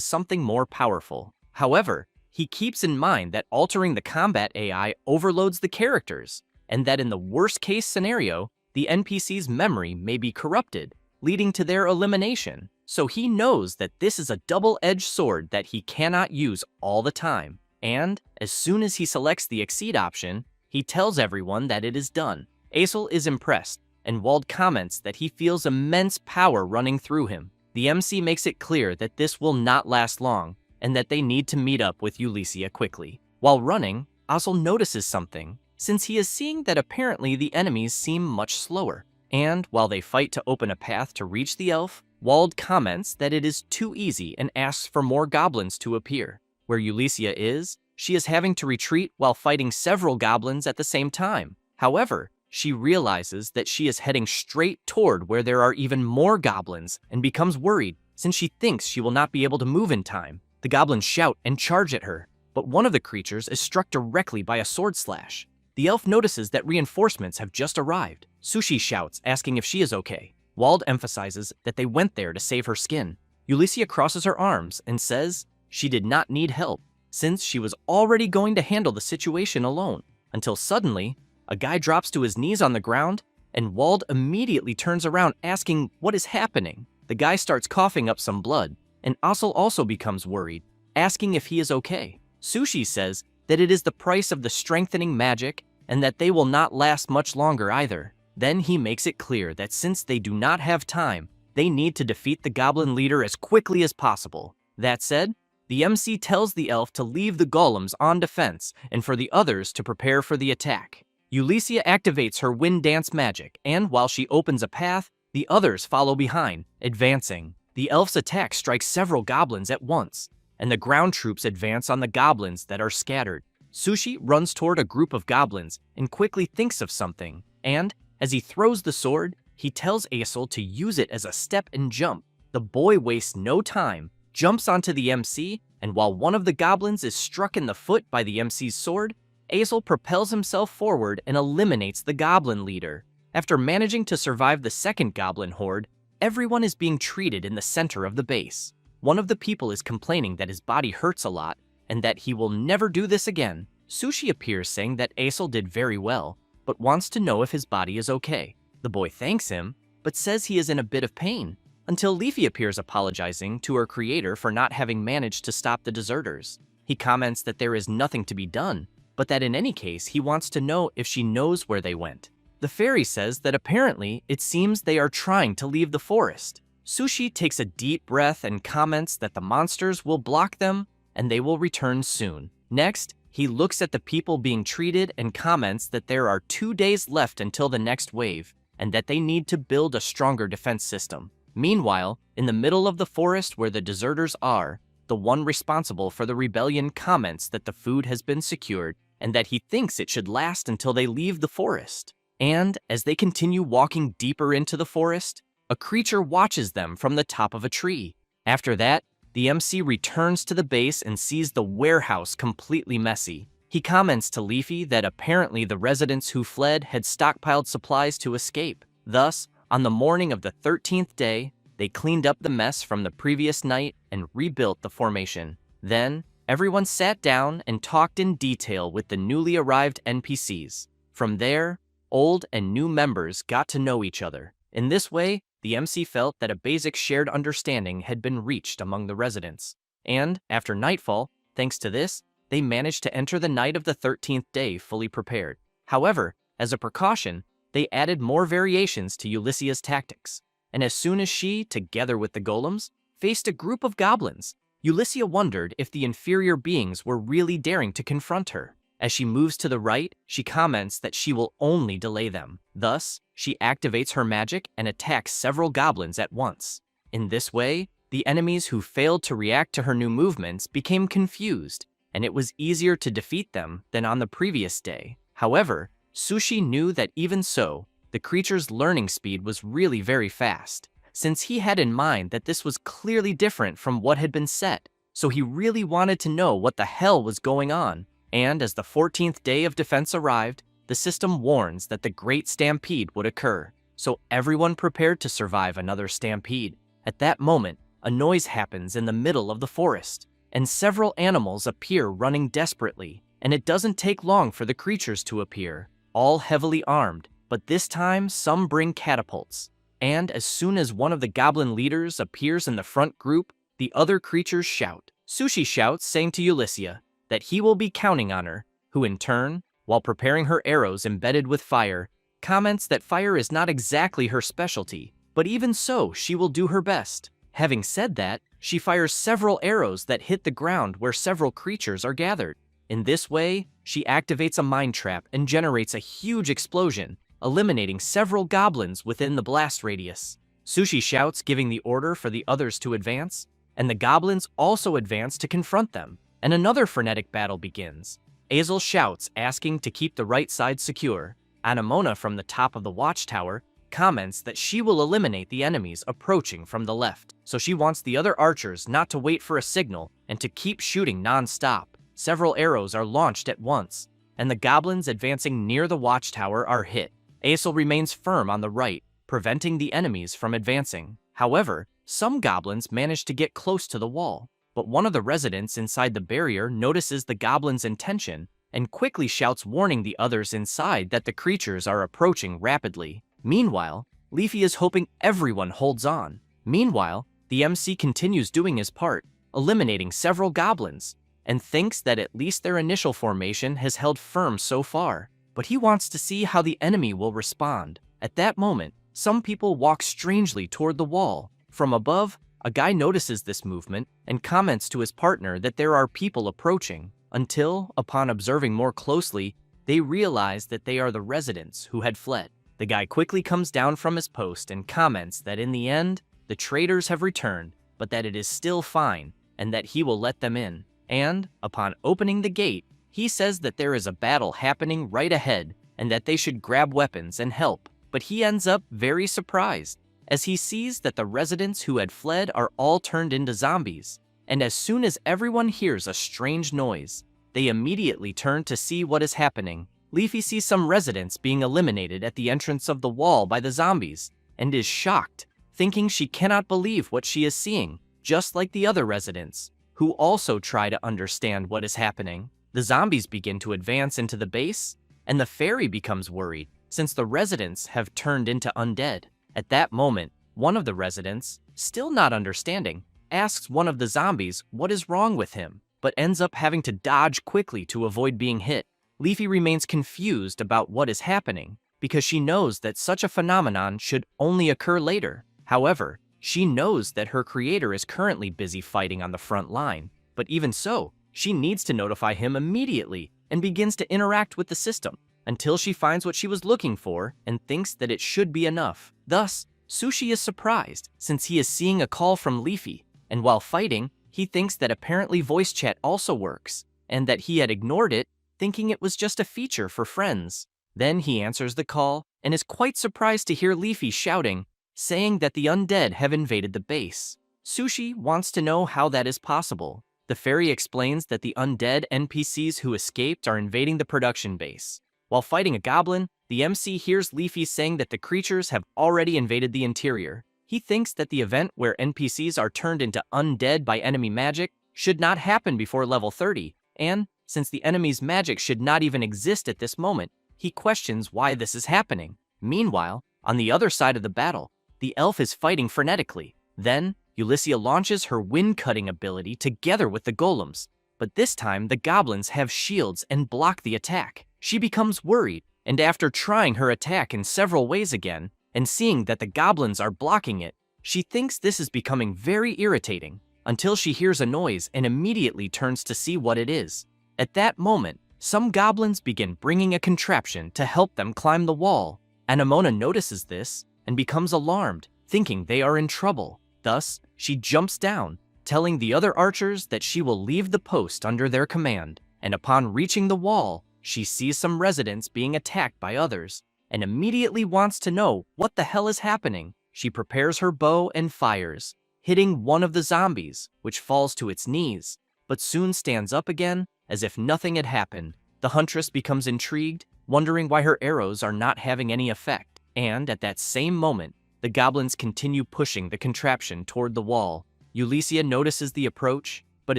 S1: something more powerful. However, he keeps in mind that altering the combat AI overloads the characters, and that in the worst-case scenario, the NPC's memory may be corrupted, leading to their elimination. So he knows that this is a double-edged sword that he cannot use all the time. And, as soon as he selects the Exceed option, he tells everyone that it is done. Aesel is impressed, and Wald comments that he feels immense power running through him. The MC makes it clear that this will not last long, and that they need to meet up with Ulysses quickly. While running, Aesel notices something, since he is seeing that apparently the enemies seem much slower. And, while they fight to open a path to reach the elf, Wald comments that it is too easy and asks for more goblins to appear. Where Ulysses is, she is having to retreat while fighting several goblins at the same time. However, she realizes that she is heading straight toward where there are even more goblins and becomes worried since she thinks she will not be able to move in time. The goblins shout and charge at her, but one of the creatures is struck directly by a sword slash. The elf notices that reinforcements have just arrived. Sushi shouts, asking if she is okay. Wald emphasizes that they went there to save her skin. Ulysses crosses her arms and says she did not need help, since she was already going to handle the situation alone, until suddenly, a guy drops to his knees on the ground, and Wald immediately turns around asking what is happening. The guy starts coughing up some blood, and Aesel also becomes worried, asking if he is okay. Sushi says that it is the price of the strengthening magic, and that they will not last much longer either. Then he makes it clear that since they do not have time, they need to defeat the goblin leader as quickly as possible. That said, the MC tells the elf to leave the golems on defense and for the others to prepare for the attack. Ulysses activates her wind dance magic, and while she opens a path, the others follow behind, advancing. The elf's attack strikes several goblins at once, and the ground troops advance on the goblins that are scattered. Sushi runs toward a group of goblins and quickly thinks of something, and, as he throws the sword, he tells Aesel to use it as a step and jump. The boy wastes no time, jumps onto the MC, and while one of the goblins is struck in the foot by the MC's sword, Aesel propels himself forward and eliminates the goblin leader. After managing to survive the second goblin horde, everyone is being treated in the center of the base. One of the people is complaining that his body hurts a lot and that he will never do this again. Sushi appears saying that Aesel did very well, but wants to know if his body is okay. The boy thanks him, but says he is in a bit of pain, until Leafy appears apologizing to her creator for not having managed to stop the deserters. He comments that there is nothing to be done, but that in any case he wants to know if she knows where they went. The fairy says that apparently it seems they are trying to leave the forest. Sushi takes a deep breath and comments that the monsters will block them and they will return soon. Next, he looks at the people being treated and comments that there are 2 days left until the next wave, and that they need to build a stronger defense system. Meanwhile, in the middle of the forest where the deserters are, the one responsible for the rebellion comments that the food has been secured and that he thinks it should last until they leave the forest. And, as they continue walking deeper into the forest, a creature watches them from the top of a tree. After that, the MC returns to the base and sees the warehouse completely messy. He comments to Leafy that apparently the residents who fled had stockpiled supplies to escape. Thus, on the morning of the 13th day, they cleaned up the mess from the previous night and rebuilt the formation. Then, everyone sat down and talked in detail with the newly arrived NPCs. From there, old and new members got to know each other. In this way, the MC felt that a basic shared understanding had been reached among the residents. And, after nightfall, thanks to this, they managed to enter the night of the 13th day fully prepared. However, as a precaution, they added more variations to Ulysses' tactics. And as soon as she, together with the golems, faced a group of goblins, Ulysses wondered if the inferior beings were really daring to confront her. As she moves to the right, she comments that she will only delay them. Thus, she activates her magic and attacks several goblins at once. In this way, The enemies who failed to react to her new movements became confused, and it was easier to defeat them than on the previous day. However, Sushi knew that even so, the creature's learning speed was really very fast, since he had in mind that this was clearly different from what had been set, so he really wanted to know what the hell was going on. And as the 14th day of defense arrived, the system warns that the Great Stampede would occur, so everyone prepared to survive another stampede. At that moment, a noise happens in the middle of the forest, and several animals appear running desperately, and it doesn't take long for the creatures to appear, all heavily armed, but this time some bring catapults. And as soon as one of the goblin leaders appears in the front group, the other creatures shout. Sushi shouts, saying to Ulyssia that he will be counting on her, who in turn, while preparing her arrows embedded with fire, comments that fire is not exactly her specialty, but even so, she will do her best. Having said that, she fires several arrows that hit the ground where several creatures are gathered. In this way, she activates a mine trap and generates a huge explosion, eliminating several goblins within the blast radius. Sushi shouts, giving the order for the others to advance, and the goblins also advance to confront them, and another frenetic battle begins. Azel shouts, asking to keep the right side secure. Anemona from the top of the watchtower comments that she will eliminate the enemies approaching from the left, so she wants the other archers not to wait for a signal and to keep shooting non-stop. Several arrows are launched at once, and the goblins advancing near the watchtower are hit. Azel remains firm on the right, preventing the enemies from advancing. However, some goblins manage to get close to the wall, but one of the residents inside the barrier notices the goblin's intention and quickly shouts, warning the others inside that the creatures are approaching rapidly. Meanwhile, Leafy is hoping everyone holds on. Meanwhile, the MC continues doing his part, eliminating several goblins, and thinks that at least their initial formation has held firm so far, but he wants to see how the enemy will respond. At that moment, some people walk strangely toward the wall. From above, a guy notices this movement and comments to his partner that there are people approaching, until, upon observing more closely, they realize that they are the residents who had fled. The guy quickly comes down from his post and comments that in the end, the traitors have returned, but that it is still fine, and that he will let them in. And, upon opening the gate, he says that there is a battle happening right ahead, and that they should grab weapons and help. But he ends up very surprised, as he sees that the residents who had fled are all turned into zombies. And as soon as everyone hears a strange noise, they immediately turn to see what is happening. Leafy sees some residents being eliminated at the entrance of the wall by the zombies, and is shocked, thinking she cannot believe what she is seeing, just like the other residents, who also try to understand what is happening. The zombies begin to advance into the base, and the fairy becomes worried, since the residents have turned into undead. At that moment, one of the residents, still not understanding, asks one of the zombies what is wrong with him, but ends up having to dodge quickly to avoid being hit. Leafy remains confused about what is happening, because she knows that such a phenomenon should only occur later. However, she knows that her creator is currently busy fighting on the front line, but even so, she needs to notify him immediately and begins to interact with the system until she finds what she was looking for and thinks that it should be enough. Thus, Sushi is surprised since he is seeing a call from Leafy, and while fighting, he thinks that apparently voice chat also works, and that he had ignored it, thinking it was just a feature for friends. Then he answers the call and is quite surprised to hear Leafy shouting, saying that the undead have invaded the base. Sushi wants to know how that is possible. The fairy explains that the undead NPCs who escaped are invading the production base. While fighting a goblin, the MC hears Leafy saying that the creatures have already invaded the interior. He thinks that the event where NPCs are turned into undead by enemy magic should not happen before level 30, and, since the enemy's magic should not even exist at this moment, he questions why this is happening. Meanwhile, on the other side of the battle, the elf is fighting frenetically. Then, Ulyssia launches her wind-cutting ability together with the golems, but this time the goblins have shields and block the attack. She becomes worried, and after trying her attack in several ways again, and seeing that the goblins are blocking it, she thinks this is becoming very irritating, until she hears a noise and immediately turns to see what it is. At that moment, some goblins begin bringing a contraption to help them climb the wall. Anemona notices this and becomes alarmed, thinking they are in trouble. Thus, she jumps down, telling the other archers that she will leave the post under their command, and upon reaching the wall, she sees some residents being attacked by others, and immediately wants to know what the hell is happening. She prepares her bow and fires, hitting one of the zombies, which falls to its knees, but soon stands up again as if nothing had happened. The huntress becomes intrigued, wondering why her arrows are not having any effect, and at that same moment, the goblins continue pushing the contraption toward the wall. Ulysses notices the approach, but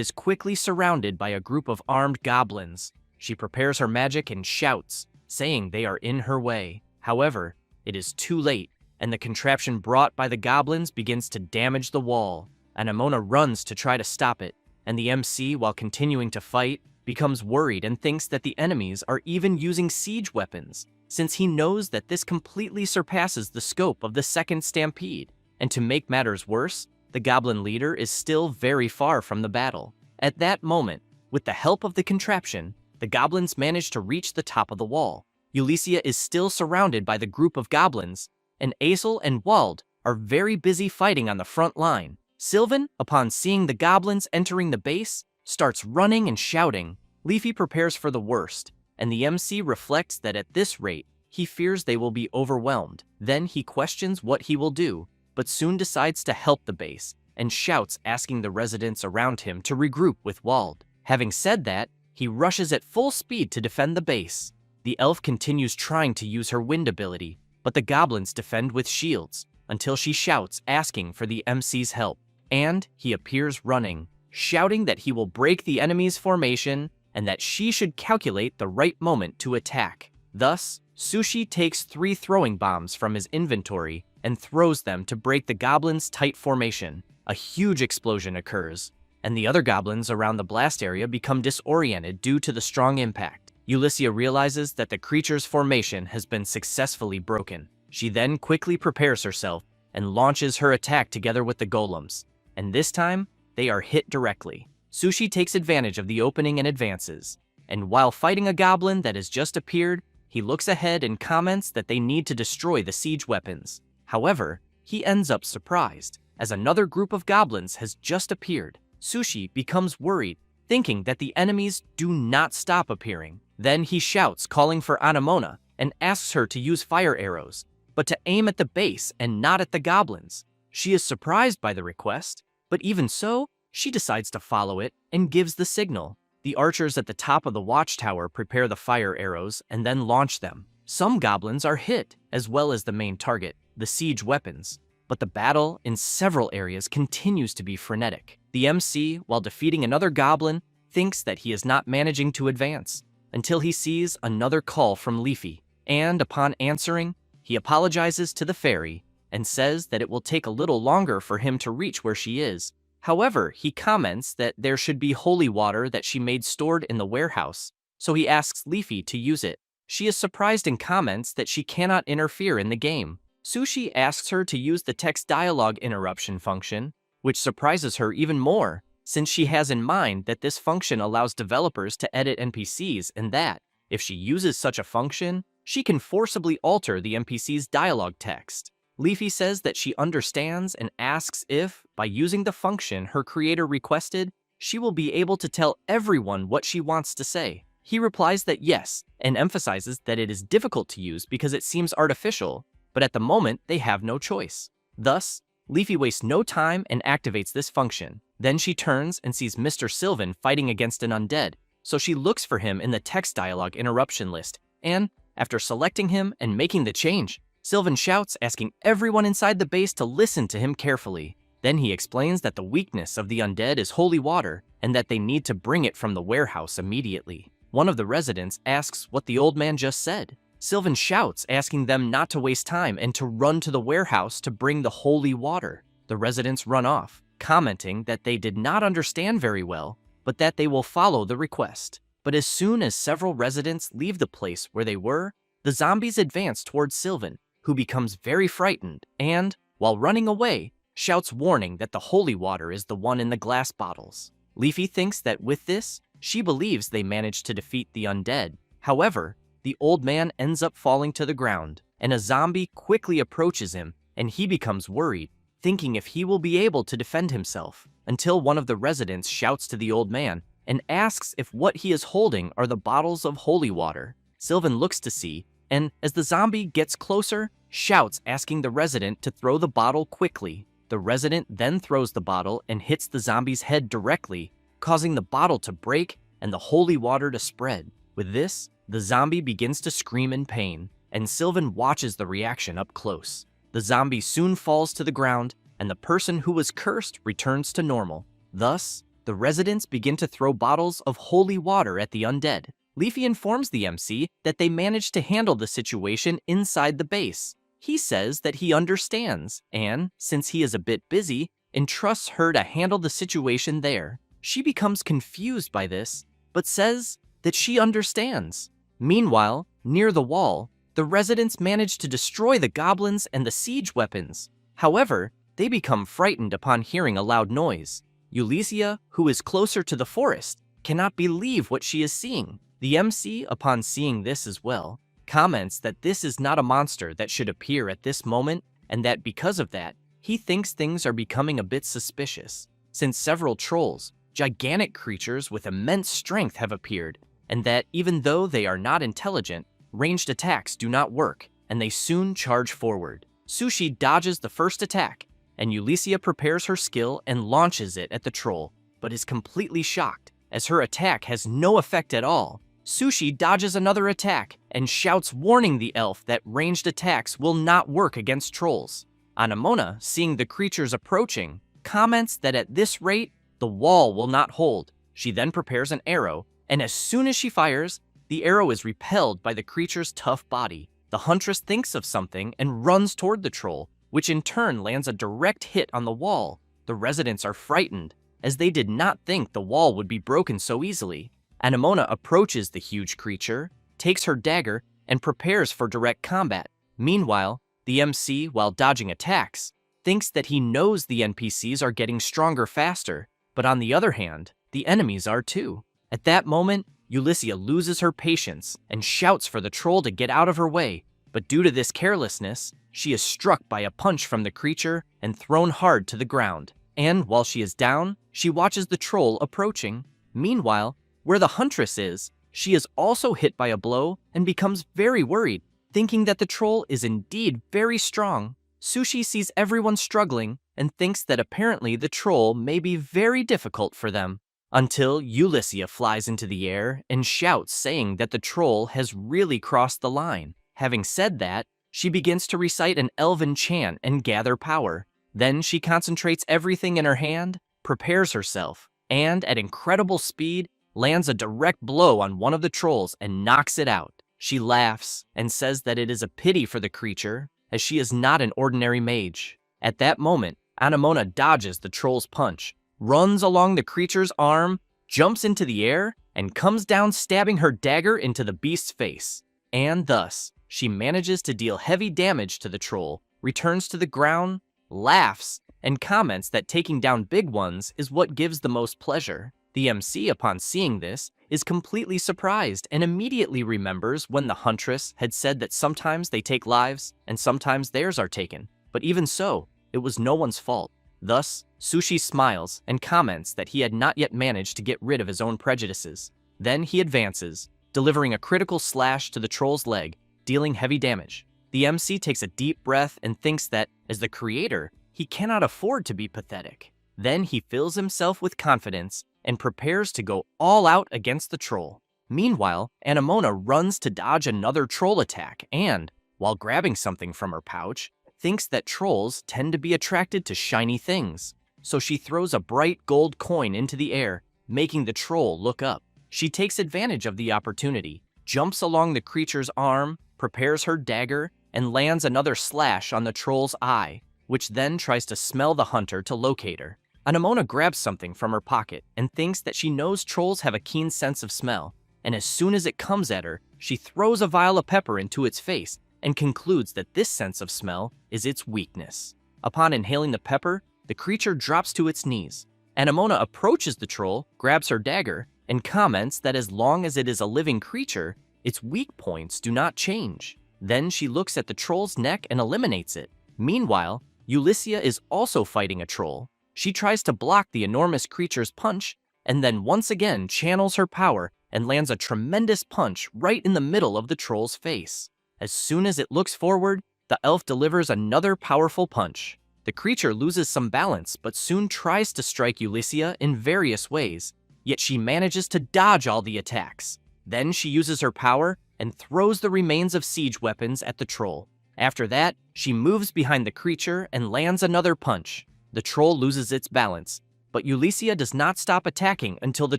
S1: is quickly surrounded by a group of armed goblins. She prepares her magic and shouts, saying they are in her way. However, it is too late, and the contraption brought by the goblins begins to damage the wall. Anemona runs to try to stop it, and the MC, while continuing to fight, becomes worried and thinks that the enemies are even using siege weapons, since he knows that this completely surpasses the scope of the second stampede. And to make matters worse, the goblin leader is still very far from the battle. At that moment, with the help of the contraption, the goblins manage to reach the top of the wall. Ulysses is still surrounded by the group of goblins, and Aesel and Wald are very busy fighting on the front line. Sylvan, upon seeing the goblins entering the base, starts running and shouting. Leafy prepares for the worst, and the MC reflects that at this rate, he fears they will be overwhelmed. Then he questions what he will do, but soon decides to help the base, and shouts asking the residents around him to regroup with Wald. Having said that, he rushes at full speed to defend the base. The elf continues trying to use her wind ability, but the goblins defend with shields, until she shouts asking for the MC's help. And he appears running, shouting that he will break the enemy's formation and that she should calculate the right moment to attack. Thus, Sushi takes 3 throwing bombs from his inventory and throws them to break the goblins' tight formation. A huge explosion occurs, and the other goblins around the blast area become disoriented due to the strong impact. Ulysses realizes that the creature's formation has been successfully broken. She then quickly prepares herself and launches her attack together with the golems, and this time, they are hit directly. Sushi takes advantage of the opening and advances, and while fighting a goblin that has just appeared, he looks ahead and comments that they need to destroy the siege weapons. However, he ends up surprised, as another group of goblins has just appeared. Sushi becomes worried, thinking that the enemies do not stop appearing. Then he shouts, calling for Anemona, and asks her to use fire arrows, but to aim at the base and not at the goblins. She is surprised by the request, but even so, she decides to follow it and gives the signal. The archers at the top of the watchtower prepare the fire arrows and then launch them. Some goblins are hit, as well as the main target, the siege weapons, but the battle in several areas continues to be frenetic. The MC, while defeating another goblin, thinks that he is not managing to advance, until he sees another call from Leafy, and upon answering, he apologizes to the fairy and says that it will take a little longer for him to reach where she is. However, he comments that there should be holy water that she made stored in the warehouse, so he asks Leafy to use it. She is surprised and comments that she cannot interfere in the game. Sushi asks her to use the text dialogue interruption function, which surprises her even more, since she has in mind that this function allows developers to edit NPCs and that, if she uses such a function, she can forcibly alter the NPC's dialogue text. Leafy says that she understands and asks if, by using the function her creator requested, she will be able to tell everyone what she wants to say. He replies that yes, and emphasizes that it is difficult to use because it seems artificial, but at the moment they have no choice. Thus, Leafy wastes no time and activates this function. Then she turns and sees Mr. Sylvan fighting against an undead, so she looks for him in the text dialogue interruption list, and, after selecting him and making the change, Sylvan shouts, asking everyone inside the base to listen to him carefully. Then he explains that the weakness of the undead is holy water, and that they need to bring it from the warehouse immediately. One of the residents asks what the old man just said. Sylvan shouts, asking them not to waste time and to run to the warehouse to bring the holy water. The residents run off, commenting that they did not understand very well, but that they will follow the request. But as soon as several residents leave the place where they were, the zombies advance towards Sylvan, who becomes very frightened and, while running away, shouts warning that the holy water is the one in the glass bottles. Leafy thinks that with this, she believes they managed to defeat the undead. However, the old man ends up falling to the ground, and a zombie quickly approaches him, and he becomes worried, thinking if he will be able to defend himself, until one of the residents shouts to the old man and asks if what he is holding are the bottles of holy water. Sylvan looks to see, and as the zombie gets closer, shouts asking the resident to throw the bottle quickly. The resident then throws the bottle and hits the zombie's head directly, causing the bottle to break and the holy water to spread. With this, the zombie begins to scream in pain, and Sylvan watches the reaction up close. The zombie soon falls to the ground, and the person who was cursed returns to normal. Thus, the residents begin to throw bottles of holy water at the undead. Leafy informs the MC that they managed to handle the situation inside the base. He says that he understands, and, since he is a bit busy, entrusts her to handle the situation there. She becomes confused by this, but says that she understands. Meanwhile, near the wall, the residents manage to destroy the goblins and the siege weapons. However, they become frightened upon hearing a loud noise. Ulysses, who is closer to the forest, cannot believe what she is seeing. The MC, upon seeing this as well, comments that this is not a monster that should appear at this moment, and that because of that, he thinks things are becoming a bit suspicious, since several trolls, gigantic creatures with immense strength, have appeared, and that even though they are not intelligent, ranged attacks do not work, and they soon charge forward. Sushi dodges the first attack, and Ulysses prepares her skill and launches it at the troll, but is completely shocked, as her attack has no effect at all. Sushi dodges another attack and shouts, warning the elf that ranged attacks will not work against trolls. Anemona, seeing the creatures approaching, comments that at this rate, the wall will not hold. She then prepares an arrow, and as soon as she fires, the arrow is repelled by the creature's tough body. The huntress thinks of something and runs toward the troll, which in turn lands a direct hit on the wall. The residents are frightened, as they did not think the wall would be broken so easily. Anemona approaches the huge creature, takes her dagger, and prepares for direct combat. Meanwhile, the MC, while dodging attacks, thinks that he knows the NPCs are getting stronger faster, but on the other hand, the enemies are too. At that moment, Ulysses loses her patience and shouts for the troll to get out of her way, but due to this carelessness, she is struck by a punch from the creature and thrown hard to the ground. And while she is down, she watches the troll approaching. Meanwhile, where the huntress is, she is also hit by a blow and becomes very worried, thinking that the troll is indeed very strong. Sushi sees everyone struggling and thinks that apparently the troll may be very difficult for them, until Ulysses flies into the air and shouts, saying that the troll has really crossed the line. Having said that, she begins to recite an elven chant and gather power. Then she concentrates everything in her hand, prepares herself, and at incredible speed, lands a direct blow on one of the trolls and knocks it out. She laughs and says that it is a pity for the creature, as she is not an ordinary mage. At that moment, Anemona dodges the troll's punch, runs along the creature's arm, jumps into the air, and comes down, stabbing her dagger into the beast's face. And thus, she manages to deal heavy damage to the troll, returns to the ground, laughs, and comments that taking down big ones is what gives the most pleasure. The MC, upon seeing this, is completely surprised and immediately remembers when the huntress had said that sometimes they take lives and sometimes theirs are taken. But even so, it was no one's fault. Thus, Sushi smiles and comments that he had not yet managed to get rid of his own prejudices. Then he advances, delivering a critical slash to the troll's leg, dealing heavy damage. The MC takes a deep breath and thinks that, as the creator, he cannot afford to be pathetic. Then he fills himself with confidence and prepares to go all out against the troll. Meanwhile, Anemona runs to dodge another troll attack and, while grabbing something from her pouch, thinks that trolls tend to be attracted to shiny things. So she throws a bright gold coin into the air, making the troll look up. She takes advantage of the opportunity, jumps along the creature's arm, prepares her dagger, and lands another slash on the troll's eye, which then tries to smell the hunter to locate her. Anemona grabs something from her pocket and thinks that she knows trolls have a keen sense of smell, and as soon as it comes at her, she throws a vial of pepper into its face and concludes that this sense of smell is its weakness. Upon inhaling the pepper, the creature drops to its knees. Anemona approaches the troll, grabs her dagger, and comments that as long as it is a living creature, its weak points do not change. Then she looks at the troll's neck and eliminates it. Meanwhile, Ulysses is also fighting a troll. She tries to block the enormous creature's punch, and then once again channels her power and lands a tremendous punch right in the middle of the troll's face. As soon as it looks forward, the elf delivers another powerful punch. The creature loses some balance but soon tries to strike Ulysses in various ways, yet she manages to dodge all the attacks. Then she uses her power and throws the remains of siege weapons at the troll. After that, she moves behind the creature and lands another punch. The troll loses its balance, but Ulysses does not stop attacking until the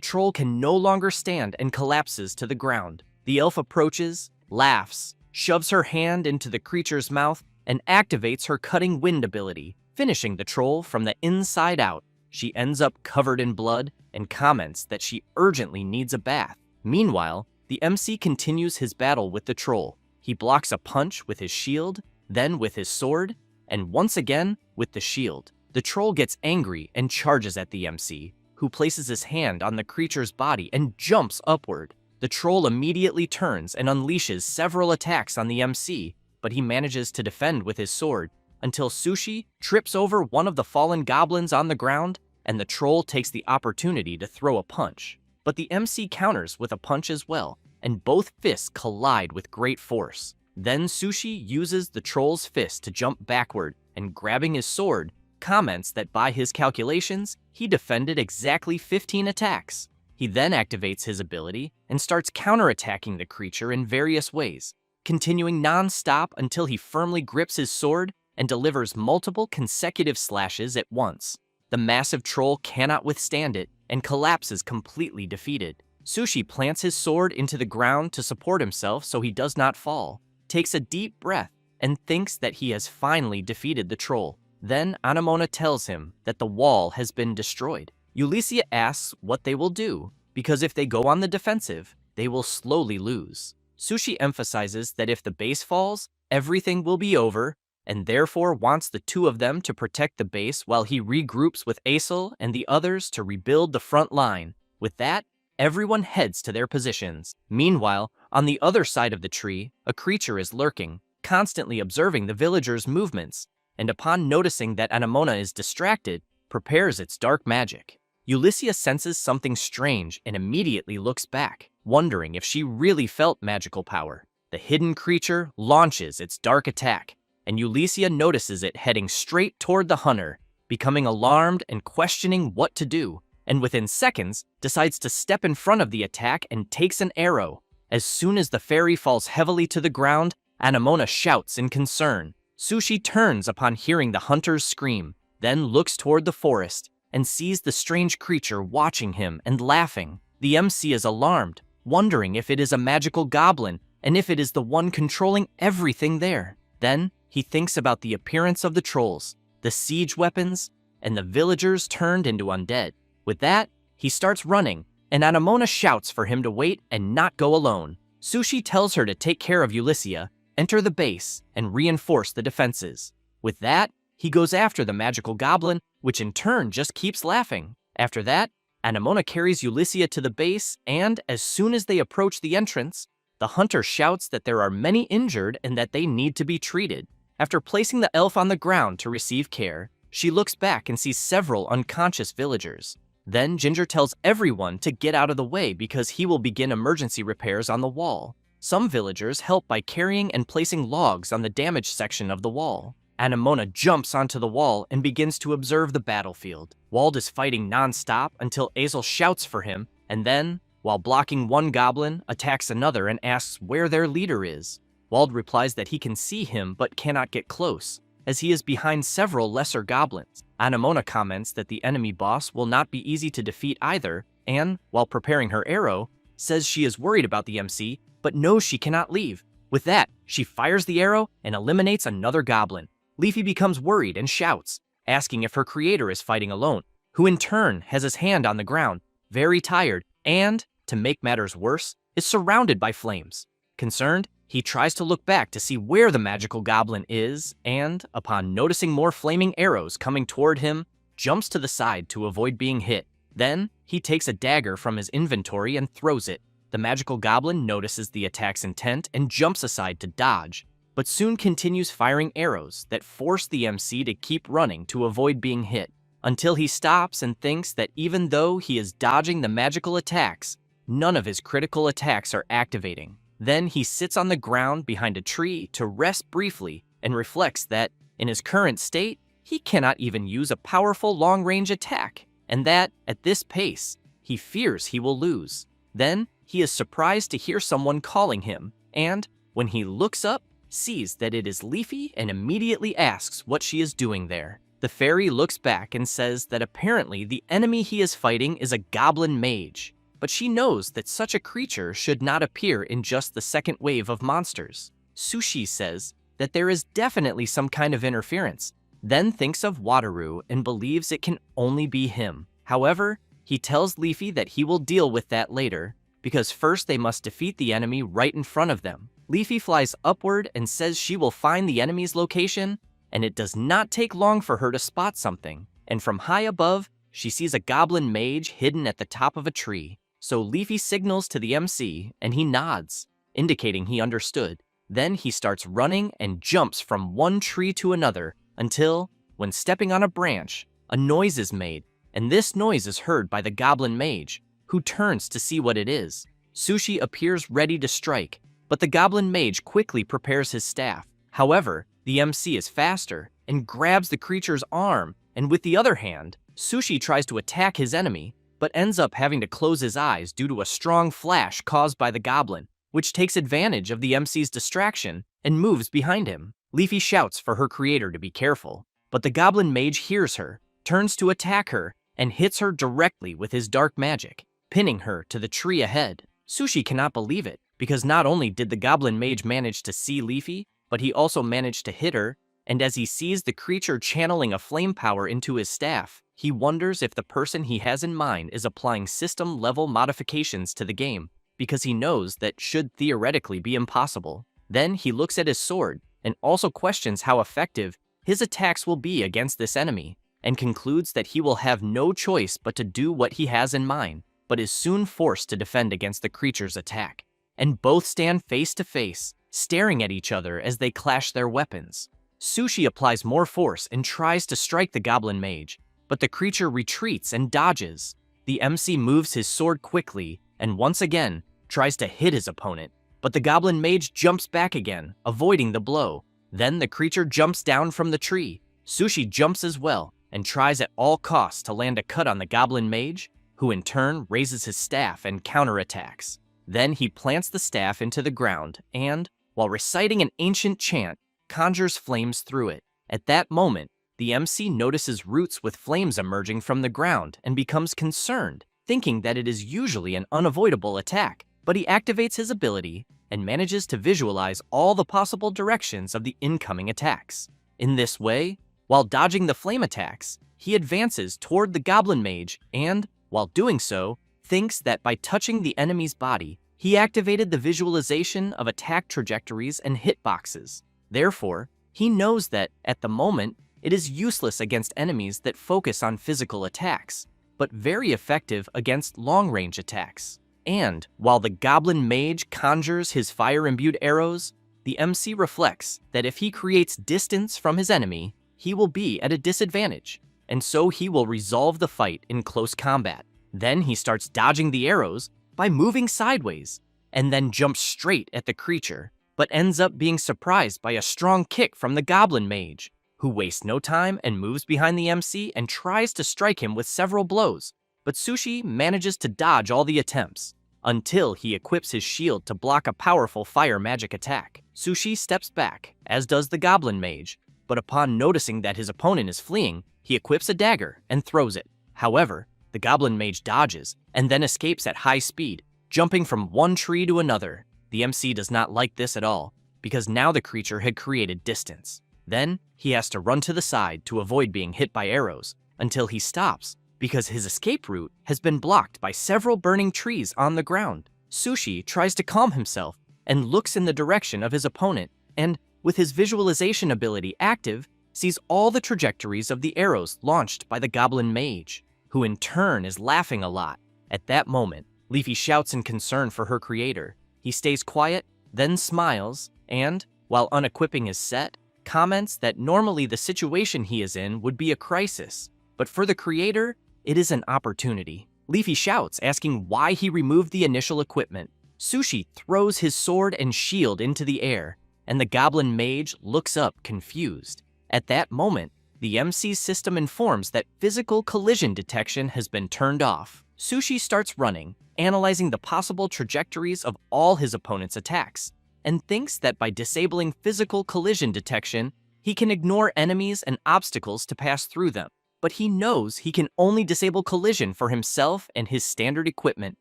S1: troll can no longer stand and collapses to the ground. The elf approaches, laughs, shoves her hand into the creature's mouth, and activates her cutting wind ability, finishing the troll from the inside out. She ends up covered in blood and comments that she urgently needs a bath. Meanwhile, the MC continues his battle with the troll. He blocks a punch with his shield, then with his sword, and once again with the shield. The troll gets angry and charges at the MC, who places his hand on the creature's body and jumps upward. The troll immediately turns and unleashes several attacks on the MC, but he manages to defend with his sword until Sushi trips over one of the fallen goblins on the ground, and the troll takes the opportunity to throw a punch. But the MC counters with a punch as well, and both fists collide with great force. Then Sushi uses the troll's fist to jump backward, and grabbing his sword, comments that by his calculations, he defended exactly 15 attacks. He then activates his ability and starts counterattacking the creature in various ways, continuing non-stop until he firmly grips his sword and delivers multiple consecutive slashes at once. The massive troll cannot withstand it and collapses completely defeated. Sushi plants his sword into the ground to support himself so he does not fall, takes a deep breath, and thinks that he has finally defeated the troll. Then Anamona tells him that the wall has been destroyed. Ulysses asks what they will do, because if they go on the defensive, they will slowly lose. Sushi emphasizes that if the base falls, everything will be over, and therefore wants the two of them to protect the base while he regroups with Aesel and the others to rebuild the front line. With that, everyone heads to their positions. Meanwhile, on the other side of the tree, a creature is lurking, constantly observing the villagers' movements, and upon noticing that Anamona is distracted, prepares its dark magic. Ulysses senses something strange and immediately looks back, wondering if she really felt magical power. The hidden creature launches its dark attack, and Ulysses notices it heading straight toward the hunter, becoming alarmed and questioning what to do, and within seconds decides to step in front of the attack and takes an arrow. As soon as the fairy falls heavily to the ground, Anamona shouts in concern. Sushi turns upon hearing the hunter's scream, then looks toward the forest and sees the strange creature watching him and laughing. The MC is alarmed, wondering if it is a magical goblin and if it is the one controlling everything there. Then he thinks about the appearance of the trolls, the siege weapons, and the villagers turned into undead. With that, he starts running, and Anamona shouts for him to wait and not go alone. Sushi tells her to take care of Ulysses, enter the base, and reinforce the defenses. With that, he goes after the magical goblin, which in turn just keeps laughing. After that, Anamona carries Ulysses to the base, and as soon as they approach the entrance, the hunter shouts that there are many injured and that they need to be treated. After placing the elf on the ground to receive care, she looks back and sees several unconscious villagers. Then Ginger tells everyone to get out of the way because he will begin emergency repairs on the wall. Some villagers help by carrying and placing logs on the damaged section of the wall. Anamona jumps onto the wall and begins to observe the battlefield. Wald is fighting non-stop until Aesel shouts for him, and then, while blocking one goblin, attacks another and asks where their leader is. Wald replies that he can see him but cannot get close, as he is behind several lesser goblins. Anamona comments that the enemy boss will not be easy to defeat either, and, while preparing her arrow, says she is worried about the MC, but knows she cannot leave. With that, she fires the arrow and eliminates another goblin. Leafy becomes worried and shouts, asking if her creator is fighting alone, who in turn has his hand on the ground, very tired, and, to make matters worse, is surrounded by flames. Concerned, he tries to look back to see where the magical goblin is, and, upon noticing more flaming arrows coming toward him, jumps to the side to avoid being hit. Then, he takes a dagger from his inventory and throws it. The magical goblin notices the attack's intent and jumps aside to dodge, but but soon continues firing arrows that force the MC to keep running to avoid being hit, until he stops and thinks that even though he is dodging the magical attacks, none of his critical attacks are activating. Then he sits on the ground behind a tree to rest briefly and reflects that, in his current state, he cannot even use a powerful long-range attack, and that, at this pace, he fears he will lose. Then, he is surprised to hear someone calling him, and, when he looks up, sees that it is Leafy and immediately asks what she is doing there. The fairy looks back and says that apparently the enemy he is fighting is a goblin mage, but she knows that such a creature should not appear in just the second wave of monsters. Sushi says that there is definitely some kind of interference, then thinks of Wataru and believes it can only be him. However, he tells Leafy that he will deal with that later, because first they must defeat the enemy right in front of them. Leafy flies upward and says she will find the enemy's location, and it does not take long for her to spot something, and from high above, she sees a goblin mage hidden at the top of a tree. So Leafy signals to the MC, and he nods, indicating he understood. Then he starts running and jumps from one tree to another until, when stepping on a branch, a noise is made, and this noise is heard by the goblin mage, who turns to see what it is. Sushi appears ready to strike, but the goblin mage quickly prepares his staff. However, the MC is faster and grabs the creature's arm, and with the other hand, Sushi tries to attack his enemy, but ends up having to close his eyes due to a strong flash caused by the goblin, which takes advantage of the MC's distraction and moves behind him. Leafy shouts for her creator to be careful, but the goblin mage hears her, turns to attack her, and hits her directly with his dark magic, pinning her to the tree ahead. Sushi cannot believe it, because not only did the goblin mage manage to see Leafy, but he also managed to hit her, and as he sees the creature channeling a flame power into his staff, he wonders if the person he has in mind is applying system-level modifications to the game, because he knows that should theoretically be impossible. Then he looks at his sword, and also questions how effective his attacks will be against this enemy, and concludes that he will have no choice but to do what he has in mind, but is soon forced to defend against the creature's attack. And both stand face to face, staring at each other as they clash their weapons. Sushi applies more force and tries to strike the goblin mage, but the creature retreats and dodges. The MC moves his sword quickly and once again tries to hit his opponent, but the goblin mage jumps back again, avoiding the blow. Then the creature jumps down from the tree. Sushi jumps as well and tries at all costs to land a cut on the goblin mage, who in turn raises his staff and counterattacks. Then he plants the staff into the ground and, while reciting an ancient chant, conjures flames through it. At that moment, the MC notices roots with flames emerging from the ground and becomes concerned, thinking that it is usually an unavoidable attack. But he activates his ability and manages to visualize all the possible directions of the incoming attacks. In this way, while dodging the flame attacks, he advances toward the goblin mage and, while doing so, thinks that by touching the enemy's body, he activated the visualization of attack trajectories and hitboxes. Therefore, he knows that, at the moment, it is useless against enemies that focus on physical attacks, but very effective against long-range attacks. And, while the goblin mage conjures his fire-imbued arrows, the MC reflects that if he creates distance from his enemy, he will be at a disadvantage, and so he will resolve the fight in close combat. Then he starts dodging the arrows by moving sideways, and then jumps straight at the creature, but ends up being surprised by a strong kick from the goblin mage, who wastes no time and moves behind the MC and tries to strike him with several blows. But Sushi manages to dodge all the attempts, until he equips his shield to block a powerful fire magic attack. Sushi steps back, as does the goblin mage, but upon noticing that his opponent is fleeing, he equips a dagger and throws it. However, the goblin mage dodges, and then escapes at high speed, jumping from one tree to another. The MC does not like this at all, because now the creature had created distance. Then, he has to run to the side to avoid being hit by arrows, until he stops, because his escape route has been blocked by several burning trees on the ground. Sushi tries to calm himself, and looks in the direction of his opponent, and, with his visualization ability active, sees all the trajectories of the arrows launched by the goblin mage, who in turn is laughing a lot. At that moment, Leafy shouts in concern for her creator. He stays quiet, then smiles, and, while unequipping his set, comments that normally the situation he is in would be a crisis, but for the creator, it is an opportunity. Leafy shouts, asking why he removed the initial equipment. Sushi throws his sword and shield into the air, and the goblin mage looks up confused. At that moment, the MC's system informs that physical collision detection has been turned off. Sushi starts running, analyzing the possible trajectories of all his opponent's attacks, and thinks that by disabling physical collision detection, he can ignore enemies and obstacles to pass through them. But he knows he can only disable collision for himself and his standard equipment,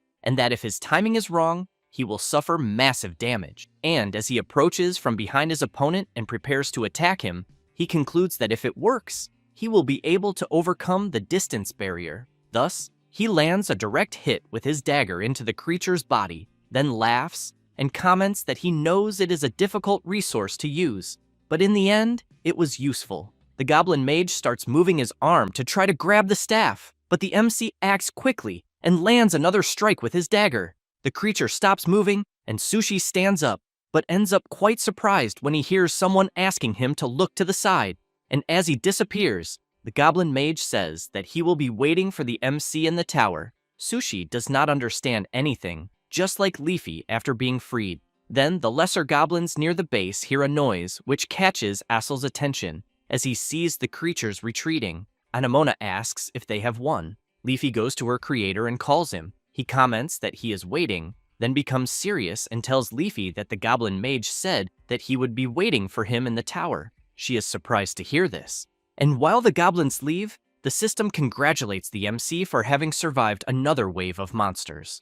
S1: and that if his timing is wrong, he will suffer massive damage. And as he approaches from behind his opponent and prepares to attack him, he concludes that if it works, he will be able to overcome the distance barrier. Thus, he lands a direct hit with his dagger into the creature's body, then laughs and comments that he knows it is a difficult resource to use, but in the end, it was useful. The goblin mage starts moving his arm to try to grab the staff, but the MC acts quickly and lands another strike with his dagger. The creature stops moving, and Sushi stands up, but ends up quite surprised when he hears someone asking him to look to the side. And as he disappears, the goblin mage says that he will be waiting for the MC in the tower. Sushi does not understand anything, just like Leafy after being freed. Then the lesser goblins near the base hear a noise which catches Asel's attention as he sees the creatures retreating. Anemona asks if they have won. Leafy goes to her creator and calls him. He comments that he is waiting, then becomes serious and tells Leafy that the goblin mage said that he would be waiting for him in the tower. She is surprised to hear this. And while the goblins leave, the system congratulates the MC for having survived another wave of monsters.